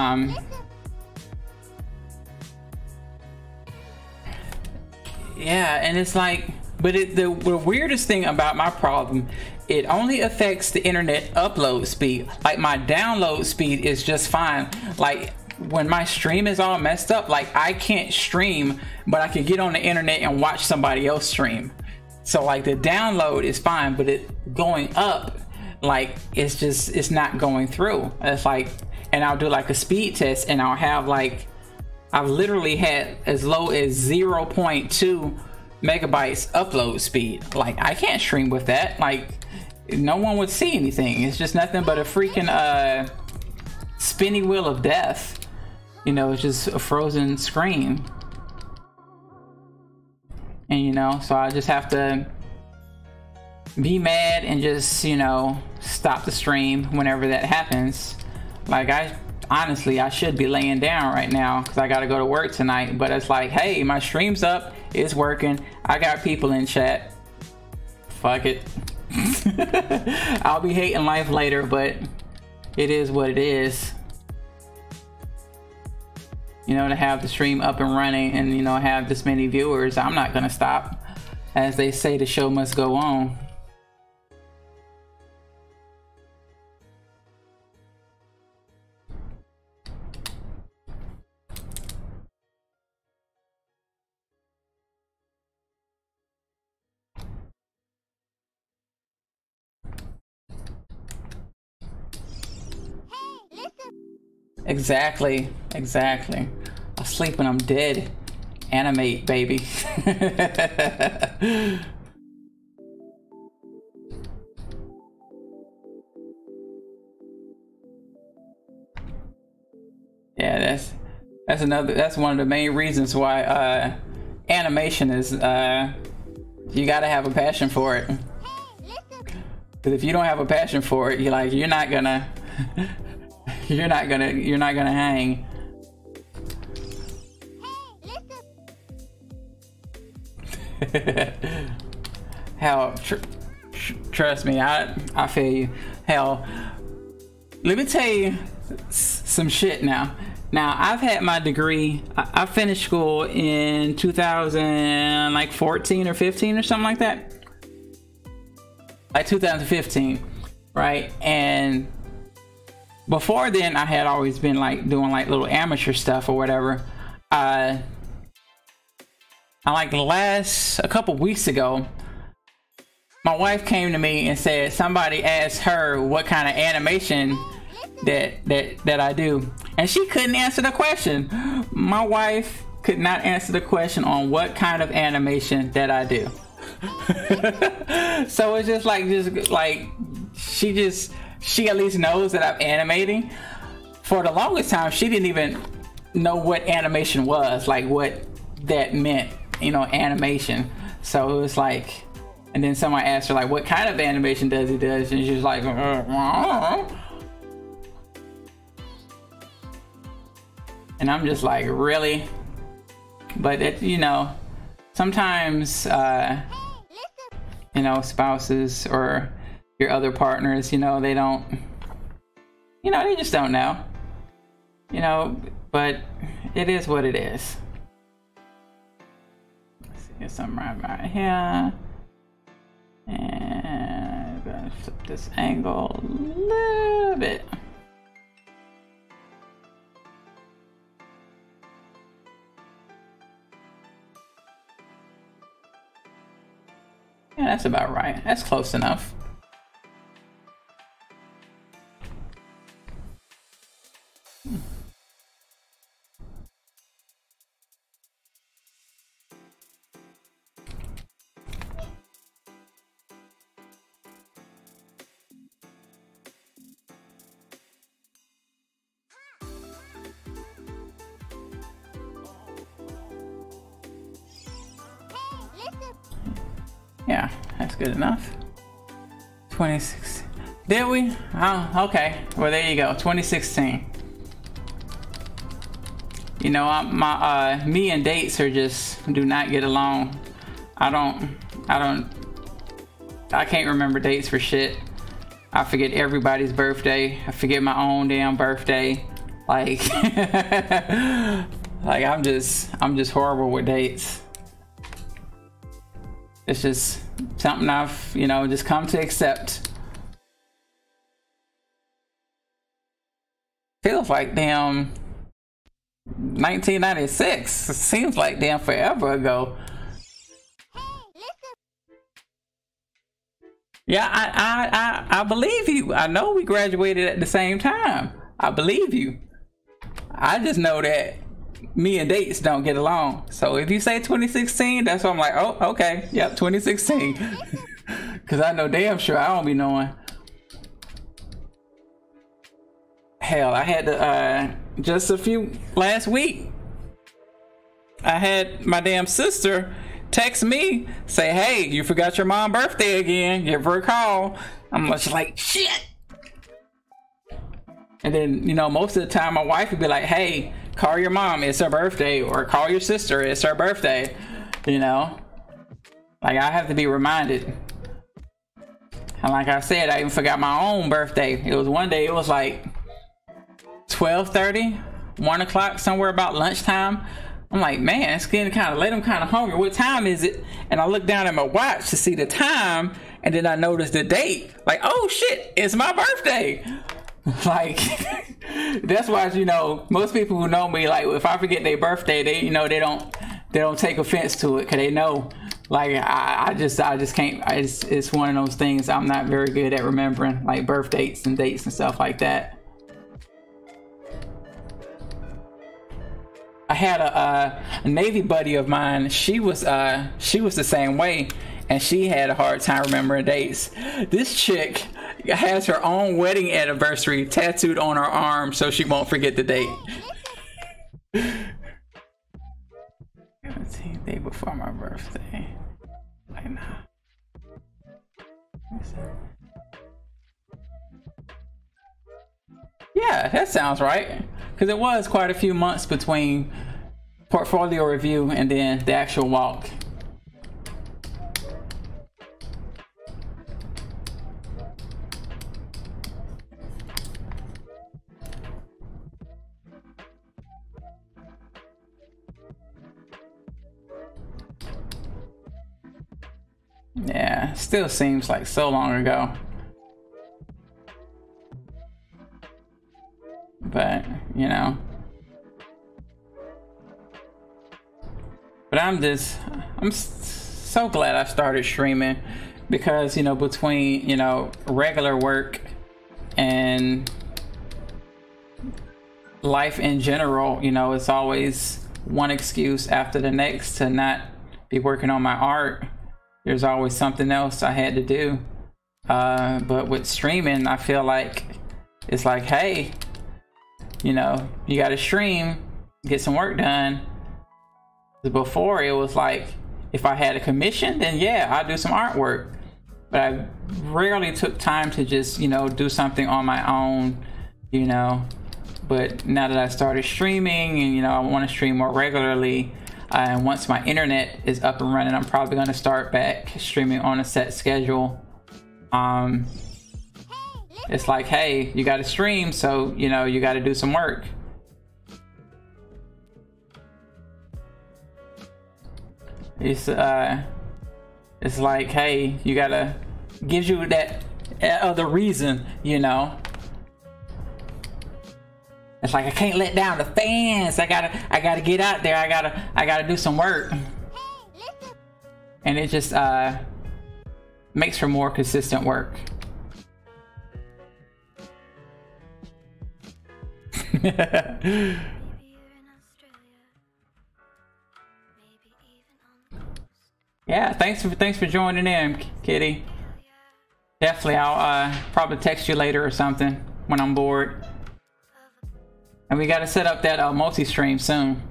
yeah, and it's like, but the weirdest thing about my problem, it only affects the internet upload speed. Like, my download speed is just fine. Like, when my stream is all messed up, like, I can't stream, but I can get on the internet and watch somebody else stream. So like, the download is fine, but it going up, like, it's not going through. It's like, and I'll do like a speed test, and I'll have like, I've literally had as low as 0.2 megabytes upload speed. Like, I can't stream with that. Like, no one would see anything. It's just nothing but a freaking spinny wheel of death. You know, it's just a frozen screen. And, you know, so I just have to be mad and just, you know, stop the stream whenever that happens. Like, honestly, I should be laying down right now because I gotta go to work tonight, but it's like, hey, my stream's up, it's working, I got people in chat, fuck it. I'll be hating life later, but it is what it is. you know, to have the stream up and running and, you know, have this many viewers. I'm not gonna stop. As they say, the show must go on. Exactly, exactly. I'll sleep when I'm dead. Animate, baby. Yeah, that's one of the main reasons why animation is you gotta have a passion for it. Because if you don't have a passion for it, you're not gonna you're not gonna hang. Hell, trust me, I feel you. Hell, let me tell you some shit now. Now, I've had my degree. I finished school in 2014 or 15 or something like that. Like 2015, right? And before then, I had always been like doing like little amateur stuff or whatever. I like a couple weeks ago, my wife came to me and said somebody asked her what kind of animation that I do, and she couldn't answer the question. My wife could not answer the question on what kind of animation that I do. So it's just like she at least knows that I'm animating. For the longest time, she didn't even know what animation was, like what that meant, you know, animation. So it was like, and then someone asked her like, what kind of animation does he do? And she was like, and I'm just like, really? But it, you know, sometimes you know, spouses or your other partners, you know, they don't, you know, they just don't know, you know, but it is what it is. Let's see, get something right here. And I'm gonna flip this angle a little bit. Yeah, that's about right. That's close enough. Yeah, that's good enough. 26. Did we? Oh, okay. Well, there you go. 2016. You know, me and dates are just do not get along. I can't remember dates for shit. I forget everybody's birthday. I forget my own damn birthday. Like, like I'm just horrible with dates. It's just something I've, you know, just come to accept. Feels like damn 1996. It seems like damn forever ago. Yeah, I believe you. I know we graduated at the same time. I believe you. I just know that me and dates don't get along. So if you say 2016, that's why I'm like, oh, okay, yep, 2016. Because I know damn sure I don't be knowing. Hell, I had to, just last week, I had my damn sister text me, say, hey, you forgot your mom's birthday again, give her a call. I'm just like, shit. And then, you know, most of the time my wife would be like, hey, call your mom, it's her birthday, or call your sister, it's her birthday, you know? Like, I have to be reminded. And like I said, I even forgot my own birthday. It was one day, it was like 12:30. 1 o'clock, somewhere about lunchtime. I'm like, man, it's getting kind of late. I'm kind of hungry. What time is it? And I look down at my watch to see the time, and then I notice the date. Like, oh shit, it's my birthday. Like, that's why, you know, most people who know me, like, if I forget their birthday, they, you know, they don't take offense to it, because they know, like, I just can't. It's one of those things I'm not very good at remembering, like birth dates and dates and stuff like that. I had a Navy buddy of mine. She was the same way, and she had a hard time remembering dates. This chick has her own wedding anniversary tattooed on her arm so she won't forget the date. 17th day before my birthday. Like, nah. Yeah, that sounds right. Because it was quite a few months between portfolio review and then the actual walk. Yeah, still seems like so long ago. But, you know. But I'm so glad I started streaming, because, you know, between, you know, regular work and life in general, you know, it's always one excuse after the next to not be working on my art. There's always something else I had to do. But with streaming, I feel like it's like, hey, you know, you got to stream, get some work done. Before, it was like, if I had a commission, then yeah, I'd do some artwork. But I rarely took time to just, you know, do something on my own, you know. But now that I started streaming, and, you know, I want to stream more regularly, and once my internet is up and running, I'm probably going to start back streaming on a set schedule. It's like, hey, you got to stream, so, you know, you got to do some work. It's like, hey, you gotta, gives you that other reason, you know. It's like, I can't let down the fans. I gotta get out there. I gotta do some work. And it just makes for more consistent work. Yeah, thanks for joining in, Kitty. Definitely, I'll probably text you later or something when I'm bored. And we gotta set up that multi-stream soon.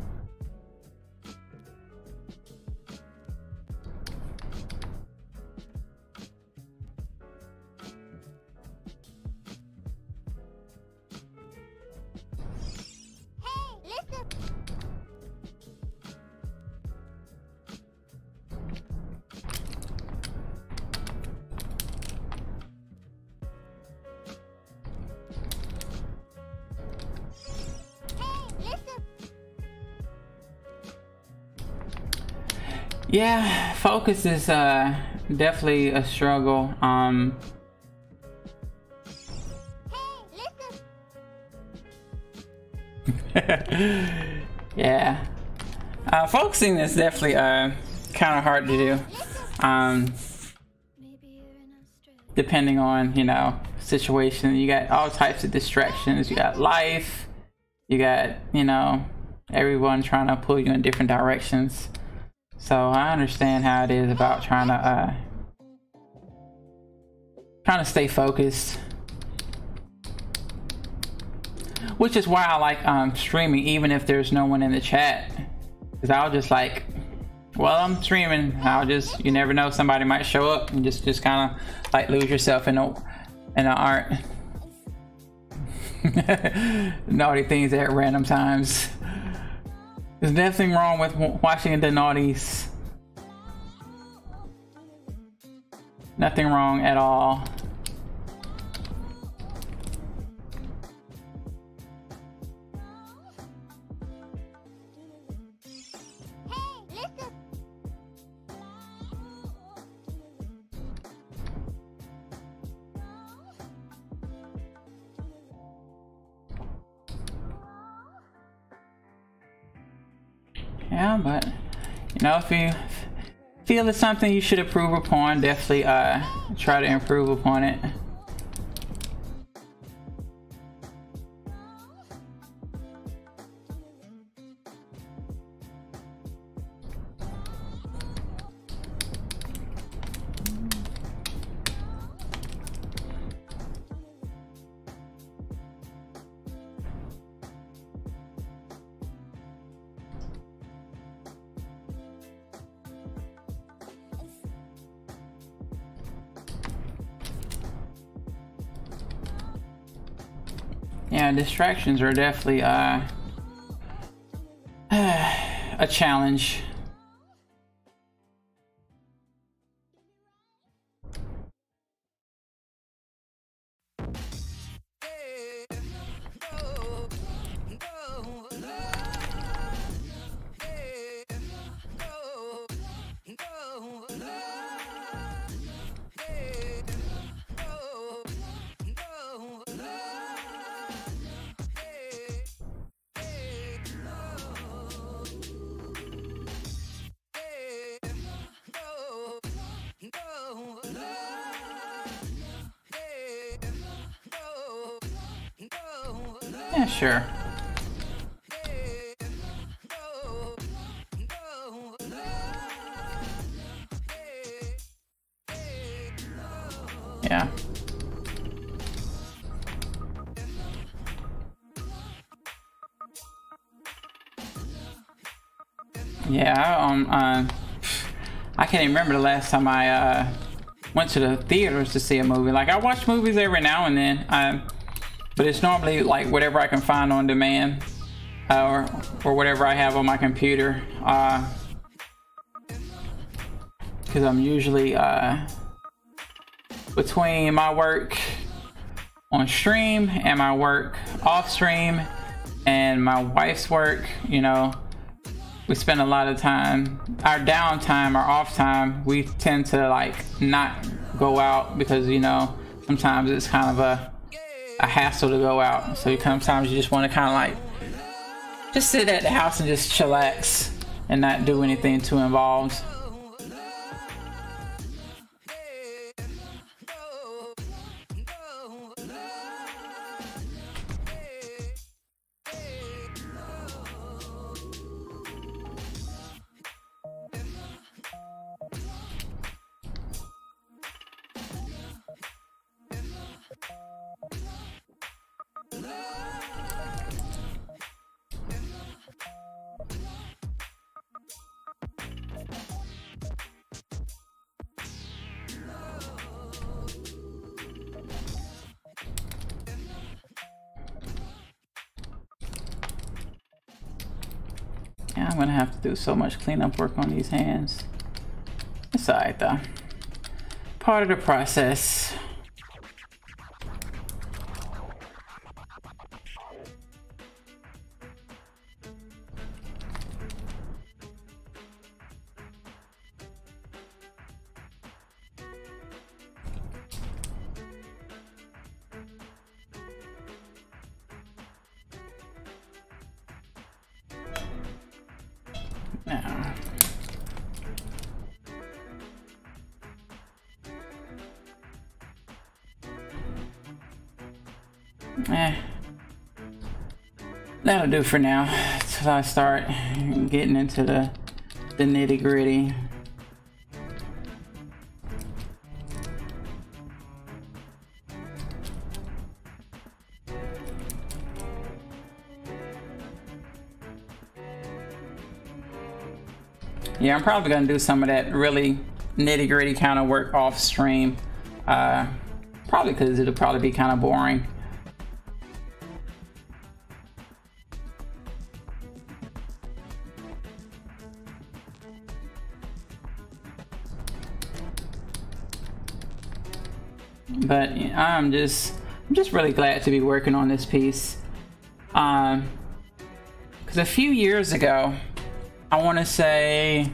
Yeah, focus is definitely a struggle. Yeah, focusing is definitely kind of hard to do. Depending on, you know, situation. You got all types of distractions. You got life. You got, you know, everyone trying to pull you in different directions. So I understand how it is about trying to stay focused, which is why I like streaming, even if there's no one in the chat, because I'll just like, well, I'm streaming, you never know, somebody might show up and just kind of like lose yourself in the art. Naughty things at random times. There's nothing wrong with watching the naughties. Nothing wrong at all. Yeah, but you know, if you feel it's something you should improve upon, definitely try to improve upon it. Yeah, distractions are definitely a challenge. Yeah, sure. Yeah. Yeah, I can't even remember the last time I went to the theaters to see a movie. Like, I watch movies every now and then, but it's normally like whatever I can find on demand, or whatever I have on my computer, because I'm usually between my work on stream and my work off stream and my wife's work, you know, we spend a lot of time, our downtime, our off time, we tend to like not go out because, you know, sometimes it's kind of a hassle to go out. So sometimes you just want to kind of like just sit at the house and just chillax and not do anything too involved. Yeah, I'm gonna have to do so much cleanup work on these hands. It's alright though. Part of the process. Now. That'll do for now till I start getting into the nitty-gritty. Yeah, I'm probably gonna do some of that really nitty-gritty kind of work off stream. Probably because it'll probably be kind of boring. But I'm just really glad to be working on this piece. Because a few years ago, I want to say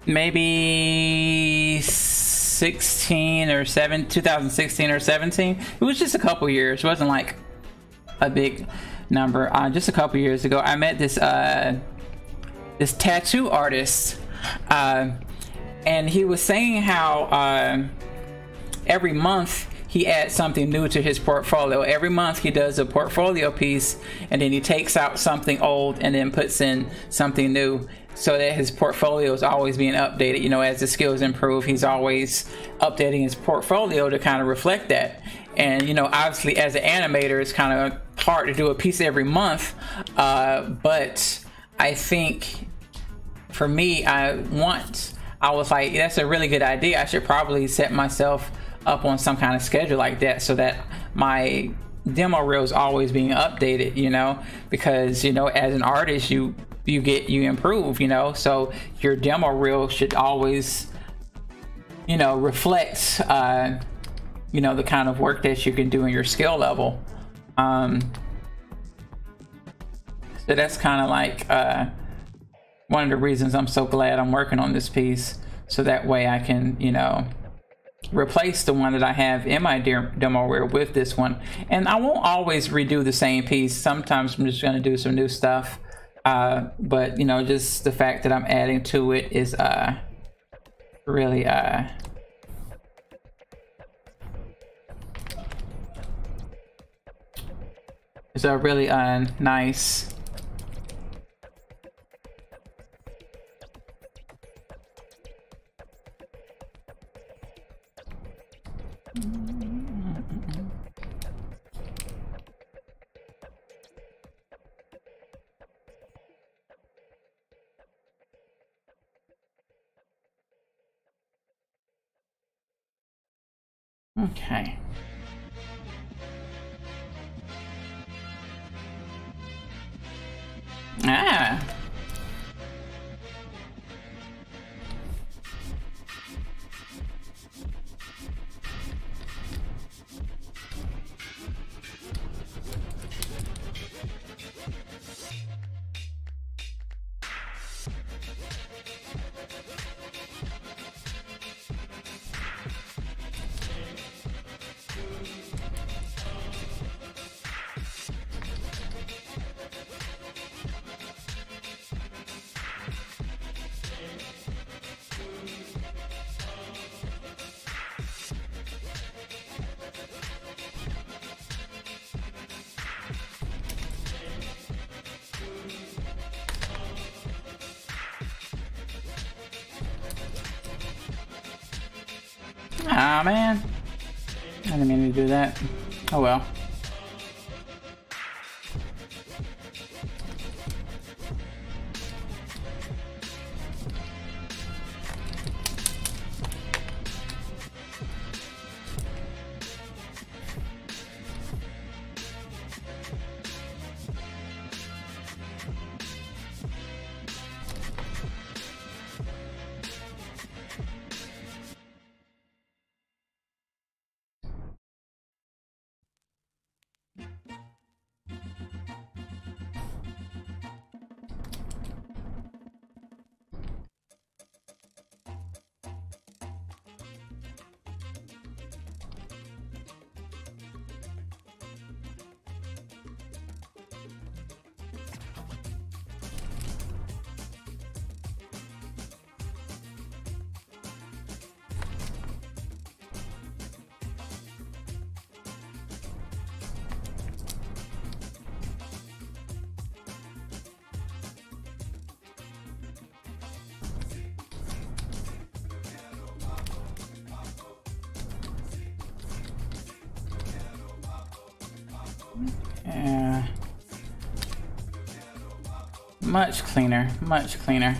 maybe 2016 or 17. It was just a couple years. It wasn't like a big number. Just a couple years ago, I met this this tattoo artist, and he was saying how every month he adds something new to his portfolio. Every month he does a portfolio piece, and then he takes out something old and then puts in something new, so that his portfolio is always being updated. You know, as the skills improve, he's always updating his portfolio to kind of reflect that. And, you know, obviously as an animator, it's kind of hard to do a piece every month. But I think for me, I was like, that's a really good idea. I should probably set myself up on some kind of schedule like that, so that my demo reel is always being updated, you know, because, you know, as an artist, you improve, you know, so your demo reel should always, you know, reflect you know, the kind of work that you can do in your skill level. So that's kind of like one of the reasons I'm so glad I'm working on this piece, so that way I can, you know, replace the one that I have in my demo reel with this one. And I won't always redo the same piece. Sometimes I'm just going to do some new stuff, but, you know, just the fact that I'm adding to it is really it's a really nice. Okay. Ah. Ah, man. I didn't mean to do that. Oh well. Yeah. Much cleaner, much cleaner.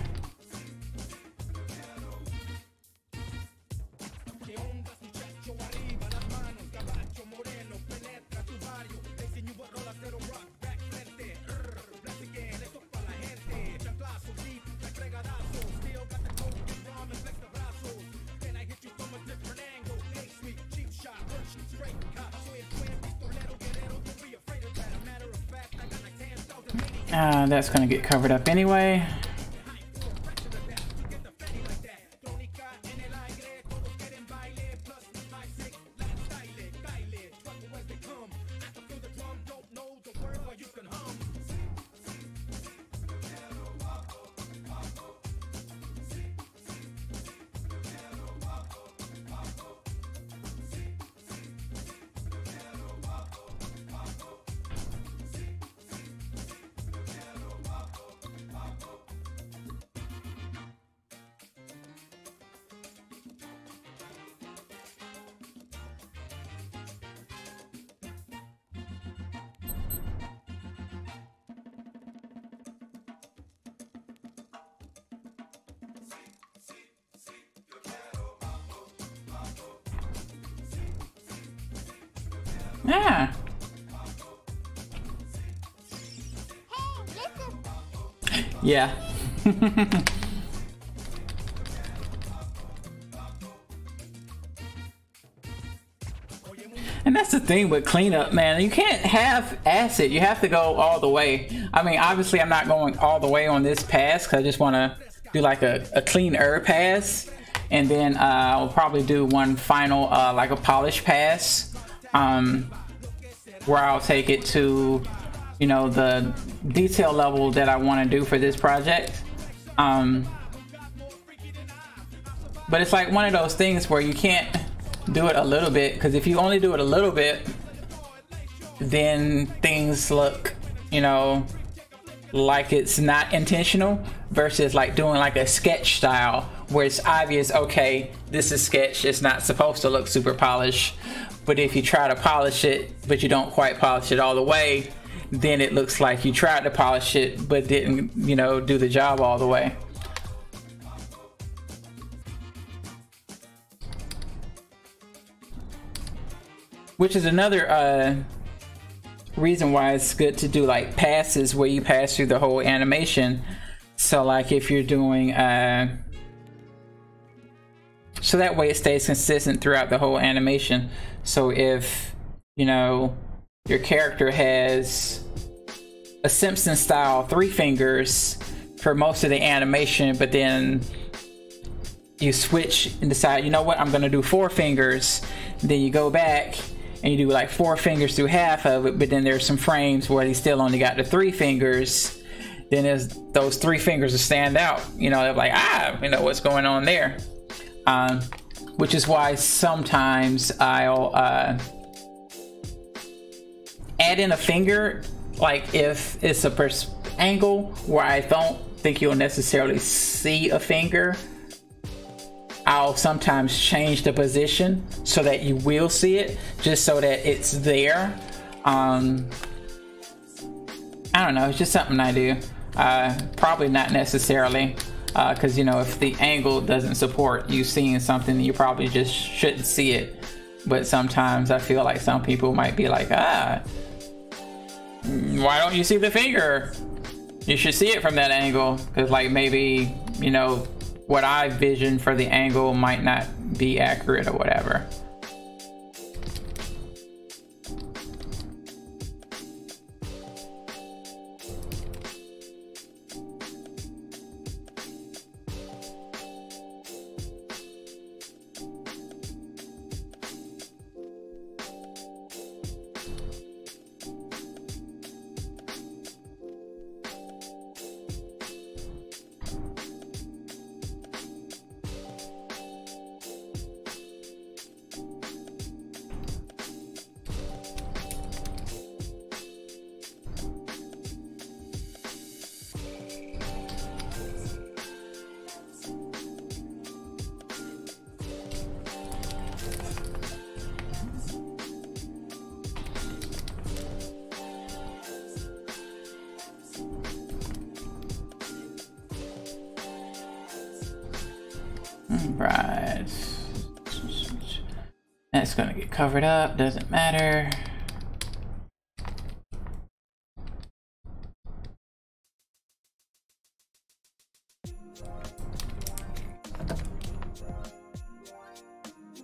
That's gonna get covered up anyway. Yeah. Yeah. And that's the thing with cleanup, man. You can't have acid. You have to go all the way. I mean, obviously, I'm not going all the way on this pass because I just want to do like a cleaner pass. And then I'll probably do one final, like a polish pass, where I'll take it to, you know, the detail level that I want to do for this project. But it's like one of those things where you can't do it a little bit, because if you only do it a little bit, then things look, you know, like it's not intentional, versus like doing like a sketch style where it's obvious, okay, this is sketch, it's not supposed to look super polished. But if you try to polish it but you don't quite polish it all the way, then it looks like you tried to polish it but didn't, you know, do the job all the way. Which is another reason why it's good to do like passes where you pass through the whole animation. So like if you're doing so that way it stays consistent throughout the whole animation. So if, you know, your character has a Simpson style 3 fingers for most of the animation, but then you switch and decide, you know what, I'm gonna do 4 fingers, then you go back and you do like 4 fingers through half of it, but then there's some frames where he still only got the 3 fingers, then there's those 3 fingers that stand out, you know, they're like, you know what's going on there. Which is why sometimes I'll add in a finger, like if it's a angle where I don't think you'll necessarily see a finger, I'll sometimes change the position so that you will see it, just so that it's there. I don't know, it's just something I do. Probably not necessarily, because, you know, if the angle doesn't support you seeing something, you probably just shouldn't see it. But sometimes I feel like some people might be like, why don't you see the finger? You should see it from that angle, because like maybe, you know, what I vision for the angle might not be accurate or whatever. Right. That's gonna get covered up, doesn't matter.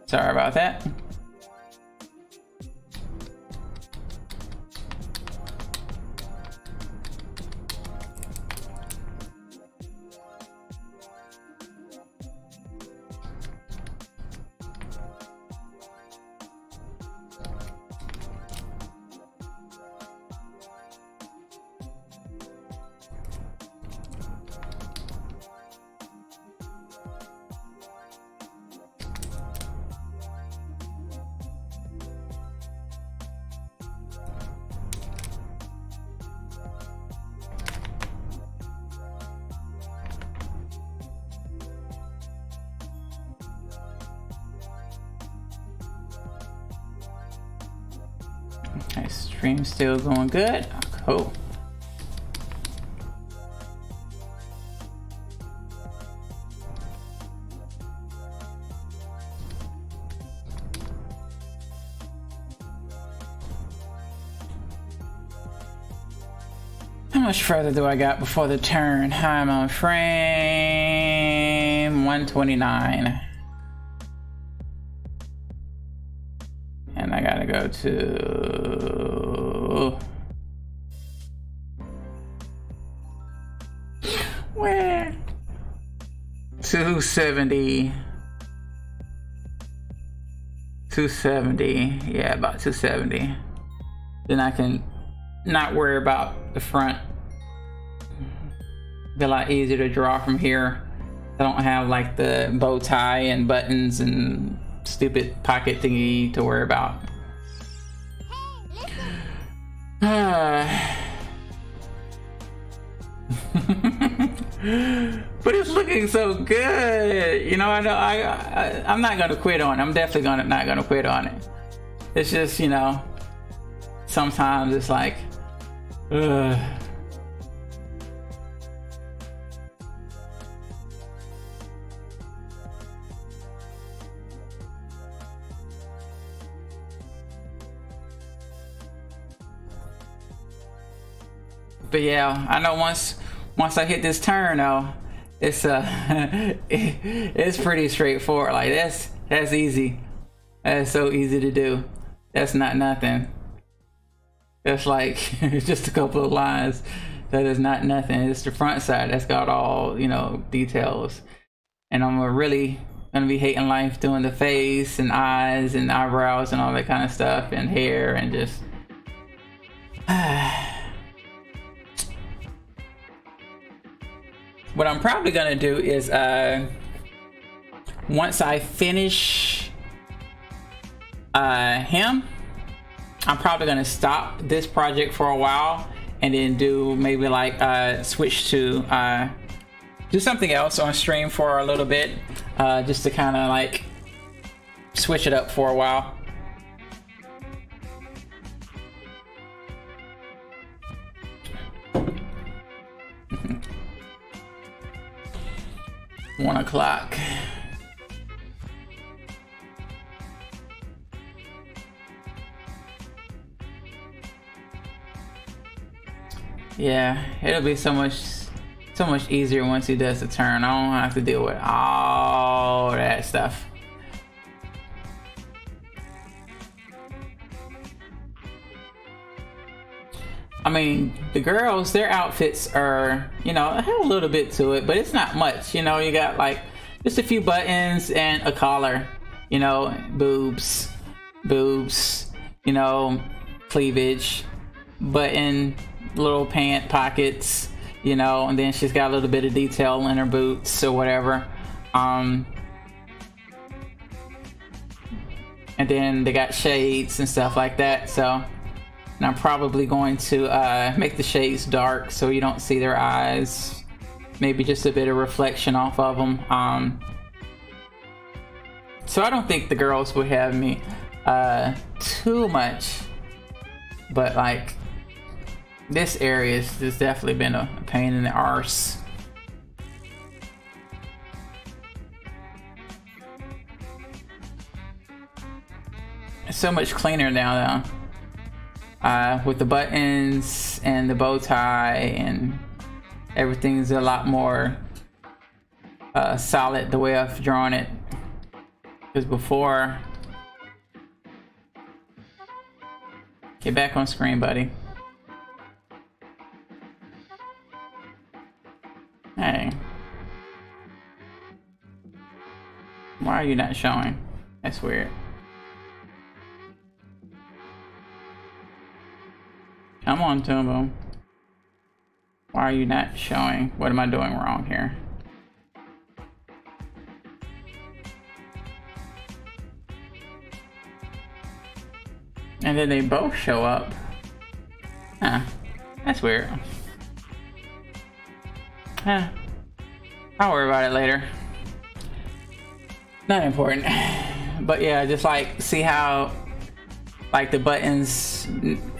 Sorry about that. Okay, stream's still going good. Cool. much further do I got before the turn? I'm on frame 129. And I gotta go to... where? 270. 270. Yeah, about 270. Then I can not worry about the front. Be a lot easier to draw from here. I don't have like the bow tie and buttons and stupid pocket thingy to worry about. But it's looking so good. You know, I'm not gonna quit on it. I'm definitely not gonna quit on it. It's just, you know, sometimes it's like, ugh. But yeah, I know once I hit this turn though, it's it's pretty straightforward. Like that's easy. That's so easy to do. That's not nothing. That's like just a couple of lines. That is not nothing. It's the front side that's got all, you know, details. And I'm really gonna be hating life doing the face and eyes and eyebrows and all that kind of stuff and hair and just what I'm probably gonna do is once I finish him, I'm probably gonna stop this project for a while and then do maybe like switch to do something else on stream for a little bit, just to kind of like switch it up for a while. 1 o'clock. Yeah, it'll be so much easier once he does the turn. I don't have to deal with all that stuff. I mean, the girls, their outfits are, you know, have a little bit to it, but it's not much. You know, you got like just a few buttons and a collar, you know, boobs, you know, cleavage, button, little pant pockets, you know, and then she's got a little bit of detail in her boots or whatever. And then they got shades and stuff like that. So. And I'm probably going to make the shades dark so you don't see their eyes. Maybe just a bit of reflection off of them. So I don't think the girls would have me too much. But like, this area has definitely been a pain in the arse. It's so much cleaner now though. With the buttons and the bow tie and everything's a lot more solid the way I've drawn it. Because before, get back on screen, buddy. Hey, why are you not showing? That's weird. Come on, Tumbo. Why are you not showing? What am I doing wrong here? And then they both show up. Huh. That's weird. Huh. I'll worry about it later. Not important. But yeah, just like see how like the buttons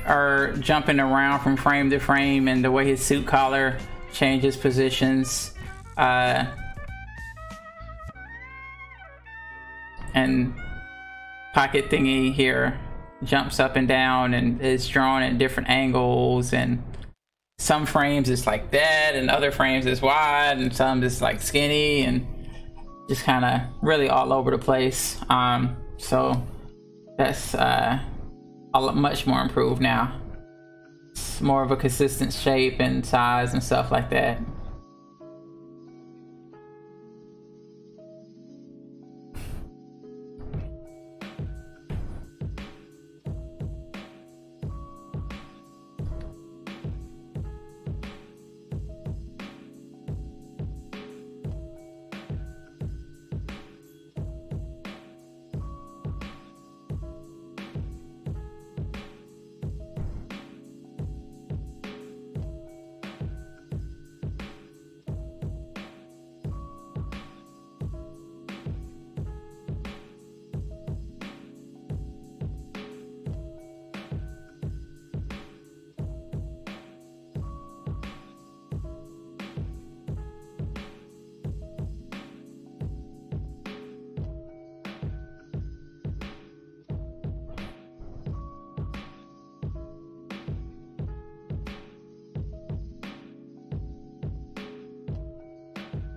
are jumping around from frame to frame and the way his suit collar changes positions. And pocket thingy here jumps up and down and is drawn at different angles and some frames it's like that, and other frames it's wide, and some it's like skinny, and just kind of really all over the place. So that's much more improved now. It's more of a consistent shape and size and stuff like that.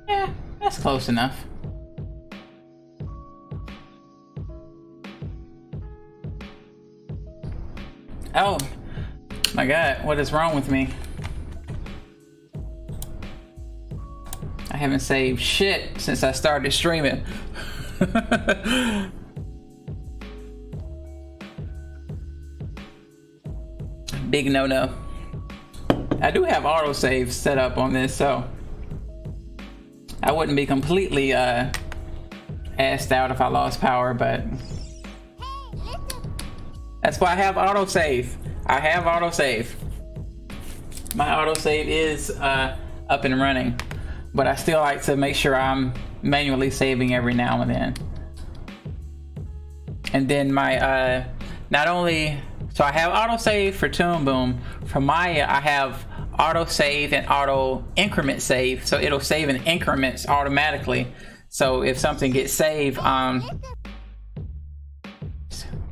Yeah, that's close enough. Oh my god, what is wrong with me? I haven't saved shit since I started streaming. Big no-no. I do have autosave set up on this, so I wouldn't be completely assed out if I lost power, but that's why I have autosave. I have autosave. My autosave is up and running, but I still like to make sure I'm manually saving every now and then. And then my not only, so I have autosave for Toon Boom. For Maya, I have autosave and auto increment save, so it'll save in increments automatically. So if something gets saved,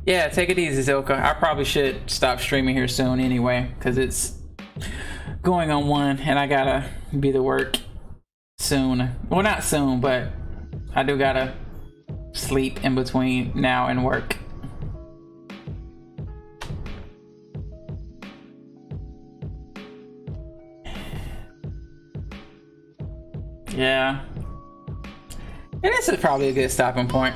yeah, take it easy, Zilka. I probably should stop streaming here soon anyway, because it's going on 1 and I gotta be to work soon. Well, not soon, but I do gotta sleep in between now and work. Yeah. And this is probably a good stopping point.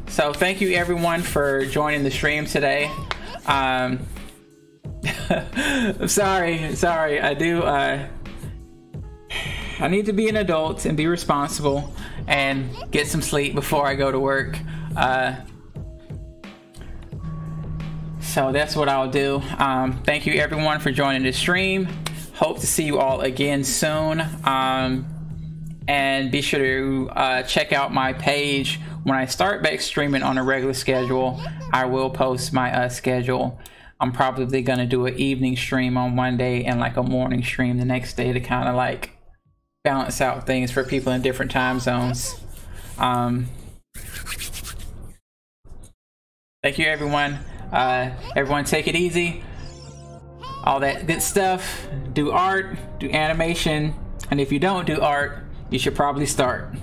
So thank you everyone for joining the stream today. I'm sorry. I need to be an adult and be responsible and get some sleep before I go to work. So that's what I'll do. Thank you everyone for joining the stream. Hope to see you all again soon. And be sure to check out my page. When I start back streaming on a regular schedule, I will post my schedule. I'm probably gonna do an evening stream on one day and like a morning stream the next day to kind of like balance out things for people in different time zones. Thank you everyone. Everyone take it easy. All that good stuff. Do art, do animation, and if you don't do art, you should probably start.